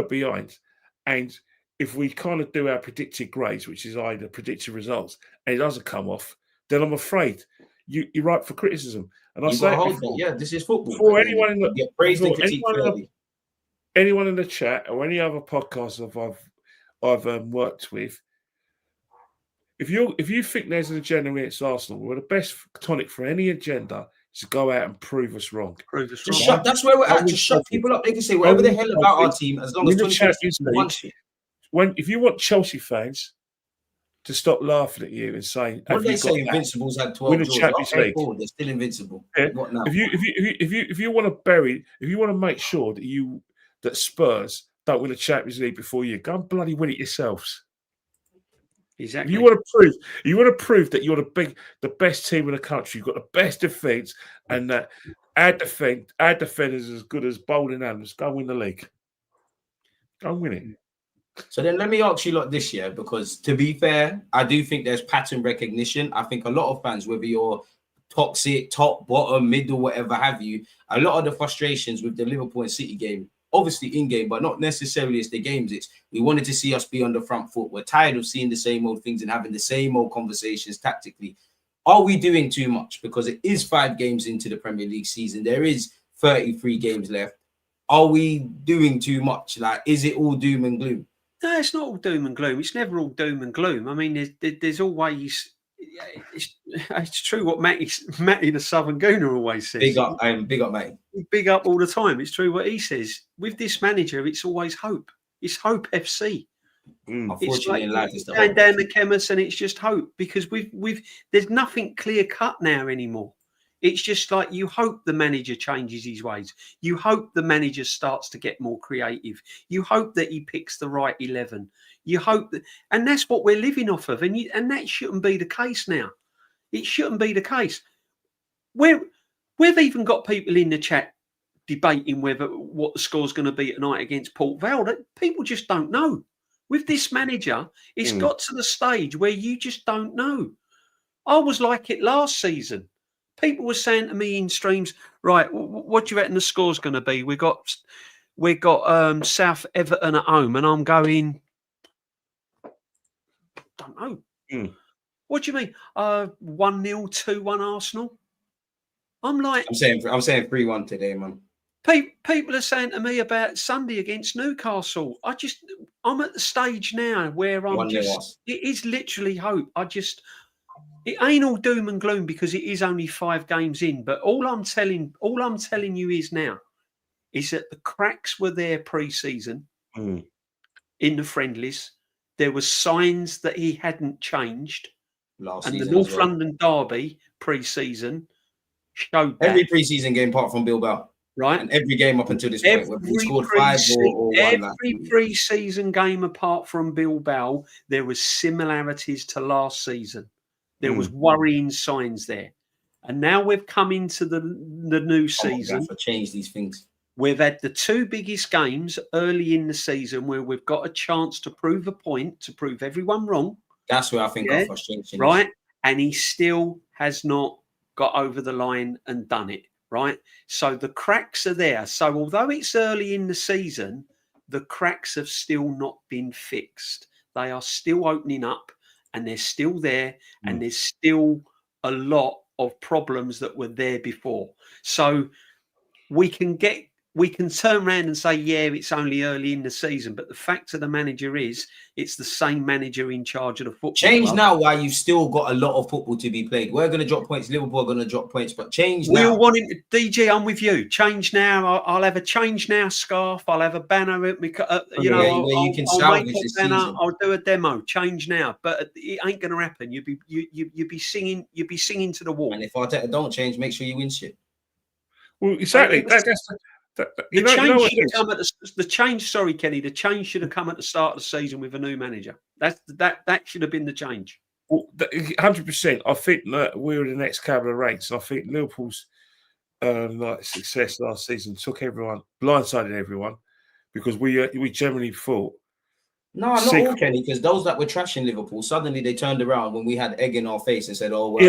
[SPEAKER 3] behind. And if we kind of do our predicted grades, which is either predicted results, and it doesn't come off, then I'm afraid you're right for criticism. And I say,
[SPEAKER 1] this is football.
[SPEAKER 3] For anyone in anyone in the chat or any other podcast I've worked with, if you think there's an agenda against Arsenal, well, the best tonic for any agenda is to go out and prove us wrong.
[SPEAKER 1] That's where we're at. Just shut people up. They can say whatever the hell about our team as long as 20
[SPEAKER 3] if you want Chelsea fans to stop laughing at you and saying,
[SPEAKER 1] "What they say? Invincibles had 12 draws. They're still invincible."
[SPEAKER 3] Yeah. What now? If you want to make sure that Spurs don't win the Champions League before you, go and bloody win it yourselves.
[SPEAKER 2] Exactly.
[SPEAKER 3] If you want to prove that you're the best team in the country, you've got the best defence, and that our defenders is as good as bowling animals. Go and win the league. Go and win it.
[SPEAKER 1] So then let me ask you like this year, because to be fair, I do think there's pattern recognition. I think a lot of fans, whether you're toxic, top, bottom, middle, whatever have you, a lot of the frustrations with the Liverpool and City game, obviously in-game, but not necessarily as the games. It's we wanted to see us be on the front foot. We're tired of seeing the same old things and having the same old conversations tactically. Are we doing too much? Because it is 5 games into the Premier League season. There is 33 games left. Are we doing too much? Like, is it all doom and gloom?
[SPEAKER 2] No, it's not all doom and gloom. It's never all doom and gloom. I mean, there's always... It's true what Matty the Southern Gooner always says.
[SPEAKER 1] Big up, Matty.
[SPEAKER 2] Big up all the time. It's true what he says. With this manager, it's always hope. It's hope FC.
[SPEAKER 1] Unfortunately, in life, it's
[SPEAKER 2] going down the chemist, and it's just hope, because there's nothing clear cut now anymore. It's just like you hope the manager changes his ways. You hope the manager starts to get more creative. You hope that he picks the right 11. You hope that, and that's what we're living off of. And that shouldn't be the case now. It shouldn't be the case. We've even got people in the chat debating what the score's going to be tonight against Port Vale. People just don't know. With this manager, it's got to the stage where you just don't know. I was like it last season. People were saying to me in streams, right, what do you reckon the score's going to be? We got South Everton at home, and I'm going, don't know. What do you mean? 1-0, 2-1 Arsenal? I'm like,
[SPEAKER 1] I'm saying 3-1 today, man.
[SPEAKER 2] People are saying to me about Sunday against Newcastle. I'm at the stage now where it is literally hope. It ain't all doom and gloom, because it is only 5 games in. But all I'm telling you is now is that the cracks were there pre-season in the friendlies. There were signs that he hadn't changed. And the North London derby pre-season showed that.
[SPEAKER 1] Every pre-season game apart from Bilbao.
[SPEAKER 2] Right.
[SPEAKER 1] And every game up until this point, whether we scored 5 or 1.
[SPEAKER 2] Every pre-season game apart from Bilbao, there was similarities to last season. There was worrying signs there. And now we've come into the new season.
[SPEAKER 1] To change these things.
[SPEAKER 2] We've had the 2 biggest games early in the season where we've got a chance to prove a point, to prove everyone wrong.
[SPEAKER 1] That's where I think our frustration
[SPEAKER 2] is. And he still has not got over the line and done it. Right. So the cracks are there. So although it's early in the season, the cracks have still not been fixed. They are still opening up, and they're still there, and there's still a lot of problems that were there before. So we can turn around and say, yeah, it's only early in the season. But the fact of the manager is it's the same manager in charge of the football.
[SPEAKER 1] Change now while you've still got a lot of football to be played. We're going to drop points. Liverpool are going to drop points. But change now.
[SPEAKER 2] We all want it. DJ, I'm with you. Change now. I'll have a change now scarf. I'll have a banner.
[SPEAKER 1] Where you can salvage this season.
[SPEAKER 2] I'll do a demo. Change now. But it ain't going to happen. You'd be singing to the wall.
[SPEAKER 1] And if Arteta don't change, make sure you win shit.
[SPEAKER 3] Well, exactly.
[SPEAKER 2] The change. Sorry, Kenny. The change should have come at the start of the season with a new manager. That should have been the change.
[SPEAKER 3] 100%. I think that we're in the next couple of ranks. I think Liverpool's success last season took everyone, blindsided everyone, because we generally thought.
[SPEAKER 1] No, not all, Kenny, because those that were trashing Liverpool, suddenly they turned around when we had egg in our face and said, "Oh, well,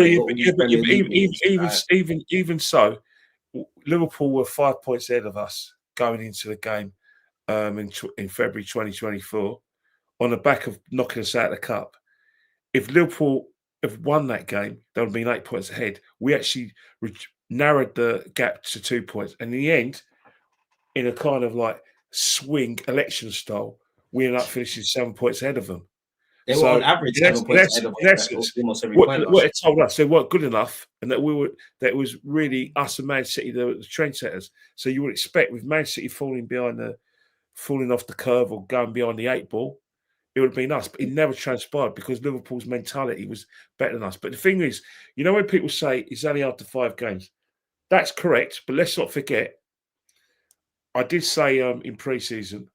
[SPEAKER 3] even so, Liverpool were 5 points ahead of us going into the game in February 2024 on the back of knocking us out of the cup. If Liverpool have won that game, they would have been 8 points ahead. We actually narrowed the gap to 2 points, and in the end, in a kind of like swing election style, we ended up finishing 7 points ahead of them.
[SPEAKER 1] They were on average 7 points ahead of us almost every point.
[SPEAKER 3] What it told us, they weren't good enough, and that it was really us and Man City, the trendsetters. So you would expect with Man City falling off the curve or going behind the 8 ball, it would have been us. But it never transpired because Liverpool's mentality was better than us. But the thing is, when people say it's only after 5 games, that's correct. But let's not forget, I did say in pre-season,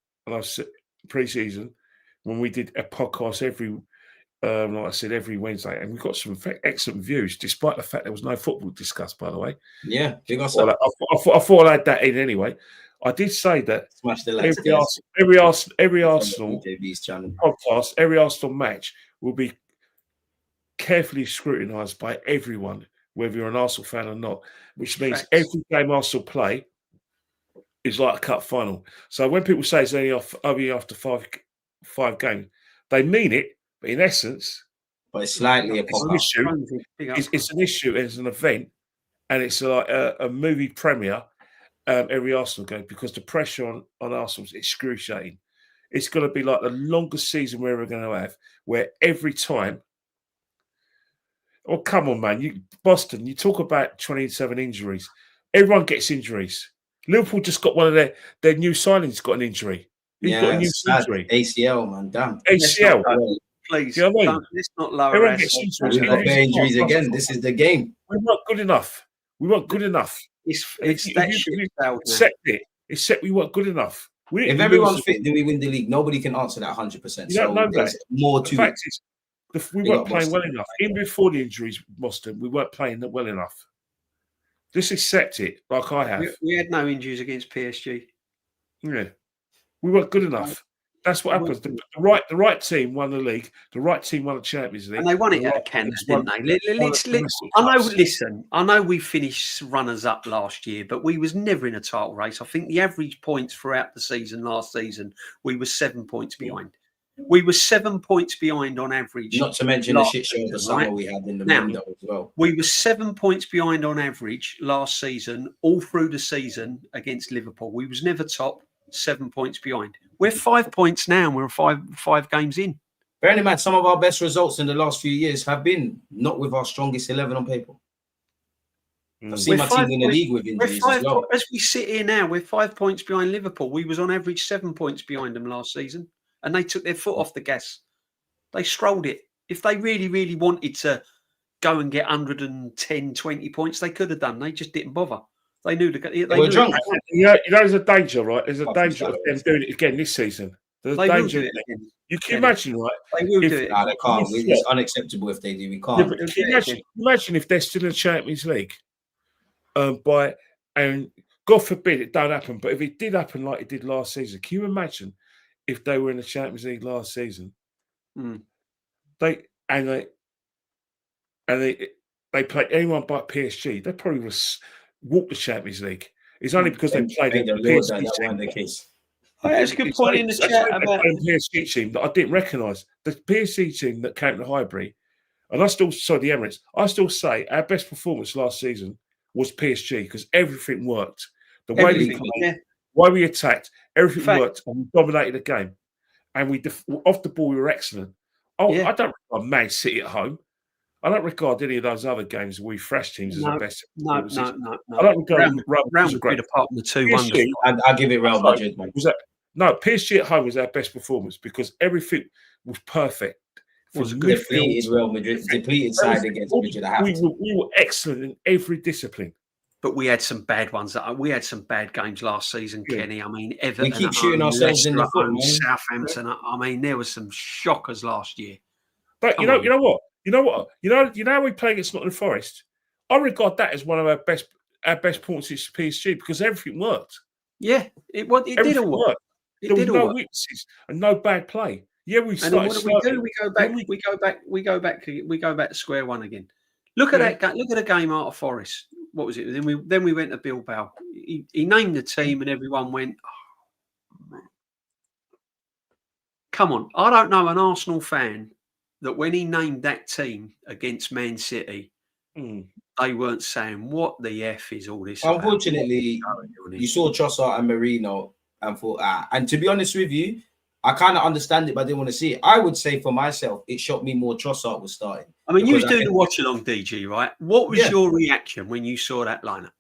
[SPEAKER 3] when we did a podcast every Wednesday, and we got some excellent views, despite the fact there was no football discussed, by the way.
[SPEAKER 1] Yeah, big
[SPEAKER 3] I thought I'd add that in anyway. I did say that every Arsenal podcast, every Arsenal match will be carefully scrutinised by everyone, whether you're an Arsenal fan or not, which means every game Arsenal play is like a cup final. So when people say it's only after 5 games, they mean it, but in essence,
[SPEAKER 1] it's slightly
[SPEAKER 3] an issue. It's an issue, it's an event, and it's like a movie premiere every Arsenal game, because the pressure on Arsenal is excruciating. It's going to be like the longest season we're ever going to have, where every time. Oh, come on, man. Boston, you talk about 27 injuries. Everyone gets injuries. Liverpool just got one of their new signings got an injury. He's got a new injury.
[SPEAKER 1] ACL, man. Damn.
[SPEAKER 3] ACL.
[SPEAKER 2] Please,
[SPEAKER 3] you know what I mean?
[SPEAKER 2] Let's not lower
[SPEAKER 3] everyone gets injuries.
[SPEAKER 1] We've got injuries again. This is the game.
[SPEAKER 3] We weren't good enough. We weren't good enough. Except we weren't good enough.
[SPEAKER 1] If everyone's fit, then we win the league. Nobody can answer that 100%.
[SPEAKER 3] You don't know that.
[SPEAKER 1] More to
[SPEAKER 3] fact is, we weren't playing well enough. Even before the injuries, Boston, we weren't playing well enough. Just accept it, like I have.
[SPEAKER 2] We had no injuries against PSG.
[SPEAKER 3] Yeah, we weren't good enough. That's what happens. The right team won the league. The right team won the Champions League.
[SPEAKER 2] And they won it at Canada, didn't they? I know we finished runners-up last year, but we was never in a title race. I think the average points throughout the season last season, we were 7 points behind. We were 7 points behind on average.
[SPEAKER 1] Not to mention the shit show of the summer we had in the window as well.
[SPEAKER 2] We were 7 points behind on average last season, all through the season against Liverpool. We was never top, 7 points behind. We're 5 points now, and we're five games in.
[SPEAKER 1] Bearing in mind, some of our best results in the last few years have been not with our strongest 11 on paper. I've seen my team in the league with injuries as well.
[SPEAKER 2] As we sit here now, we're 5 points behind Liverpool. We was on average 7 points behind them last season, and they took their foot off the gas. They strolled it. If they really, really wanted to go and get 110, 20 points, they could have done. They just didn't bother. They knew they were
[SPEAKER 1] drunk.
[SPEAKER 3] There's a danger, right? There's a danger of them doing it again this season. There's a danger. You can imagine, right?
[SPEAKER 1] They will do it. No, they can't. It's unacceptable if they do. We can't.
[SPEAKER 3] Yeah, can you imagine if they're still in the Champions League? And God forbid it don't happen, but if it did happen like it did last season, can you imagine if they were in the Champions League last season? They played anyone but PSG. They probably would walk the Champions League. It's only because they played in the PSG team.
[SPEAKER 2] That's a good point in the chat about
[SPEAKER 3] the PSG team that I didn't recognise. The PSG team that came to Highbury, and I still say our best performance last season was PSG because everything worked. The way we played, the way we attacked, everything worked, and we dominated the game. And off the ball, we were excellent. I don't regard Man City at home. I don't regard any of those other games where we thrashed teams as the best.
[SPEAKER 2] No.
[SPEAKER 3] I don't regard
[SPEAKER 2] Real Madrid apart from the two wonders.
[SPEAKER 1] And I give it Real Madrid.
[SPEAKER 3] No, PSG at home was our best performance because everything was perfect.
[SPEAKER 1] It was a good depleted Real Madrid, depleted side against Madrid.
[SPEAKER 3] We were excellent in every discipline.
[SPEAKER 2] But we had some bad ones. We had some bad games last season, Kenny. I mean, Everton.
[SPEAKER 1] We keep shooting ourselves in the foot.
[SPEAKER 2] Southampton. I mean, there were some shockers last year.
[SPEAKER 3] But you know what? You know what? You know how we play against Nottingham Forest? I regard that as one of our best points is PSG because everything worked.
[SPEAKER 2] Yeah, it did all work.
[SPEAKER 3] There was no weaknesses and no bad play. Yeah, we started.
[SPEAKER 2] And what do? We go back to square one again. Look at that. Look at the game out of Forest. What was it? Then we went to Bilbao. He named the team, and everyone went, "Oh, man. Come on!" I don't know an Arsenal fan that when he named that team against Man City, they weren't saying, "What the F is all this?"
[SPEAKER 1] Unfortunately, you saw Trossard and Marino, and thought, and to be honest with you, I kind of understand it, but I didn't want to see it. I would say for myself, it shocked me more Trossard was starting.
[SPEAKER 2] I mean, you was doing the watch along, DG, right? What was your reaction when you saw that lineup?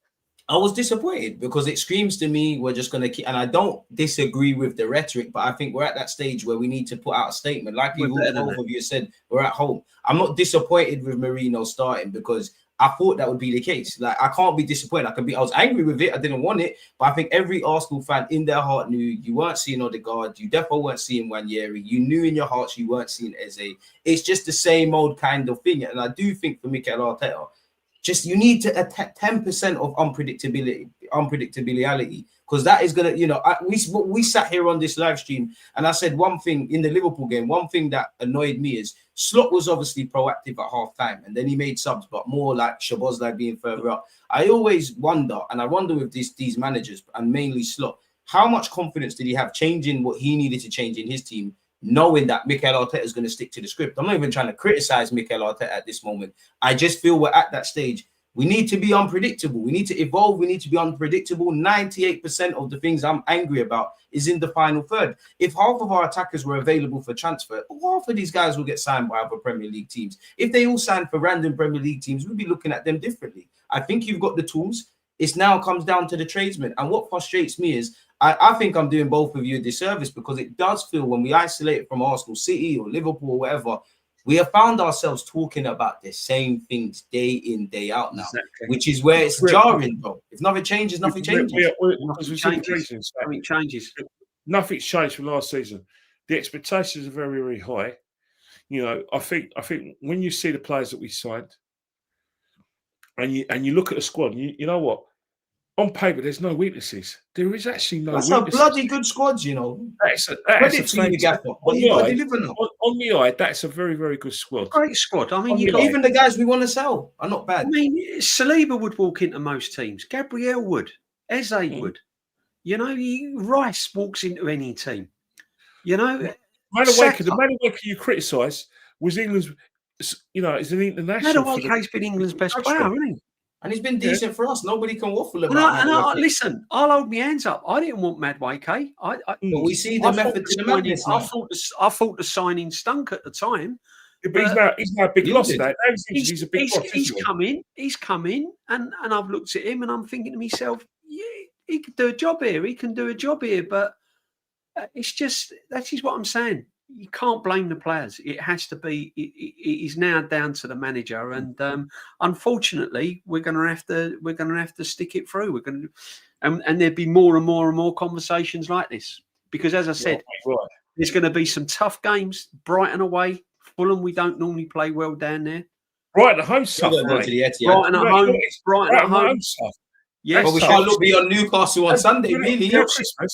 [SPEAKER 1] I was disappointed because it screams to me we're just going to keep, and I don't disagree with the rhetoric, but I think we're at that stage where we need to put out a statement. Like both of you said, we're at home. I'm not disappointed with Marino starting because I thought that would be the case. Like, I can't be disappointed. I was angry with it. I didn't want it. But I think every Arsenal fan in their heart knew you weren't seeing Odegaard. You definitely weren't seeing Wanyeri. You knew in your hearts you weren't seeing Eze. It's just the same old kind of thing. And I do think for Mikel Arteta, just you need to attack 10% of unpredictability, because that is gonna, we sat here on this live stream and I said one thing in the Liverpool game. One thing that annoyed me is Slot was obviously proactive at half time, and then he made subs, but more like Szoboszlai being further up. I always wonder, and I wonder with these managers and mainly Slot, how much confidence did he have changing what he needed to change in his team, knowing that Mikel Arteta is going to stick to the script? I'm not even trying to criticize Mikel Arteta at this moment. I just feel we're at that stage. We need to be unpredictable. We need to evolve. We need to be unpredictable. 98% of the things I'm angry about is in the final third. If half of our attackers were available for transfer, half of these guys will get signed by other Premier League teams. If they all signed for random Premier League teams, we'd be looking at them differently. I think you've got the tools. It now comes down to the tradesmen. And what frustrates me is I think I'm doing both of you a disservice, because it does feel when we isolate it from Arsenal, City or Liverpool or whatever, we have found ourselves talking about the same things day in, day out now, which is where it's jarring, though. If nothing changes, nothing changes.
[SPEAKER 2] Nothing changes.
[SPEAKER 3] Nothing's changed from last season. The expectations are very, very high. I think when you see the players that we signed, and you look at the squad, you know what? On paper, there's no weaknesses. There is actually no weaknesses.
[SPEAKER 1] That's a bloody good squad, That's on
[SPEAKER 3] the eye, that's a very, very good squad.
[SPEAKER 2] Great squad. I mean,
[SPEAKER 1] even the guys we want to sell are not bad.
[SPEAKER 2] I mean, Saliba would walk into most teams. Gabriel would. Eze would. Rice walks into any team.
[SPEAKER 3] The Madueke you criticise was England's. Is an international.
[SPEAKER 2] Madueke's been England's best player, hasn't he?
[SPEAKER 1] And he's been decent for us. Nobody can waffle about it.
[SPEAKER 2] Listen, I'll hold my hands up. I didn't want Madueke.
[SPEAKER 1] But we see the method to the madness.
[SPEAKER 2] I thought the signing stunk at the time.
[SPEAKER 3] Yeah, but he's now a big loss now. He's a big loss.
[SPEAKER 2] He's come in, and I've looked at him and I'm thinking to myself, yeah, he could do a job here. He can do a job here. But it's just, that is what I'm saying. You can't blame the players. It has to be. It is now down to the manager, and unfortunately, we're going to have to stick it through. We're going to, and there'd be more and more and more conversations like this, because, as I said, there's going to be some tough games. Brighton away, Fulham. We don't normally play well down there.
[SPEAKER 3] Brighton at home,
[SPEAKER 2] Brighton at home.
[SPEAKER 1] Yes, but we can't look beyond Newcastle on Sunday, really.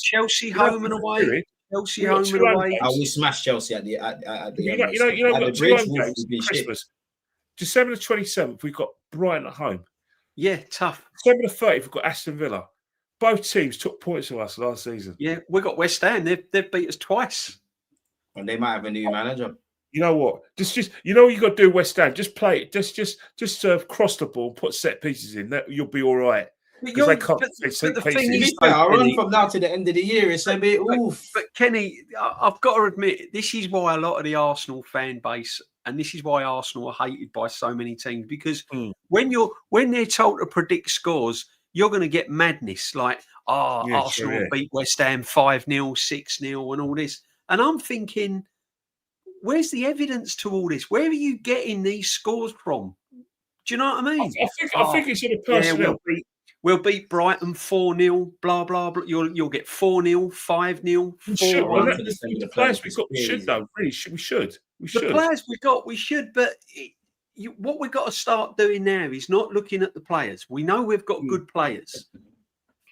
[SPEAKER 2] Chelsea home and away. Chelsea home and away.
[SPEAKER 1] We smashed Chelsea at the
[SPEAKER 3] Christmas. December the 27th, we've got Brighton at home.
[SPEAKER 2] Yeah, tough.
[SPEAKER 3] December the 30th, we've got Aston Villa. Both teams took points from us last season.
[SPEAKER 2] Yeah, we got West Ham. They've beat us twice.
[SPEAKER 1] And they might have a new manager.
[SPEAKER 3] You know what? Just what you got to do, West Ham. Just play it. Just cross the ball, put set pieces in. That you'll be all right.
[SPEAKER 2] Because they can't. The thing is,
[SPEAKER 1] I run from now to the end of the year. It's a bit oof.
[SPEAKER 2] But Kenny, I've got to admit, this is why a lot of the Arsenal fan base, and this is why Arsenal are hated by so many teams, because when they're told to predict scores, you're going to get madness like, Arsenal beat West Ham 5-0, 6-0, and all this. And I'm thinking, where's the evidence to all this? Where are you getting these scores from? Do you know what I mean?
[SPEAKER 3] I think it's in a personnel.
[SPEAKER 2] We'll beat Brighton 4-0, blah, blah, blah. You'll get 4-0, 5-0, 4-1.
[SPEAKER 3] The players we've got, we should, though. Really, we should.
[SPEAKER 2] The players we've got, we should. But what we've got to start doing now is not looking at the players. We know we've got good players.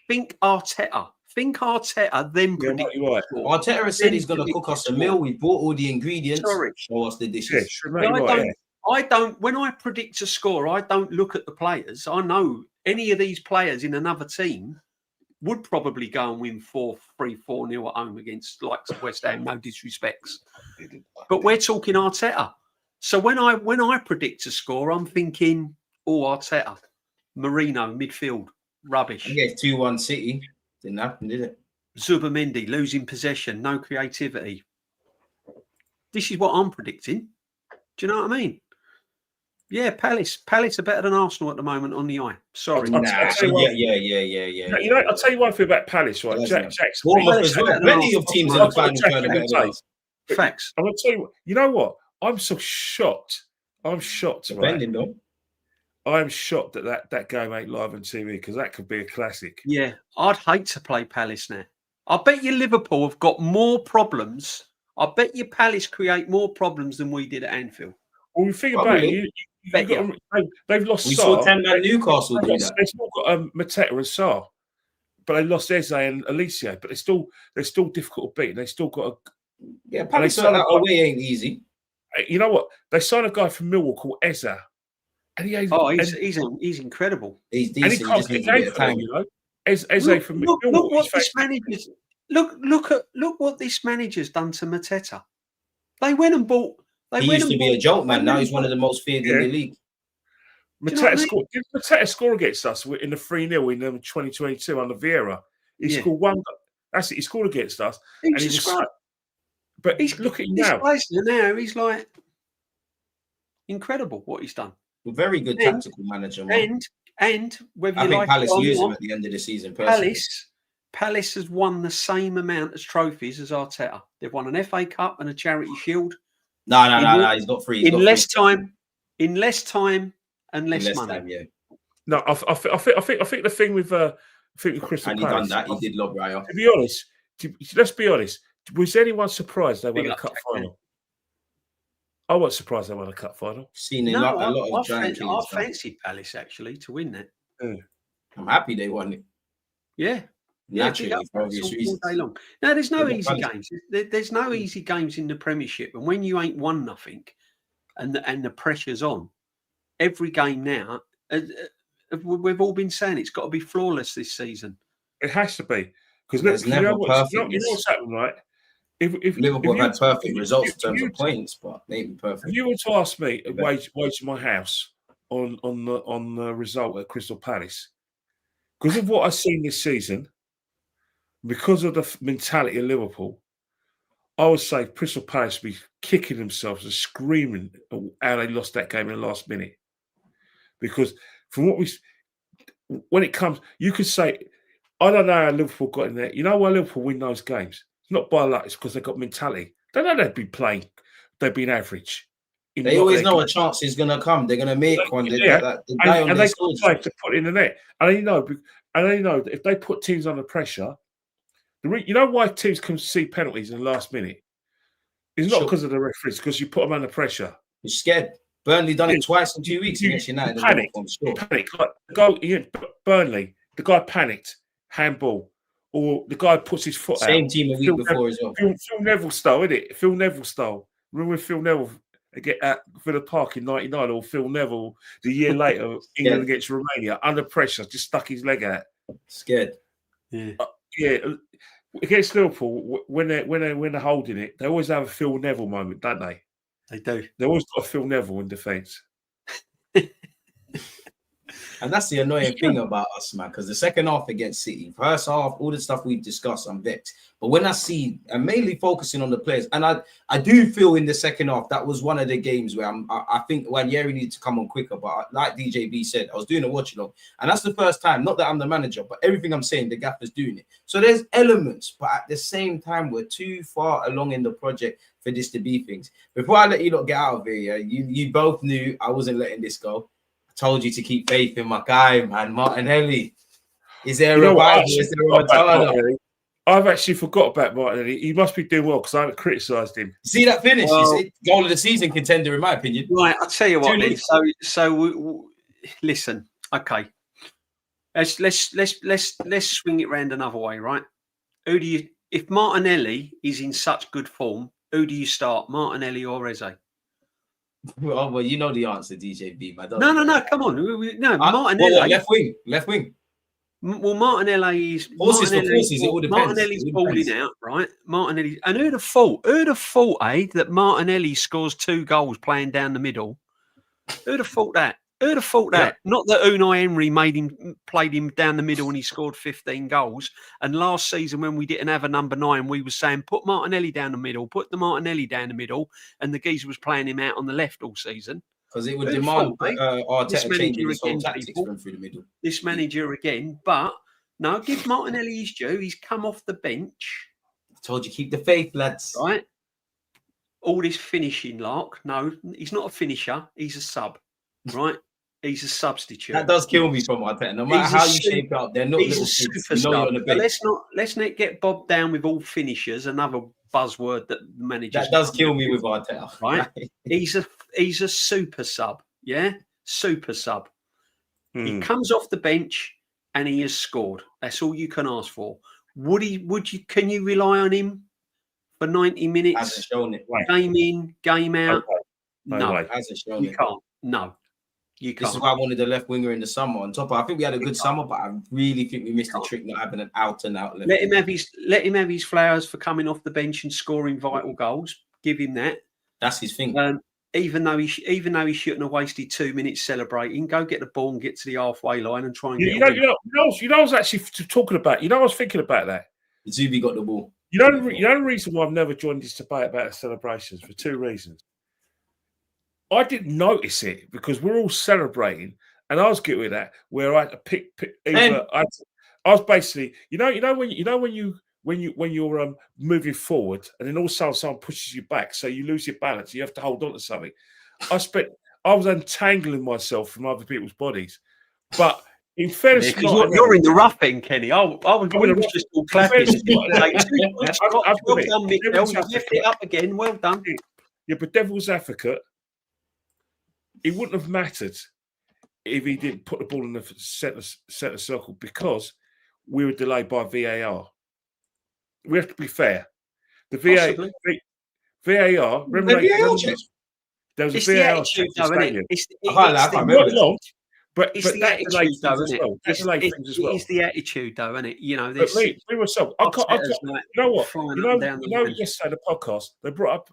[SPEAKER 2] Think Arteta. Then predict.
[SPEAKER 3] Right.
[SPEAKER 1] Arteta has said he's going to cook us a meal. We bought all the ingredients. Show us the dishes.
[SPEAKER 2] I don't. When I predict a score, I don't look at the players. I know any of these players in another team would probably go and win 4-0 at home against like West Ham. No disrespects, but we're talking Arteta. So when I predict a score, I'm thinking, Arteta, Marino midfield, rubbish.
[SPEAKER 1] I guess 2-1 City. Didn't happen, did it?
[SPEAKER 2] Zubimendi losing possession, no creativity. This is what I'm predicting. Do you know what I mean? Yeah, Palace are better than Arsenal at the moment on the eye. Sorry.
[SPEAKER 1] Yeah.
[SPEAKER 3] You know, I'll tell you one thing about Palace, right? Jack's
[SPEAKER 1] plenty of teams in the final third.
[SPEAKER 2] Facts.
[SPEAKER 3] I'm going to tell you, you know what? I'm so shocked. I'm shocked.
[SPEAKER 1] Depending, though.
[SPEAKER 3] I'm shocked that game ain't live on TV because that could be a classic.
[SPEAKER 2] Yeah, I'd hate to play Palace now. I bet you Liverpool have got more problems. I bet you Palace create more problems than we did at Anfield.
[SPEAKER 3] Well, we think about it. They've lost.
[SPEAKER 1] We saw 10 man Newcastle do that.
[SPEAKER 3] They've still got Mateta and Sarr, but they lost Eze and Alicia. But they're still difficult to beat. They still got a
[SPEAKER 1] Palace away ain't easy.
[SPEAKER 3] You know what? They signed a guy from Millwall called Eze. And
[SPEAKER 2] he's incredible.
[SPEAKER 1] He's decent.
[SPEAKER 3] And he can't get game for him, you know. Eze from Millwall.
[SPEAKER 2] Look what this manager's. Look what this manager's done to Mateta. They went and bought.
[SPEAKER 1] He used to be a joke man. Now he's one of the most feared in the league.
[SPEAKER 3] Did Mateta score against us in the 3-0 in 2022 under Vieira? He scored one. That's it. He scored against us. But look at him now.
[SPEAKER 2] Now he's like incredible what he's done.
[SPEAKER 1] Very good tactical manager, man.
[SPEAKER 2] And whether
[SPEAKER 1] I think Palace lose him at the end of the season. Personally.
[SPEAKER 2] Palace has won the same amount of trophies as Arteta. They've won an FA Cup and a Charity Shield.
[SPEAKER 1] No. He's got three.
[SPEAKER 2] In less time and less money.
[SPEAKER 1] Time, yeah.
[SPEAKER 3] No, I think the thing with Crystal
[SPEAKER 1] and
[SPEAKER 3] Palace.
[SPEAKER 1] he done that. He did lob right off.
[SPEAKER 3] To be honest, let's be honest. Was anyone surprised they won a cup final? I wasn't surprised they won a cup final.
[SPEAKER 1] Seen a lot of giant
[SPEAKER 2] I fancied Palace actually to win that.
[SPEAKER 1] I'm happy they won it.
[SPEAKER 2] Yeah.
[SPEAKER 1] Naturally, for obvious reasons.
[SPEAKER 2] All day long. No, there's no easy games. There's no easy games in the Premiership, and when you ain't won nothing, and the pressure's on, every game now, we've all been saying it's got to be flawless this season.
[SPEAKER 3] It has to be because you know what's happened, right? If
[SPEAKER 1] Liverpool had perfect results in terms of points, but maybe perfect.
[SPEAKER 3] If you were to ask me to wage my house on the result at Crystal Palace, because of what I've seen this season. Because of the mentality of Liverpool, I would say Crystal Palace be kicking themselves and screaming how they lost that game in the last minute. Because from when it comes, you could say, I don't know how Liverpool got in there. You know why Liverpool win those games? It's not by luck, it's because they've got mentality. They know they'd be playing, they've been average.
[SPEAKER 1] They always know a chance is going to come. They're going to make one.
[SPEAKER 3] And they got time to put in the net. And they know that if they put teams under pressure, you know why teams can see penalties in the last minute? It's not because of the referees, because you put them under pressure.
[SPEAKER 1] You're scared. Burnley done it twice in 2 weeks against United.
[SPEAKER 3] Panic. Burnley, the guy panicked, handball, or the guy puts his foot out.
[SPEAKER 1] Same team a week before as well.
[SPEAKER 3] Phil Neville style, isn't it? Phil Neville style. Remember when Phil Neville get at Villa Park in '99, or Phil Neville the year later, England against Romania, under pressure, just stuck his leg out.
[SPEAKER 1] Scared.
[SPEAKER 3] Yeah. Against Liverpool, when they're holding it, they always have a Phil Neville moment, don't they?
[SPEAKER 2] They do.
[SPEAKER 3] They always got a Phil Neville in defence.
[SPEAKER 1] And that's the annoying thing about us, man, because the second half against City, first half, all the stuff we've discussed, I'm vexed. But when I see, I'm mainly focusing on the players, and I do feel in the second half, that was one of the games where I think Ranieri needed to come on quicker. But like DJB said, I was doing a watch-along, and that's the first time, not that I'm the manager, but everything I'm saying, the gaffer's doing it. So there's elements, but at the same time, we're too far along in the project for this to be things. Before I let you lot get out of here, you both knew I wasn't letting this go. Told you to keep faith in my guy, man, Martinelli. Is there a revival? Is there a return?
[SPEAKER 3] I've actually forgot about Martinelli. He must be doing well because I haven't criticised him.
[SPEAKER 1] See that finish? Well, goal of the season contender, in my opinion.
[SPEAKER 2] Right, I'll tell you what. Then. So listen. Okay, let's swing it round another way, right? Who do you? If Martinelli is in such good form, who do you start, Martinelli or Eze?
[SPEAKER 1] Well, you know the answer, DJB.
[SPEAKER 2] No. Come on, no. Martinelli,
[SPEAKER 1] left wing.
[SPEAKER 2] Well, Martinelli's balling out, right? Martinelli, and who'd have thought, that Martinelli scores 2 goals playing down the middle? Who'd have thought that? Yeah. Not that Unai Emery played him down the middle and he scored 15 goals. And last season, when we didn't have a number 9, we were saying put Martinelli down the middle, and the geezer was playing him out on the left all season.
[SPEAKER 1] Because it would demand Arteta changing his whole tactics through the middle.
[SPEAKER 2] This manager again, but no, give Martinelli his due. He's come off the bench.
[SPEAKER 1] I told you, keep the faith, lads.
[SPEAKER 2] Right? All this finishing lark. No, he's not a finisher. He's a sub. Right? He's a substitute.
[SPEAKER 1] That does kill me from Arteta. No matter how you shape it up, they're not little kids. You know you're on the bench.
[SPEAKER 2] Let's not get bogged down with all finishers. Another buzzword that the manager.
[SPEAKER 1] That does kill me with Arteta.
[SPEAKER 2] Right? He's a super sub. Yeah, super sub. He comes off the bench and he has scored. That's all you can ask for. Can you rely on him for 90 minutes?
[SPEAKER 1] Hasn't shown it.
[SPEAKER 2] Game in, game out. No,
[SPEAKER 1] hasn't shown
[SPEAKER 2] it. You can't. No. You can't.
[SPEAKER 1] This is why I wanted the left winger in the summer. On top of, I think we had a good summer, but I really think we missed the trick not having an out and out.
[SPEAKER 2] Let him have his flowers for coming off the bench and scoring vital goals. Give him that.
[SPEAKER 1] That's his thing.
[SPEAKER 2] Even though he shouldn't have wasted 2 minutes celebrating, go get the ball and get to the halfway line and try and get.
[SPEAKER 3] I was actually talking about. I was thinking about that.
[SPEAKER 1] Zubi got the ball.
[SPEAKER 3] You know the reason why I've never joined this debate about the celebrations for 2 reasons. I didn't notice it because we're all celebrating, and I was getting with that where I had to pick either. I was basically, when you're moving forward, and then all of a sudden someone pushes you back, so you lose your balance. You have to hold on to something. I was untangling myself from other people's bodies, but in fairness,
[SPEAKER 2] you're in the roughing, Kenny. I was just all clapping. Well done, Mick. You left it up again. Well done.
[SPEAKER 3] Yeah, but devil's advocate. It wouldn't have mattered if he didn't put the ball in the centre circle because we were delayed by VAR. We have to be fair. The VAR. Remember there was a VAR check. But
[SPEAKER 2] it's the attitude, though, isn't it? It's the attitude, though, isn't it? You know, this.
[SPEAKER 3] But me myself, you know what? Yesterday the podcast they brought up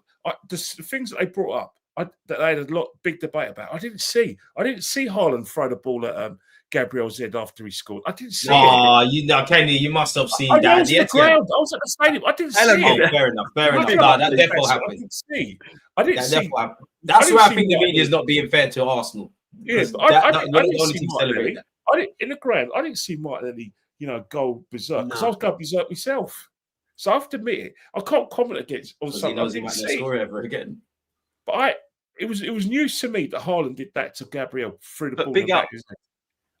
[SPEAKER 3] the things that they brought up. That they had a big debate about. I didn't see Haaland throw the ball at Gabriel's head after he scored. I didn't see it.
[SPEAKER 1] Kenny, you must have seen that.
[SPEAKER 3] I was at the ground. I was at the stadium. I didn't see it.
[SPEAKER 1] Fair enough. No, that definitely happened.
[SPEAKER 3] I didn't see.
[SPEAKER 1] That's why I think the media is not being fair to Arsenal.
[SPEAKER 3] Yeah, I didn't see Martinelli. In the ground, I didn't see Martinelli, go berserk because I was going berserk myself. So I have to admit it. I can't comment against on something I didn't see.
[SPEAKER 1] Score ever again.
[SPEAKER 3] But it was news to me that Haaland did that to Gabriel through the ball.
[SPEAKER 2] Big up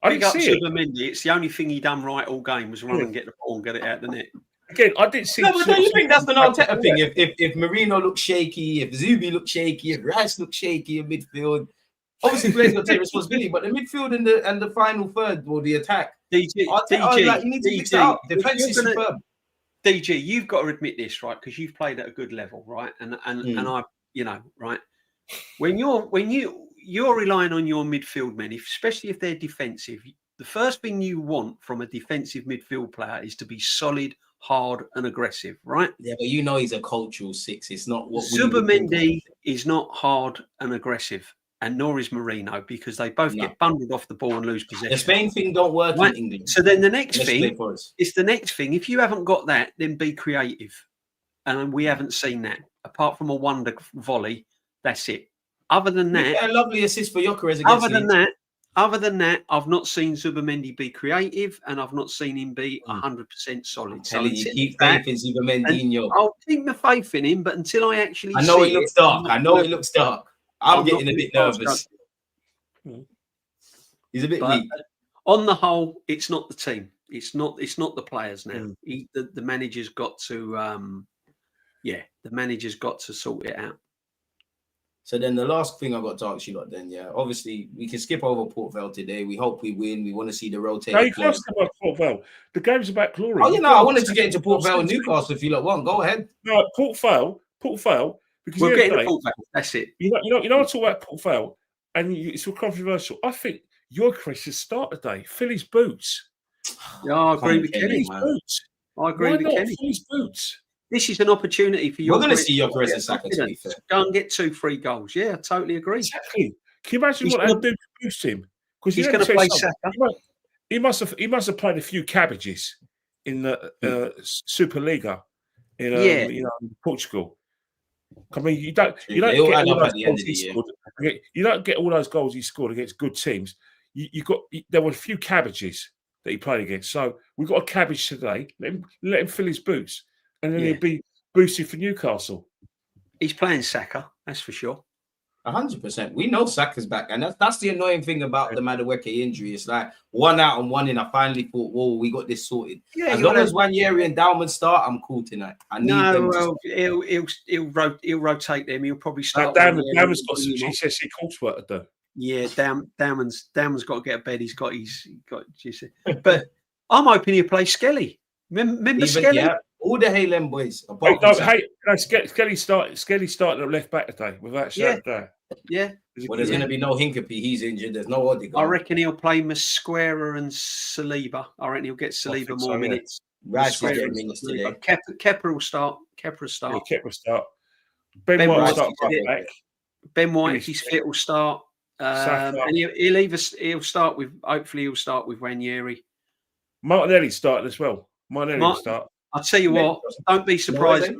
[SPEAKER 2] Zubi-Mendi. It's the only thing he done right all game was run and get the ball and get it out the net.
[SPEAKER 3] Again, I didn't see.
[SPEAKER 1] No, but don't you think that's the Arteta thing? If Marino looks shaky, if Zubi looks shaky, if Rice looks shaky in midfield, obviously players will take responsibility. But the midfield and the final third or the attack,
[SPEAKER 2] DG,
[SPEAKER 1] you need to fix that up. Defense is superb.
[SPEAKER 2] DG, you've got to admit this, right? Because you've played at a good level, right? And I. Right? When you're relying on your midfield men, especially if they're defensive, the first thing you want from a defensive midfield player is to be solid, hard, and aggressive, right?
[SPEAKER 1] Yeah, but he's a cultural 6. It's not what
[SPEAKER 2] Zubi-Mendi is not hard and aggressive, and nor is Marino because they both get bundled off the ball and lose possession.
[SPEAKER 1] The Spain thing don't work in England.
[SPEAKER 2] So then the next thing is the next thing. If you haven't got that, then be creative, and we haven't seen that. Apart from a wonder volley, that's it. Other than that,
[SPEAKER 1] a lovely assist for Gyökeres.
[SPEAKER 2] Other than that, I've not seen Zubi-Mendi be creative, and I've not seen him be 100% solid.
[SPEAKER 1] So you keep faith in Zubi-Mendi.
[SPEAKER 2] I'll keep my faith in him, but until I actually,
[SPEAKER 1] it looks dark. It looks dark. I'm getting a bit nervous. He's a bit weak.
[SPEAKER 2] On the whole, it's not the team. It's not the players now. The manager's got to the manager's got to sort it out.
[SPEAKER 1] So then the last thing I got to ask you lot then, obviously we can skip over Port Vale today. We hope we win. We want to see the rotating.
[SPEAKER 3] No, you can't skip over Port Vale. The game's about glory.
[SPEAKER 1] Oh, I wanted to get into Port Vale and Newcastle if you lot want. Go ahead.
[SPEAKER 3] No, Port Vale, because
[SPEAKER 2] we'll get into Port Vale. That's it.
[SPEAKER 3] You know, I talk about Port Vale, and it's all controversial. I think Gyökeres should start today. Fill his boots.
[SPEAKER 2] Yeah, I agree with Kenny. I agree with Kenny.
[SPEAKER 3] Fill his boots.
[SPEAKER 2] This is an opportunity for you.
[SPEAKER 1] We're going to see Gyökeres and Saka, to be fair.
[SPEAKER 2] Go and get 2-3 goals. Yeah, I totally agree.
[SPEAKER 3] Exactly. Can you imagine what they'll do to boost him? Because
[SPEAKER 2] he's going to play Saka.
[SPEAKER 3] He must have played a few cabbages in the Superliga in Portugal. I mean, you don't get all those goals he scored against good teams. There were a few cabbages that he played against. So we've got a cabbage today. Let him fill his boots. And then he'll be boosted for Newcastle.
[SPEAKER 2] He's playing Saka, that's for sure.
[SPEAKER 1] 100%. We know Saka's back. And that's the annoying thing about the Madueke injury. It's like 1 out and 1 in. I finally thought, whoa, we got this sorted. Yeah, as long as Wanyeri and Dalman start, I'm cool tonight.
[SPEAKER 2] He'll rotate them. He'll probably start.
[SPEAKER 3] Dalman's got some GCSE coursework to do.
[SPEAKER 2] Yeah, Dalman's got to get a bed. He's got GCSE. But I'm hoping he'll play Skelly. Remember Skelly?
[SPEAKER 1] Yeah. All the Haylen boys.
[SPEAKER 3] Skelly started at left back today without Sharon.
[SPEAKER 2] Yeah.
[SPEAKER 1] Well, there's going to be no Hincapie. He's injured. There's no Odegaard.
[SPEAKER 2] I reckon he'll play Mosquera and Saliba. I reckon he'll get Saliba more minutes.
[SPEAKER 1] Rice is getting minutes today.
[SPEAKER 2] Kepa will start. Kepa will start.
[SPEAKER 3] Yeah, Kepa will start. Ben White will start back.
[SPEAKER 2] Ben White, if he's fit, will start. And he'll start with. Hopefully, he'll start with Wanyeri.
[SPEAKER 3] Martinelli started as well. Will start.
[SPEAKER 2] I'll tell you what, don't be surprised.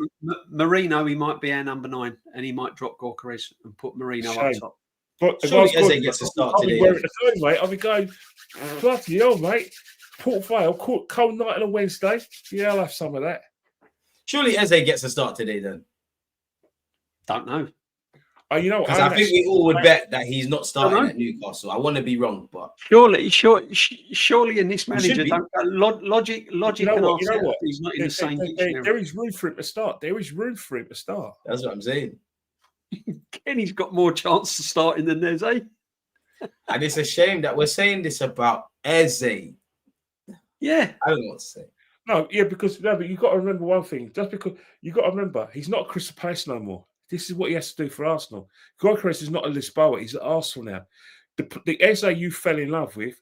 [SPEAKER 2] Marino, he might be our number 9, and he might drop Gyökeres and put Marino up top.
[SPEAKER 1] But surely Eze gets a start today.
[SPEAKER 3] I'll be going, bloody hell, mate. Port Vale, cold night on a Wednesday. Yeah, I'll have some of that.
[SPEAKER 1] Surely Eze gets a start today then.
[SPEAKER 2] Don't know.
[SPEAKER 1] Because I think we all would bet that he's not starting at Newcastle. I want to be wrong, but
[SPEAKER 2] surely in this manager, logic and Arteta, he's not in the same dictionary.
[SPEAKER 3] There is room for him to start.
[SPEAKER 1] That's what I'm saying.
[SPEAKER 2] Kenny's got more chance of starting than Eze.
[SPEAKER 1] And it's a shame that we're saying this about Eze.
[SPEAKER 2] Yeah,
[SPEAKER 1] I don't know what to say.
[SPEAKER 3] But you've got to remember one thing. Just because you've got to remember, he's not Crystal Palace no more. This is what he has to do for Arsenal. Gyökeres is not a Lisboa. He's at Arsenal now. The Eze you fell in love with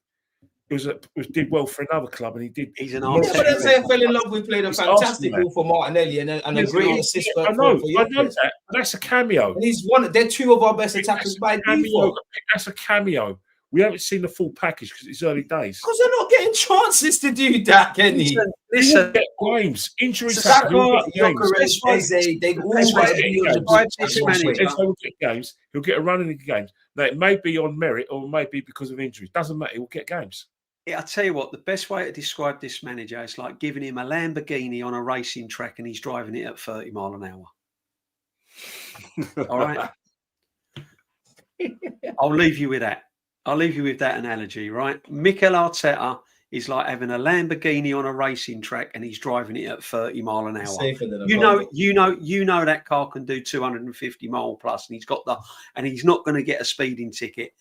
[SPEAKER 3] did well for another club, and he did.
[SPEAKER 2] He's an
[SPEAKER 1] Arsenal. But Eze I fell in love with. Played a fantastic ball for Martinelli and a great assist.
[SPEAKER 3] I know that. That's a cameo.
[SPEAKER 1] And he's one. They're 2 of our best attackers by default.
[SPEAKER 3] That's a cameo. We haven't seen the full package because it's early days.
[SPEAKER 1] Because they're not getting chances to do that, Kenny.
[SPEAKER 3] Listen, get games, injuries.
[SPEAKER 1] Saka, Gyökeres, Eze, they all
[SPEAKER 3] get games. He'll get a run in the games. Now, it may be on merit or it may be because of injuries. Doesn't matter. He'll get games.
[SPEAKER 2] Yeah, I tell you what, the best way to describe this manager is like giving him a Lamborghini on a racing track and he's driving it at 30 mile an hour. All right. I'll leave you with that. I'll leave you with that analogy, right? Mikel Arteta is like having a Lamborghini on a racing track and he's driving it at 30 mile an hour. You know that car can do 250 mile plus, and he's not going to get a speeding ticket,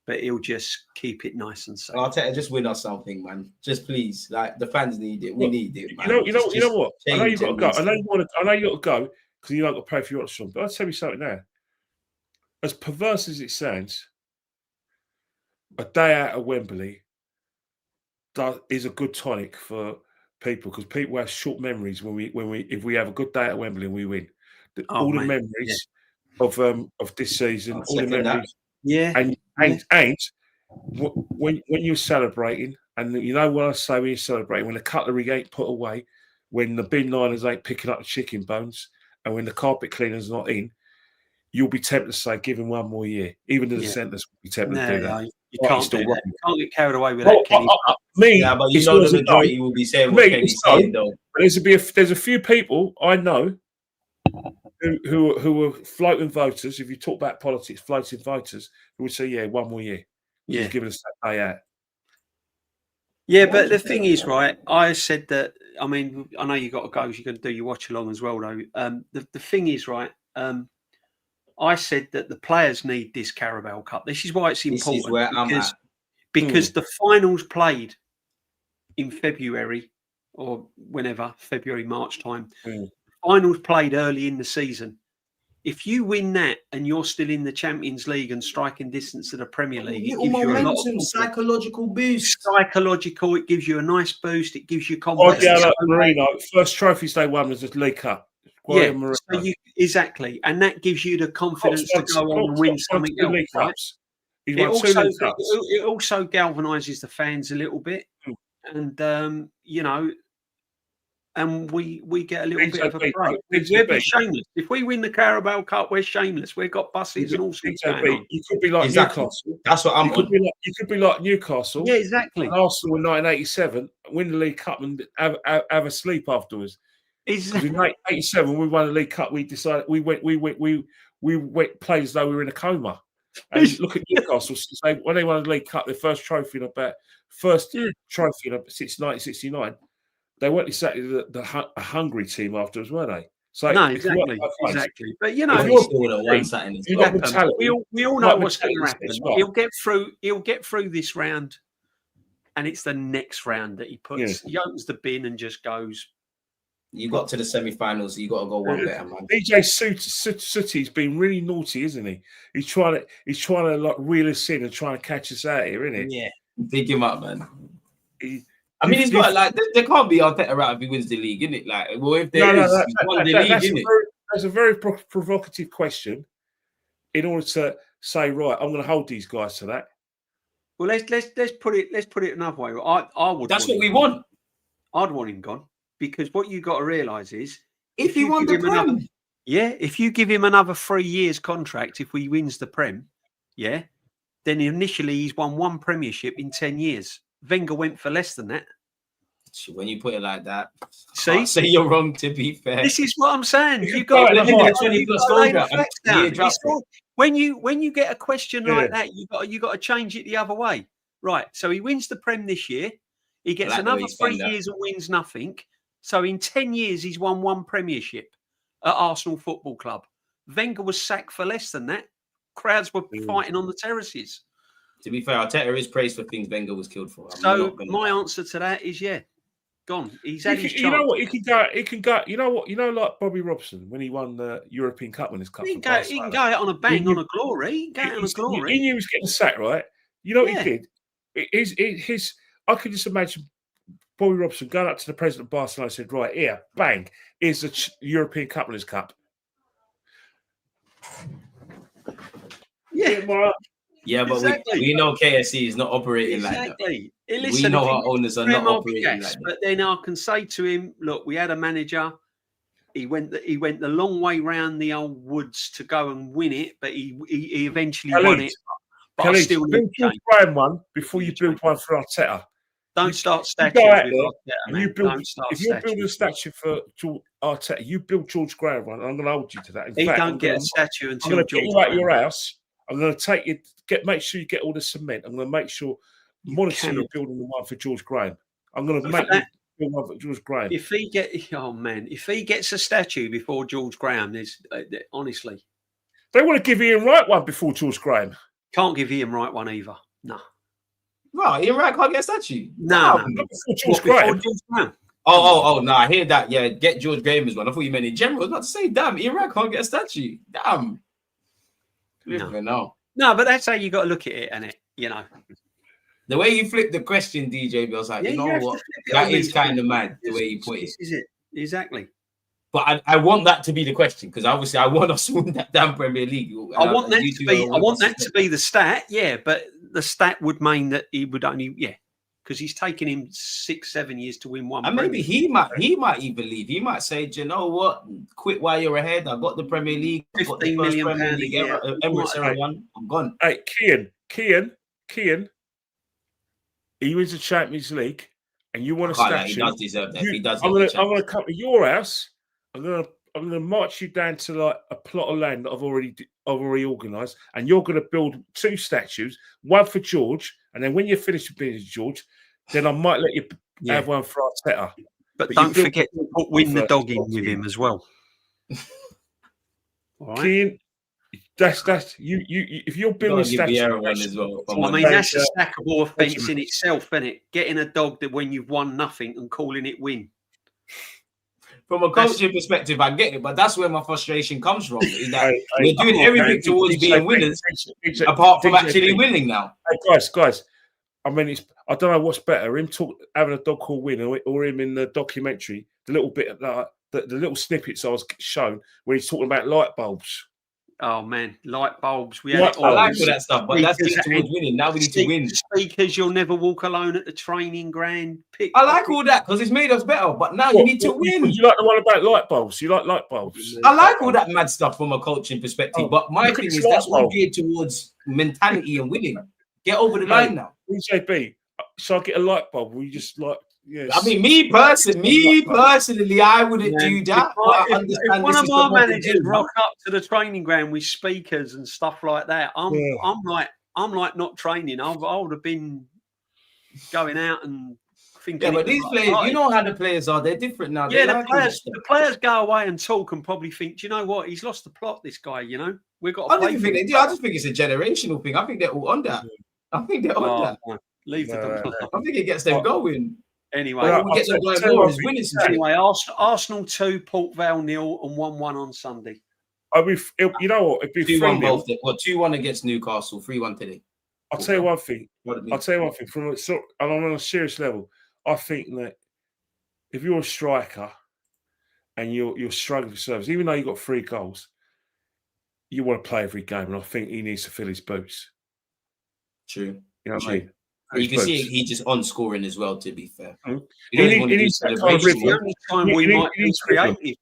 [SPEAKER 2] but he'll just keep it nice and safe.
[SPEAKER 1] Arteta, just win us something, man. Just please, like the fans need it. We need it, man.
[SPEAKER 3] You know what? I know you've got to go. I know you got to go because you're not going to pay for your option. But I'll tell you something now. As perverse as it sounds, a day out of Wembley is a good tonic for people because people have short memories if we have a good day at Wembley and we win. All the memories of this season, all the memories. And when you're celebrating, and you know what I say when you're celebrating, when the cutlery ain't put away, when the bin liners ain't picking up the chicken bones, and when the carpet cleaner's not in, you'll be tempted to say, give him one more year. Even the dissenters will be tempted to do that.
[SPEAKER 2] You can't do that. You can't get carried away with that, Kenny.
[SPEAKER 1] But you know the majority will be saying what Kenny's saying, though.
[SPEAKER 3] There's a few people I know who are floating voters. If you talk about politics, floating voters who would say, "Yeah, one more year. Just give us that day out."
[SPEAKER 2] Yeah, but the thing is, right, I said that, I mean, I know you got to go, you're going to do your watch along as well, though. The thing is, right, I said that the players need this Carabao Cup. This is why it's important.
[SPEAKER 1] This is where I'm at.
[SPEAKER 2] Because the finals played in February or whenever, February, March time. Finals played early in the season. If you win that and you're still in the Champions League and striking distance to the Premier League, it gives you a lot of
[SPEAKER 1] psychological boost.
[SPEAKER 2] Psychological, it gives you a nice boost. It gives you confidence.
[SPEAKER 3] Oh, yeah, like Marino, first trophies they won was the League Cup.
[SPEAKER 2] Yeah, so exactly, and that gives you the confidence to go on and win something else. Right? It also galvanises the fans a little bit, and you know. And we get a little bit of a break. We're shameless. If we win the Carabao Cup, we're shameless. We've got buses and all sorts going on.
[SPEAKER 3] You could be like Newcastle.
[SPEAKER 1] That's what I'm.
[SPEAKER 3] You could be like Newcastle.
[SPEAKER 2] Yeah, exactly.
[SPEAKER 3] And Arsenal in 1987, win the League Cup and have a sleep afterwards.
[SPEAKER 2] Exactly.
[SPEAKER 3] In 1987, we won the League Cup. We decided we went played as though we were in a coma. And look at Newcastle. When they won the League Cup, their first trophy since 1969. They weren't exactly the hungry team afterwards, were they? So
[SPEAKER 2] no, exactly. But you know, we all know what's going to happen. He'll get through this round, and it's the next round that he opens the bin and just goes.
[SPEAKER 1] You got to the semi-finals, so you got to go one better, man.
[SPEAKER 3] DJ Sooty's been really naughty, isn't he? He's trying to like reel us in and trying to catch us out here, isn't he?
[SPEAKER 1] Yeah, dig him up, man. I mean, he's got like there can't be Arteta out if he wins the league, isn't it? Like, well, if there is, he's won the league, isn't it?
[SPEAKER 3] That's a very provocative question. In order to say, right, I'm going to hold these guys to that.
[SPEAKER 2] Well, let's put it another way. I would.
[SPEAKER 1] That's what we want.
[SPEAKER 2] I'd want him gone because what you got to realise is
[SPEAKER 1] if he won the Prem,
[SPEAKER 2] if you give him another 3 years contract, if he wins the Prem, then initially he's won one Premiership in 10 years. Wenger went for less than that.
[SPEAKER 1] When you put it like that,
[SPEAKER 2] say
[SPEAKER 1] you're wrong. To be fair,
[SPEAKER 2] this is what I'm saying. You've got to lay the facts down. When you get a question like that, you got to change it the other way. Right. So he wins the Prem this year. He gets another 3 years and wins nothing. So in 10 years, he's won one Premiership at Arsenal Football Club. Wenger was sacked for less than that. Crowds were fighting on the terraces.
[SPEAKER 1] To be fair, Arteta is praised for things Wenger was killed for.
[SPEAKER 2] So my answer to that is gone. He's had his chance.
[SPEAKER 3] You know what? He can go. You know what? You know, like Bobby Robson when he won the European Cup Winners' Cup.
[SPEAKER 2] He can go out on a bang, on a glory. He can go out on a glory.
[SPEAKER 3] He knew he was getting sacked, right? You know what he did? I could just imagine Bobby Robson going up to the president of Barcelona and said, "Right here, bang, here's the European Cup Winners' Cup."
[SPEAKER 1] Yeah, but we know KSC is not operating like that.
[SPEAKER 2] Listen,
[SPEAKER 1] we know our owners are not operating like that.
[SPEAKER 2] But then I can say to him, look, we had a manager. He went the long way round the old woods to go and win it, but he eventually won it. But I still need to
[SPEAKER 3] build Graham one before you build one for Arteta.
[SPEAKER 2] Don't start statues with Arteta.
[SPEAKER 3] If you're building a statue for Arteta, you build George Graham one. I'm going to hold you to that.
[SPEAKER 2] In fact, don't get a statue until
[SPEAKER 3] I'm going to get you out your house. I'm going to take you. Make sure you get all the cement. I'm going to make sure monitor you're building the one for George Graham. I'm going to make you build one for George Graham.
[SPEAKER 2] If he gets a statue before George Graham, honestly,
[SPEAKER 3] they want to give Ian Wright one before George Graham.
[SPEAKER 2] Can't give Ian Wright one either. No.
[SPEAKER 1] Right, Ian Wright can't get a statue.
[SPEAKER 2] No.
[SPEAKER 3] Before George Graham.
[SPEAKER 1] Oh, no, I hear that. Yeah, get George Graham as one. I thought you meant in general. I was about to say, damn, Ian Wright can't get a statue. Damn. No, but
[SPEAKER 2] that's how you got to look at it, innit? You know.
[SPEAKER 1] The way you flip the question, DJB, I was like, you know what? That is kind of mad, the way you put it.
[SPEAKER 2] Is it? Exactly.
[SPEAKER 1] But I want that to be the question, because obviously I want us to win that damn Premier League.
[SPEAKER 2] I want that to be the stat, but the stat would mean that he would only, because he's taken him 6-7 years to win one.
[SPEAKER 1] And maybe he might even leave. He might say, do you know what? Quit while you're ahead. I got the Premier League. I got the first Premier League Emirates era one. I'm gone.
[SPEAKER 3] Hey, Kian. He wins the Champions League, and you want a statue.
[SPEAKER 1] He does deserve that.
[SPEAKER 3] I'm going to come to your house. I'm going to march you down to like a plot of land that I've already organised, and you're going to build 2 statues, one for George, and then when you're finished with being George, then I might let you have one for Arteta.
[SPEAKER 2] But don't forget to win the dog in with him as well.
[SPEAKER 3] All right. Keane, that's you. If you're building stats,
[SPEAKER 1] as well.
[SPEAKER 2] I mean, that's a stackable offence in itself, isn't it? Getting a dog that when you've won nothing and calling it win.
[SPEAKER 1] From a coaching perspective, I get it, but that's where my frustration comes from. Is that we're doing everything towards being winners, apart from actually winning now.
[SPEAKER 3] Hey, guys. I mean, I don't know what's better: him having a dog called Win, or him in the documentary. The little bit of the little snippets I was shown where he's talking about light bulbs.
[SPEAKER 2] Oh man, light bulbs. I
[SPEAKER 1] like all that stuff, but that's just towards winning. Now we need to win.
[SPEAKER 2] Speakers, you'll never walk alone at the training ground.
[SPEAKER 1] I like all that because it's made us better. But now you need to win.
[SPEAKER 3] You like the one about light bulbs? You like light bulbs?
[SPEAKER 1] I like all that mad stuff from a coaching perspective. But my thing is that's all geared towards mentality and winning. Get over the line now.
[SPEAKER 3] DJB, shall I get a light bulb? We just like. Yes.
[SPEAKER 1] I mean, me personally, I wouldn't do that.
[SPEAKER 2] If one of our managers rock up to the training ground with speakers and stuff like that, I'm like not training. I would have been going out and thinking.
[SPEAKER 1] Yeah, but these players, you know how the players are. They're different now.
[SPEAKER 2] Yeah, the players go away and talk and probably think, do you know what? He's lost the plot. This guy, you know, we've got.
[SPEAKER 1] I don't even think they do. I just think it's a generational thing. I think they're all on that. I think they're on that.
[SPEAKER 2] Leave them.
[SPEAKER 1] I think it gets them going.
[SPEAKER 2] Anyway, Arsenal 2, Port Vale 0 and 1-1 on Sunday.
[SPEAKER 3] You know what? It'd be
[SPEAKER 1] 2-1 both. 2-1 against Newcastle, 3-1 today.
[SPEAKER 3] I'll tell you one thing. From on a serious level, I think that if you're a striker and you're struggling for service, even though you got 3 goals, you want to play every game, and I think he needs to fill his boots.
[SPEAKER 1] True.
[SPEAKER 3] You know what I mean?
[SPEAKER 1] You can see he's just on scoring as well, to be fair.
[SPEAKER 2] The only time we might be creative,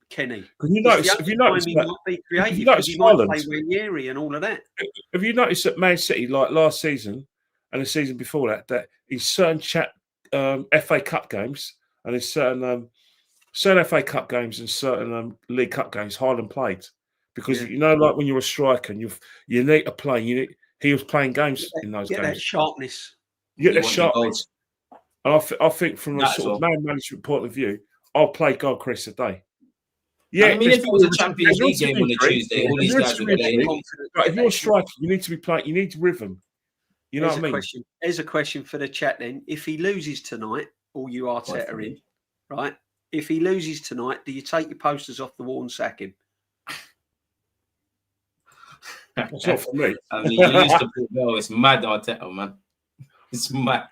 [SPEAKER 2] Kenny.
[SPEAKER 3] Have you noticed
[SPEAKER 2] he might be creative because he might play Ranieri and all of that.
[SPEAKER 3] Have you noticed that Man City, like last season and the season before that in certain FA Cup games and in certain FA Cup games and certain League Cup games, Haaland played because you know, like when you're a striker and you need to play, he was playing games in those games.
[SPEAKER 2] That sharpness.
[SPEAKER 3] You get that sharpness. And I think from a sort of man management point of view, I'll play Gyökeres today.
[SPEAKER 1] Yeah, I mean, if it was a Champions League game on a Tuesday, all these guys would be playing.
[SPEAKER 3] If you're a striker, you need to be playing. You need rhythm. You know what I mean?
[SPEAKER 2] Here's a question for the chat then. If he loses tonight, all you Arteta in, right? If he loses tonight, do you take your posters off the wall and sack him?
[SPEAKER 3] It's not for me.
[SPEAKER 1] I mean, you used to put it's mad Arteta, man. It's mad.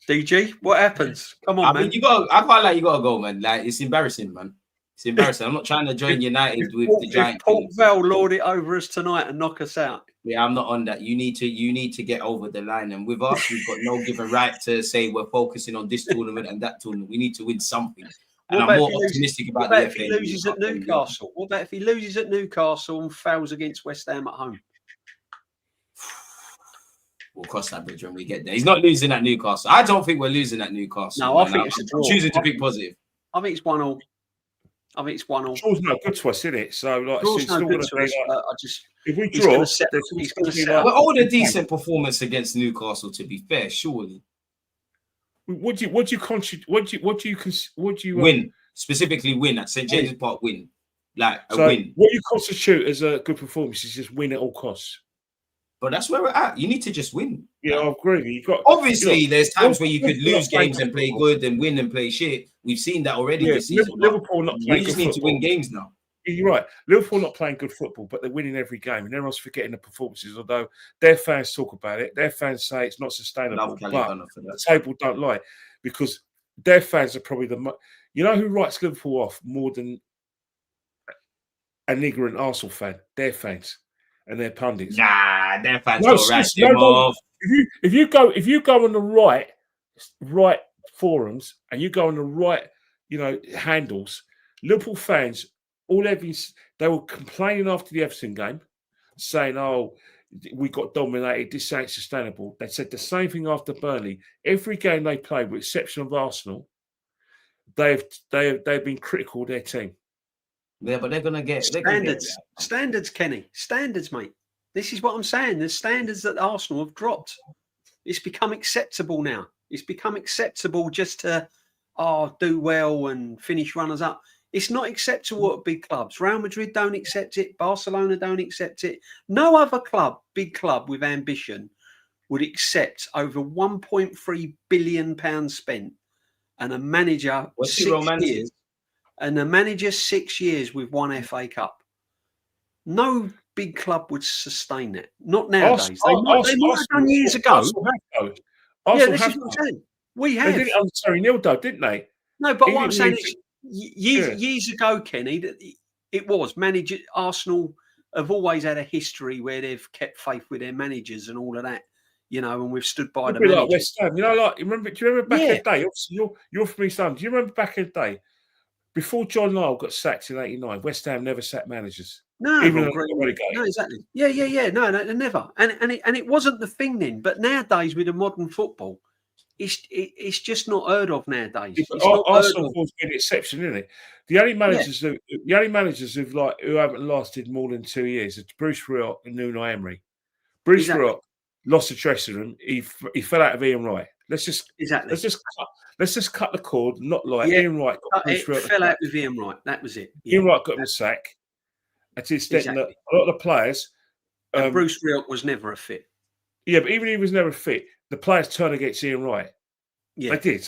[SPEAKER 2] DG, what happens? Come on, man.
[SPEAKER 1] Mean, I quite like you got to go, man. Like, it's embarrassing, man. It's embarrassing. I'm not trying to join United with the giant.
[SPEAKER 2] Port Vale lord it over us tonight and knock us out.
[SPEAKER 1] Yeah, I'm not on that. You need to get over the line, and with us, we've got no given right to say we're focusing on this tournament and that tournament. We need to win something. And I'm more optimistic about the FA.
[SPEAKER 2] What about if he loses at Newcastle? What about if he loses at Newcastle and fails against West Ham at home?
[SPEAKER 1] We'll cross that bridge when we get there. He's not losing at Newcastle. I don't think we're losing at Newcastle.
[SPEAKER 2] No, I think it's a draw.
[SPEAKER 1] Choosing to pick positive.
[SPEAKER 2] I think it's 1-1.
[SPEAKER 3] Draw's no good to us, isn't it? So, like,
[SPEAKER 2] draw's no good to us.
[SPEAKER 3] If we draw,
[SPEAKER 1] we're all a decent performance against Newcastle. To be fair, surely.
[SPEAKER 3] What do you
[SPEAKER 1] win? Specifically, win at St James's Park. Win, like a win.
[SPEAKER 3] What you constitute as a good performance is just win at all costs.
[SPEAKER 1] But that's where we're at. You need to just win.
[SPEAKER 3] Yeah, I agree.
[SPEAKER 1] Obviously, there's times where you could lose games and play good and win and play shit. We've seen that already this season.
[SPEAKER 3] Liverpool not playing.
[SPEAKER 1] You just need to win games now.
[SPEAKER 3] You're right. Liverpool not playing good football, but they're winning every game, and everyone's forgetting the performances. Although their fans talk about it, their fans say it's not sustainable. But the table don't lie, because their fans are probably you know who writes Liverpool off more than an ignorant Arsenal fan? Their fans. And their pundits.
[SPEAKER 1] Nah, their fans off.
[SPEAKER 3] If you go on the right forums and you go on the right, handles, Liverpool fans, they were complaining after the Everton game, saying, "Oh, we got dominated. This ain't sustainable." They said the same thing after Burnley. Every game they played, with exception of Arsenal, they've been critical of their team.
[SPEAKER 1] Yeah, but they're gonna get
[SPEAKER 2] standards, Kenny. Standards, mate. This is what I'm saying. The standards that Arsenal have dropped. It's become acceptable now. It's become acceptable just to do well and finish runners up. It's not acceptable at big clubs. Real Madrid don't accept it. Barcelona don't accept it. No other big club with ambition, would accept over £1.3 billion spent and a manager 6 years. And the manager 6 years with one FA Cup. No big club would sustain that. Not nowadays. They might have done years ago.
[SPEAKER 3] This is what I'm saying.
[SPEAKER 2] We have.
[SPEAKER 3] They did it under nil, though, didn't they?
[SPEAKER 2] No, but what I'm saying is, years ago, Kenny, Arsenal have always had a history where they've kept faith with their managers and all of that, and we've stood by the
[SPEAKER 3] like West Ham. Do you remember back in the day? Obviously, you're from East London. Do you remember back in the day? Before John Lyall got sacked in '89, West Ham never sacked managers.
[SPEAKER 2] No, exactly. Yeah. No, never. And it wasn't the thing then. But nowadays, with the modern football, it's just not heard of nowadays.
[SPEAKER 3] Arsenal has been an exception, isn't it? The only managers who haven't lasted more than 2 years are Bruce Wright and Unai Emery. Bruce Wright lost to Tressenham. He fell out of Ian Wright. Let's just cut the cord. Not like Ian Wright
[SPEAKER 2] fell out with Ian Wright. That was it.
[SPEAKER 3] Ian Wright got him a sack. At the extent that a lot of the players,
[SPEAKER 2] Bruce Wright was never a fit.
[SPEAKER 3] Yeah, but even if he was never fit, the players turned against Ian Wright.
[SPEAKER 2] Yeah,
[SPEAKER 3] they did.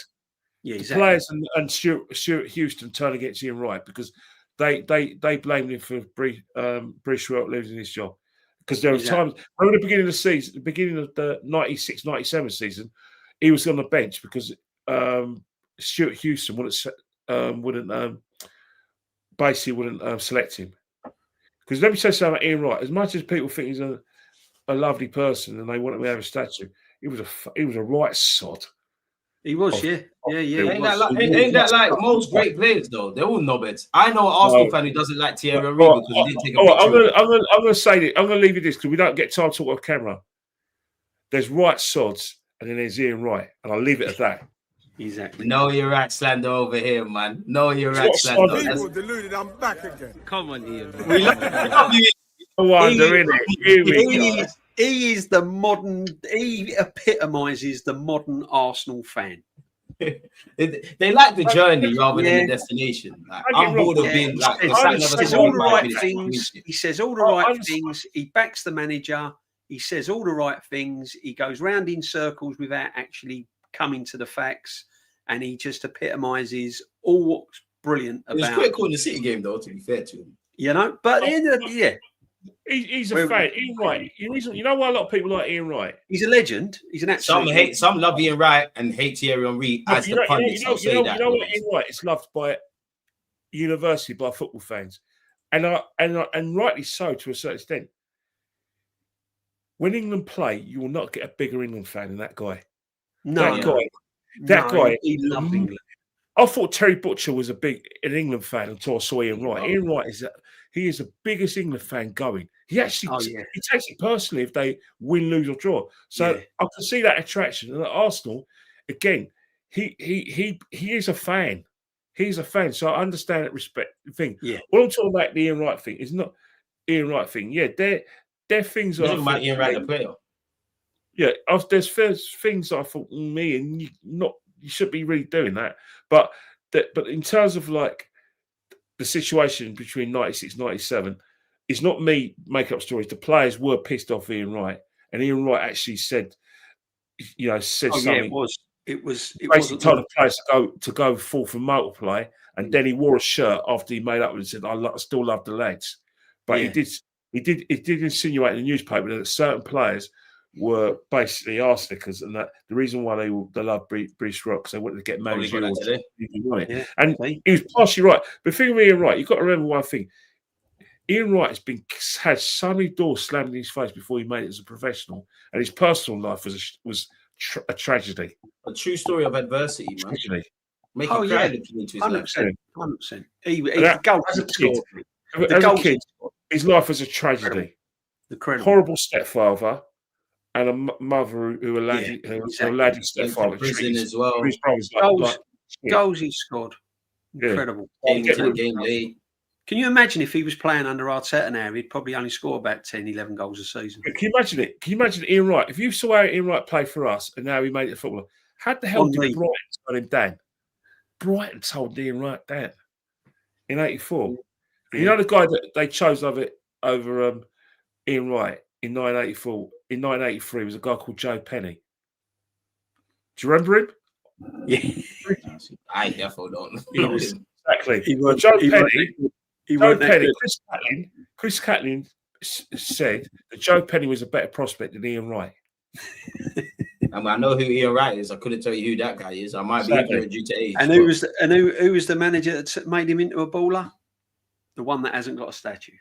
[SPEAKER 2] Yeah,
[SPEAKER 3] exactly. The players and Stuart Houston turned against Ian Wright because they blamed him for Bruce Wright losing his job. Because there were times, remember the beginning of the season, the beginning of the 96-97 season, he was on the bench because Stuart Houston wouldn't select him. Because let me say something about Ian Wright. As much as people think he's a lovely person and they want him to have a statue, he was a right sod.
[SPEAKER 2] He was, yeah.
[SPEAKER 1] Ain't that like most great players though? They're all knobheads. I know an Arsenal fan who doesn't like Thierry Henry because he didn't take a picture. I'm
[SPEAKER 3] going to say this. I'm going to leave you this because we don't get time to talk on camera. There's right sods and then there's Ian Wright, and I'll leave it at that.
[SPEAKER 2] Exactly.
[SPEAKER 1] No, you're right, slander over here, man. No, you're right, slander.
[SPEAKER 4] People deluded. I'm back again.
[SPEAKER 2] Come on, Ian.
[SPEAKER 1] We love you.
[SPEAKER 2] He is the modern. He epitomises the modern Arsenal fan.
[SPEAKER 1] They like the journey rather than the destination. Like, I'm bored of being like.
[SPEAKER 2] He says all the right things. He says all the right things. He backs the manager. He says all the right things. He goes round in circles without actually coming to the facts, and he just epitomises all what's brilliant about.
[SPEAKER 1] It was critical in the City game, though. To be fair to him,
[SPEAKER 2] But yeah.
[SPEAKER 3] He's a fan. Ian Wright. You know why a lot of people like Ian Wright?
[SPEAKER 2] He's a legend. He's an absolute.
[SPEAKER 1] Some love Ian Wright and hate Thierry Henry as the pundits.
[SPEAKER 3] You know what Ian Wright is loved by universally by football fans, and rightly so to a certain extent. When England play, you will not get a bigger England fan than that guy. That guy.
[SPEAKER 2] He loved England.
[SPEAKER 3] I thought Terry Butcher was an England fan until I saw Ian Wright. Ian Wright is the biggest England fan going. He actually he takes it personally if they win, lose or draw. So I can see that attraction. And at Arsenal, again, he is a fan. He's a fan. So I understand that respect thing.
[SPEAKER 2] Yeah.
[SPEAKER 3] What I'm talking about the Ian Wright thing is not Ian Wright thing. Yeah, they're things that
[SPEAKER 1] talking about Ian Wright the player.
[SPEAKER 3] Yeah, there's things that I thought you should be really doing that. But in terms of like the situation between 96 and 97, it's not me making up stories. The players were pissed off Ian Wright, and Ian Wright actually said something.
[SPEAKER 2] Yeah, it was
[SPEAKER 3] basically told the players to go forth and multiply, and then he wore a shirt after he made up and said, "I still love the lads." But he did insinuate in the newspaper that certain players were basically arse lickers, and that the reason why they love Bruce Wright because they wanted to get Managerial. And he was partially right. But the thing with Ian Wright, you've got to remember one thing. Ian Wright had so many doors slammed in his face before he made it as a professional, and his personal life was a tragedy.
[SPEAKER 1] A true story of adversity, man.
[SPEAKER 3] Tragedy.
[SPEAKER 1] Make you cry looking into his life.
[SPEAKER 2] 100%.
[SPEAKER 3] As a kid, his life was a tragedy.
[SPEAKER 2] Incredible.
[SPEAKER 3] Horrible stepfather and a mother who a laddie stepfather.
[SPEAKER 1] Prison as well.
[SPEAKER 2] Goals he scored. Incredible.
[SPEAKER 1] Game late.
[SPEAKER 2] Can you imagine if he was playing under Arteta now, he'd probably only score about 10, 11 goals a season.
[SPEAKER 3] Can you imagine it? Can you imagine Ian Wright? If you saw how Ian Wright played for us and now he made it footballer, How the hell did Brighton tell him down? Brighton told Ian Wright that in '84. Yeah. You know the guy that they chose over Ian Wright in 1984, in 1983 was a guy called Joe Penny. Do you remember him?
[SPEAKER 1] Yeah. I definitely don't.
[SPEAKER 3] Exactly. Joe Penny. Chris Catlin said that Joe Penny was a better prospect than Ian Wright.
[SPEAKER 1] I mean, I know who Ian Wright is. I couldn't tell you who that guy is. I might be ignorant due to age.
[SPEAKER 2] And who was the manager that made him into a baller? The one that hasn't got a statue.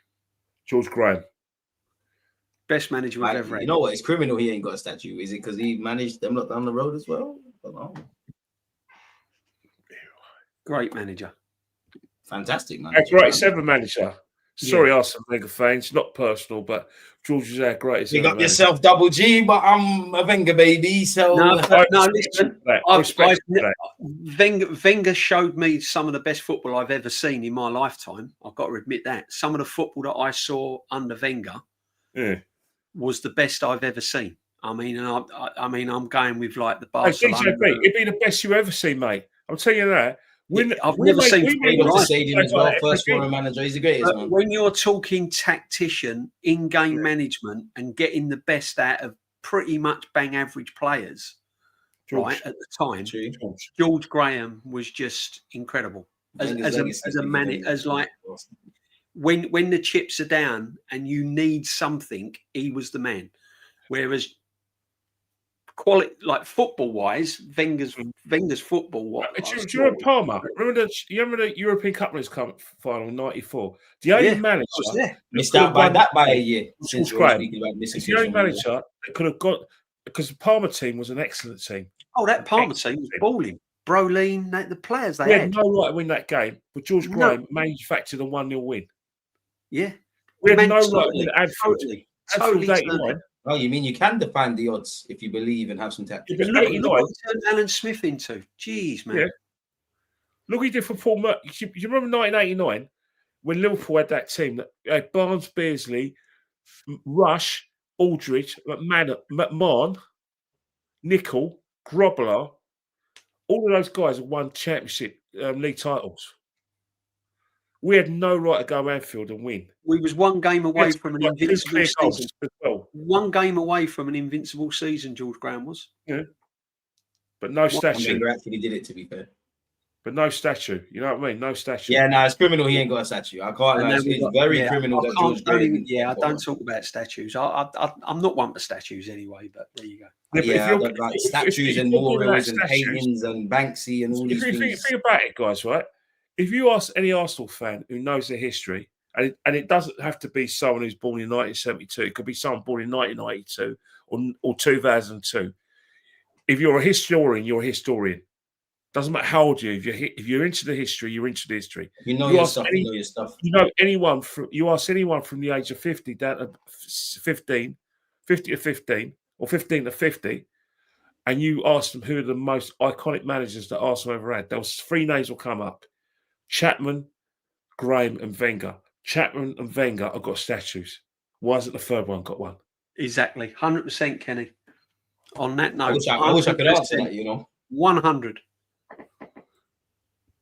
[SPEAKER 3] George Graham.
[SPEAKER 2] Best manager we've ever had.
[SPEAKER 1] You know what? It's criminal he ain't got a statue. Is it because he managed them lot down the road as well? I don't know.
[SPEAKER 2] Great manager.
[SPEAKER 1] Fantastic manager.
[SPEAKER 3] That's right, 7 manager. Sorry, Arsenal Wenger fans, not personal, but George is our greatest.
[SPEAKER 1] You got yourself double G, but I'm a Wenger baby, so
[SPEAKER 2] listen. Wenger showed me some of the best football I've ever seen in my lifetime. I've got to admit that some of the football that I saw under Wenger was the best I've ever seen. I mean, I'm going with like the Barcelona.
[SPEAKER 3] DJB, it'd be the best you've ever seen, mate. I'm telling you that.
[SPEAKER 2] I've never seen
[SPEAKER 1] Stadium as well. First foreign manager, he's the greatest man.
[SPEAKER 2] When you're talking tactician, in-game management, and getting the best out of pretty much bang average players, right at the time, George Graham was just incredible as a manager. As like when the chips are down and you need something, he was the man. Whereas quality, like football-wise, Wenger's football.
[SPEAKER 3] Do you remember Palmer? Remember the European Cup Winners' final in '94? The only manager
[SPEAKER 1] missed out by a year. Since
[SPEAKER 3] the only manager that could have got, because the Palmer team was an excellent team.
[SPEAKER 2] Oh, that Palmer team was balling. Brolin, the players they
[SPEAKER 3] had no right to win that game, but George Graham manufactured a 1-0 win.
[SPEAKER 2] Yeah,
[SPEAKER 3] we had no right to win at Anfield.
[SPEAKER 2] Totally.
[SPEAKER 1] Oh, you mean you can define the odds if you believe and have some tactics?
[SPEAKER 2] Look what he turned Alan Smith into. Jeez, man. Yeah.
[SPEAKER 3] Look, he did for Paul Murray. You remember 1989 when Liverpool had that team that had Barnes, Beardsley, Rush, Aldridge, McMahon, Nicol, Grobler. All of those guys have won championship league titles. We had no right to go Anfield and win.
[SPEAKER 2] We was one game away from an invincible season. One game away from an invincible season, George Graham was.
[SPEAKER 3] Yeah. But no statue.
[SPEAKER 1] Wenger actually did it, to be fair.
[SPEAKER 3] But no statue. You know what I mean? No statue.
[SPEAKER 1] Yeah, no, it's criminal. He ain't got a statue. I can't lie. It's very criminal that George Graham.
[SPEAKER 2] I don't talk about statues. I'm not one for statues anyway, but there you go.
[SPEAKER 1] Yeah, like statues and murals and paintings and Banksy and all these things.
[SPEAKER 3] Think about it, guys, right? If you ask any Arsenal fan who knows their history, and it doesn't have to be someone who's born in 1972, it could be someone born in 1992 or 2002. If you're a historian, you're a historian. Doesn't matter how old you are. If you're into the history, you're into the history.
[SPEAKER 1] You know your stuff. You know your stuff.
[SPEAKER 3] You know anyone you ask anyone from the age of 50 down to 50 to 15, or 15 to 50, and you ask them who are the most iconic managers that Arsenal ever had. Those 3 names will come up. Chapman, Graham, and Wenger. Chapman and Wenger have got statues. Why hasn't the third one got one?
[SPEAKER 2] Exactly. 100%, Kenny. On that note,
[SPEAKER 1] I wish I could answer that, you know.
[SPEAKER 2] 100.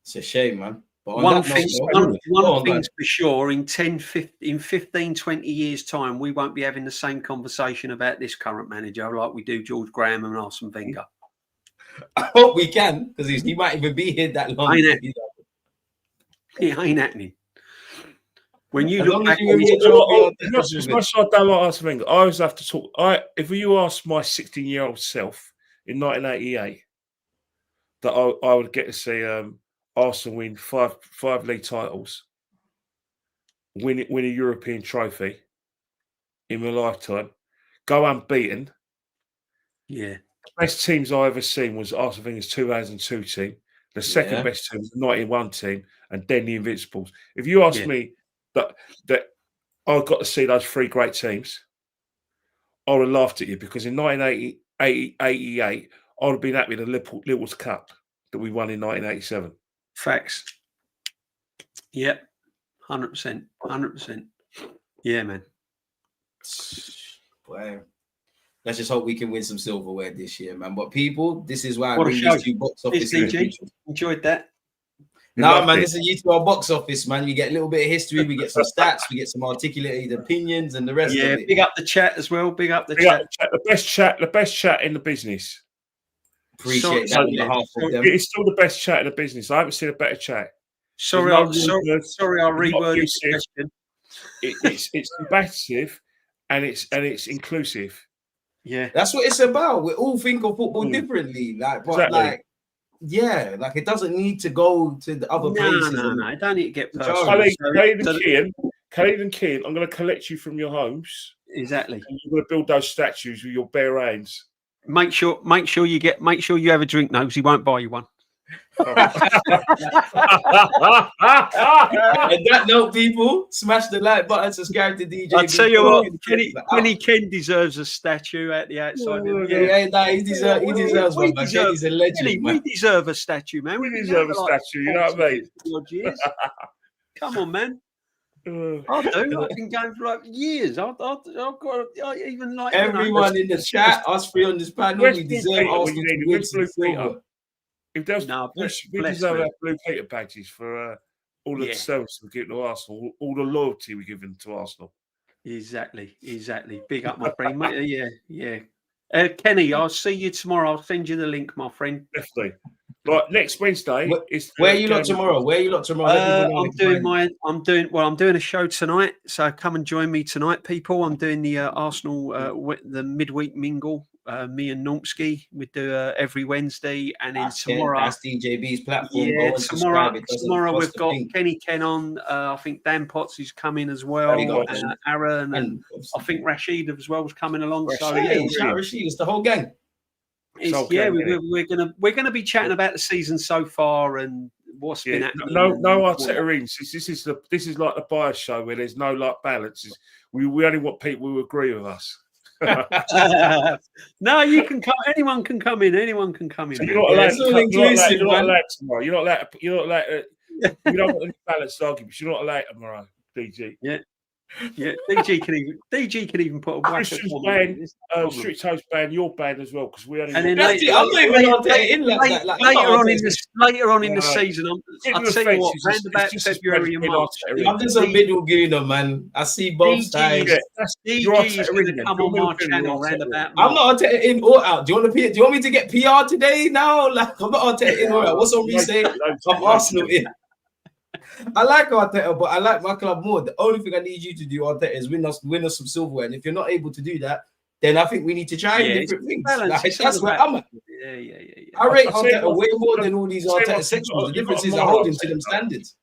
[SPEAKER 1] It's a shame, man. But
[SPEAKER 2] one thing's for sure, in 15, 20 years' time, we won't be having the same conversation about this current manager like we do George Graham and Arsene Wenger.
[SPEAKER 1] I hope we can, because he might even be here that long.
[SPEAKER 2] It ain't happening. When you
[SPEAKER 3] as
[SPEAKER 2] look back,
[SPEAKER 3] as much as I don't like Arsene Wenger, I always have to talk. If you ask my 16-year-old self in 1988 that I would get to see Arsenal win five league titles, win a European trophy in my lifetime, go unbeaten.
[SPEAKER 2] Yeah,
[SPEAKER 3] the best teams I ever seen was Arsene Wenger's 2002 team. The second best team was the 91 team, and then the Invincibles. If you ask me that I got to see those 3 great teams, I would have laughed at you, because in 1988, I would have been happy with the Liverpool's Cup that we won in 1987.
[SPEAKER 2] Facts. Yep. 100%. 100%. Yeah, man.
[SPEAKER 1] Wow. let's just hope we can win some silverware this year, man. But people, this is why I
[SPEAKER 2] What a
[SPEAKER 1] bring
[SPEAKER 2] show.
[SPEAKER 1] these two box office.
[SPEAKER 2] Enjoyed that.
[SPEAKER 1] No, man, this is you to our box office, man. You get a little bit of history, we get some stats, we get some articulated opinions, and the rest of it.
[SPEAKER 2] Big up the chat as well. Big up the chat.
[SPEAKER 3] The best chat in the business.
[SPEAKER 1] Appreciate that on behalf of them.
[SPEAKER 3] It's still the best chat in the business. I haven't seen a better chat.
[SPEAKER 2] Sorry, I'll reword the question.
[SPEAKER 3] It's combative and it's inclusive.
[SPEAKER 2] Yeah,
[SPEAKER 1] that's what it's about. We all think of football differently, like, but
[SPEAKER 3] exactly.
[SPEAKER 1] like it doesn't need to go to the other places.
[SPEAKER 2] No, it don't need to get personal.
[SPEAKER 3] Khalid and Kean, I'm going to collect you from your homes.
[SPEAKER 2] Exactly.
[SPEAKER 3] And you're going to build those statues with your bare hands.
[SPEAKER 2] Make sure you have a drink, though, because he won't buy you one.
[SPEAKER 1] On that note, people, smash the like button, subscribe to DJ.
[SPEAKER 2] I tell you what, Kenny Ken deserves a statue at the outside.
[SPEAKER 1] He deserves one, man. Kenny's a legend, man.
[SPEAKER 2] We deserve a statue, man.
[SPEAKER 3] We deserve a statue, you know what I mean?
[SPEAKER 2] Come on, man. I do. I've been going for like years. I've got even like
[SPEAKER 1] everyone in the chat, us three on this panel, we deserve Arsenal to win some silver.
[SPEAKER 3] If there's we deserve our Blue Peter badges for all the service we give to Arsenal, all the loyalty we're giving to Arsenal.
[SPEAKER 2] Exactly. Big up, my friend. Yeah. Kenny, I'll see you tomorrow. I'll send you the link, my friend.
[SPEAKER 3] Definitely. Right, next Wednesday.
[SPEAKER 1] Where are you lot tomorrow?
[SPEAKER 2] I'm doing a show tonight, so come and join me tonight, people. I'm doing the Arsenal the midweek mingle. Me and Normski, we do every Wednesday, and then tomorrow
[SPEAKER 1] that's DJB's platform.
[SPEAKER 2] Yeah, tomorrow we've got Kenny Ken on. I think Dan Potts is coming as well. Aaron and I think Rashid as well is coming along.
[SPEAKER 1] Rashid, it's the whole gang.
[SPEAKER 2] We're gonna be chatting about the season so far and what's been happening.
[SPEAKER 3] No Arteta rings. This is like the bias show where there's no like balances. We only want people who agree with us.
[SPEAKER 2] No, you can come. Anyone can come in. So
[SPEAKER 3] you're not allowed. You're not allowed tomorrow. You're not allowed. You don't want any balanced arguments. You're not allowed tomorrow, DG.
[SPEAKER 2] Yeah. DG can even put a
[SPEAKER 3] Christian's band, Strict Toast band, your band as well, because we only.
[SPEAKER 1] And then later on
[SPEAKER 2] in the season, I'll tell you what, around about February and March.
[SPEAKER 1] I'm just a middle Gooner, man. I see both sides.
[SPEAKER 2] DG is going to come on my channel around about.
[SPEAKER 1] I'm not Arteta in or out. Do you want me to get PR today? No, like I'm not Arteta in or out. What's on me saying? I'm Arsenal in. I like Arteta, but I like my club more. The only thing I need you to do, Arteta, is win us some silverware. And if you're not able to do that, then I think we need to try different things. That's where I'm at.
[SPEAKER 2] Yeah.
[SPEAKER 1] I rate Arteta way more than all these Arteta sections. The difference is I hold him to them standards.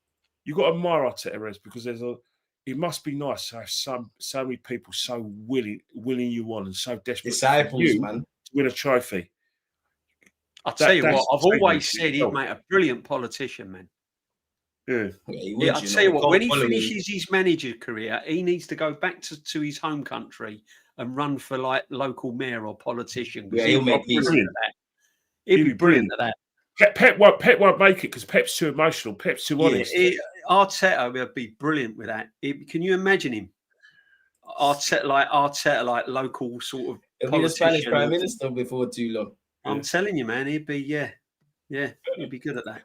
[SPEAKER 3] You've got to admire Arteta, Rez, because it must be nice to have so many people so willing you on and so desperate
[SPEAKER 1] disciples, man,
[SPEAKER 3] to win a trophy.
[SPEAKER 2] I'll tell you what, I've always said he'd make a brilliant politician, man.
[SPEAKER 3] Yeah,
[SPEAKER 2] I'll tell you what, when he finishes his manager career, he needs to go back to his home country and run for like local mayor or politician.
[SPEAKER 1] Yeah, he'll make brilliant
[SPEAKER 2] at that. He'd be brilliant at that.
[SPEAKER 3] Pep won't make it because Pep's too emotional. Pep's too honest.
[SPEAKER 2] Arteta would be brilliant with that. Can you imagine him? Arteta, like local sort of.
[SPEAKER 1] He'll be the Spanish Prime Minister before too long.
[SPEAKER 2] I'm telling you, man, he'd be he'd be good at that.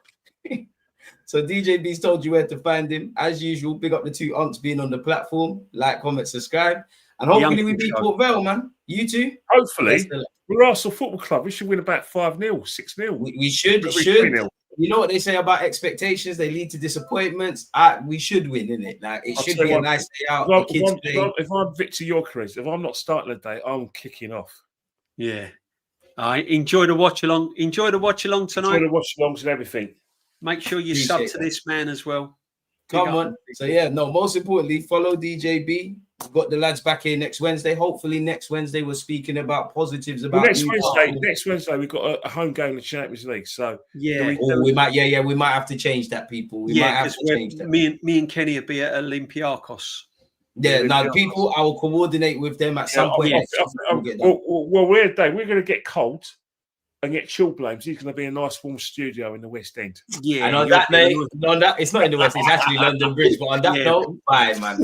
[SPEAKER 1] So DJB's told you where to find him. As usual, big up the two aunts being on the platform. Like, comment, subscribe. And hopefully we beat Port Vale, man. You too?
[SPEAKER 3] Hopefully. We're Arsenal Football Club. We should win about 5-0, 6-0.
[SPEAKER 1] We should. You know what they say about expectations? They lead to disappointments. We should win, innit? Like, it should be a nice day out.
[SPEAKER 3] If I'm Victor Gyökeres, if I'm not starting the day, I'm kicking off.
[SPEAKER 2] Yeah. All right. Enjoy the watch along. Enjoy the watch along tonight.
[SPEAKER 3] Enjoy the watch alongs and everything.
[SPEAKER 2] Make sure you sub to this man as well.
[SPEAKER 1] Come on. So most importantly, follow DJB. We've got the lads back here next Wednesday. Hopefully next Wednesday we're speaking about positives about
[SPEAKER 3] next Wednesday we've got a home game in the Champions League. So
[SPEAKER 1] we might have to change that, people. We might have to change that.
[SPEAKER 2] Me and Kenny will be at Olympiakos.
[SPEAKER 1] Yeah, now people, I will coordinate with them at some point.
[SPEAKER 3] We're going to get cold and get chill blames. He's going to be a nice warm studio in the West End.
[SPEAKER 1] Yeah, and on that, it's not in the West. It's actually London Bridge. But on that note, bye, man.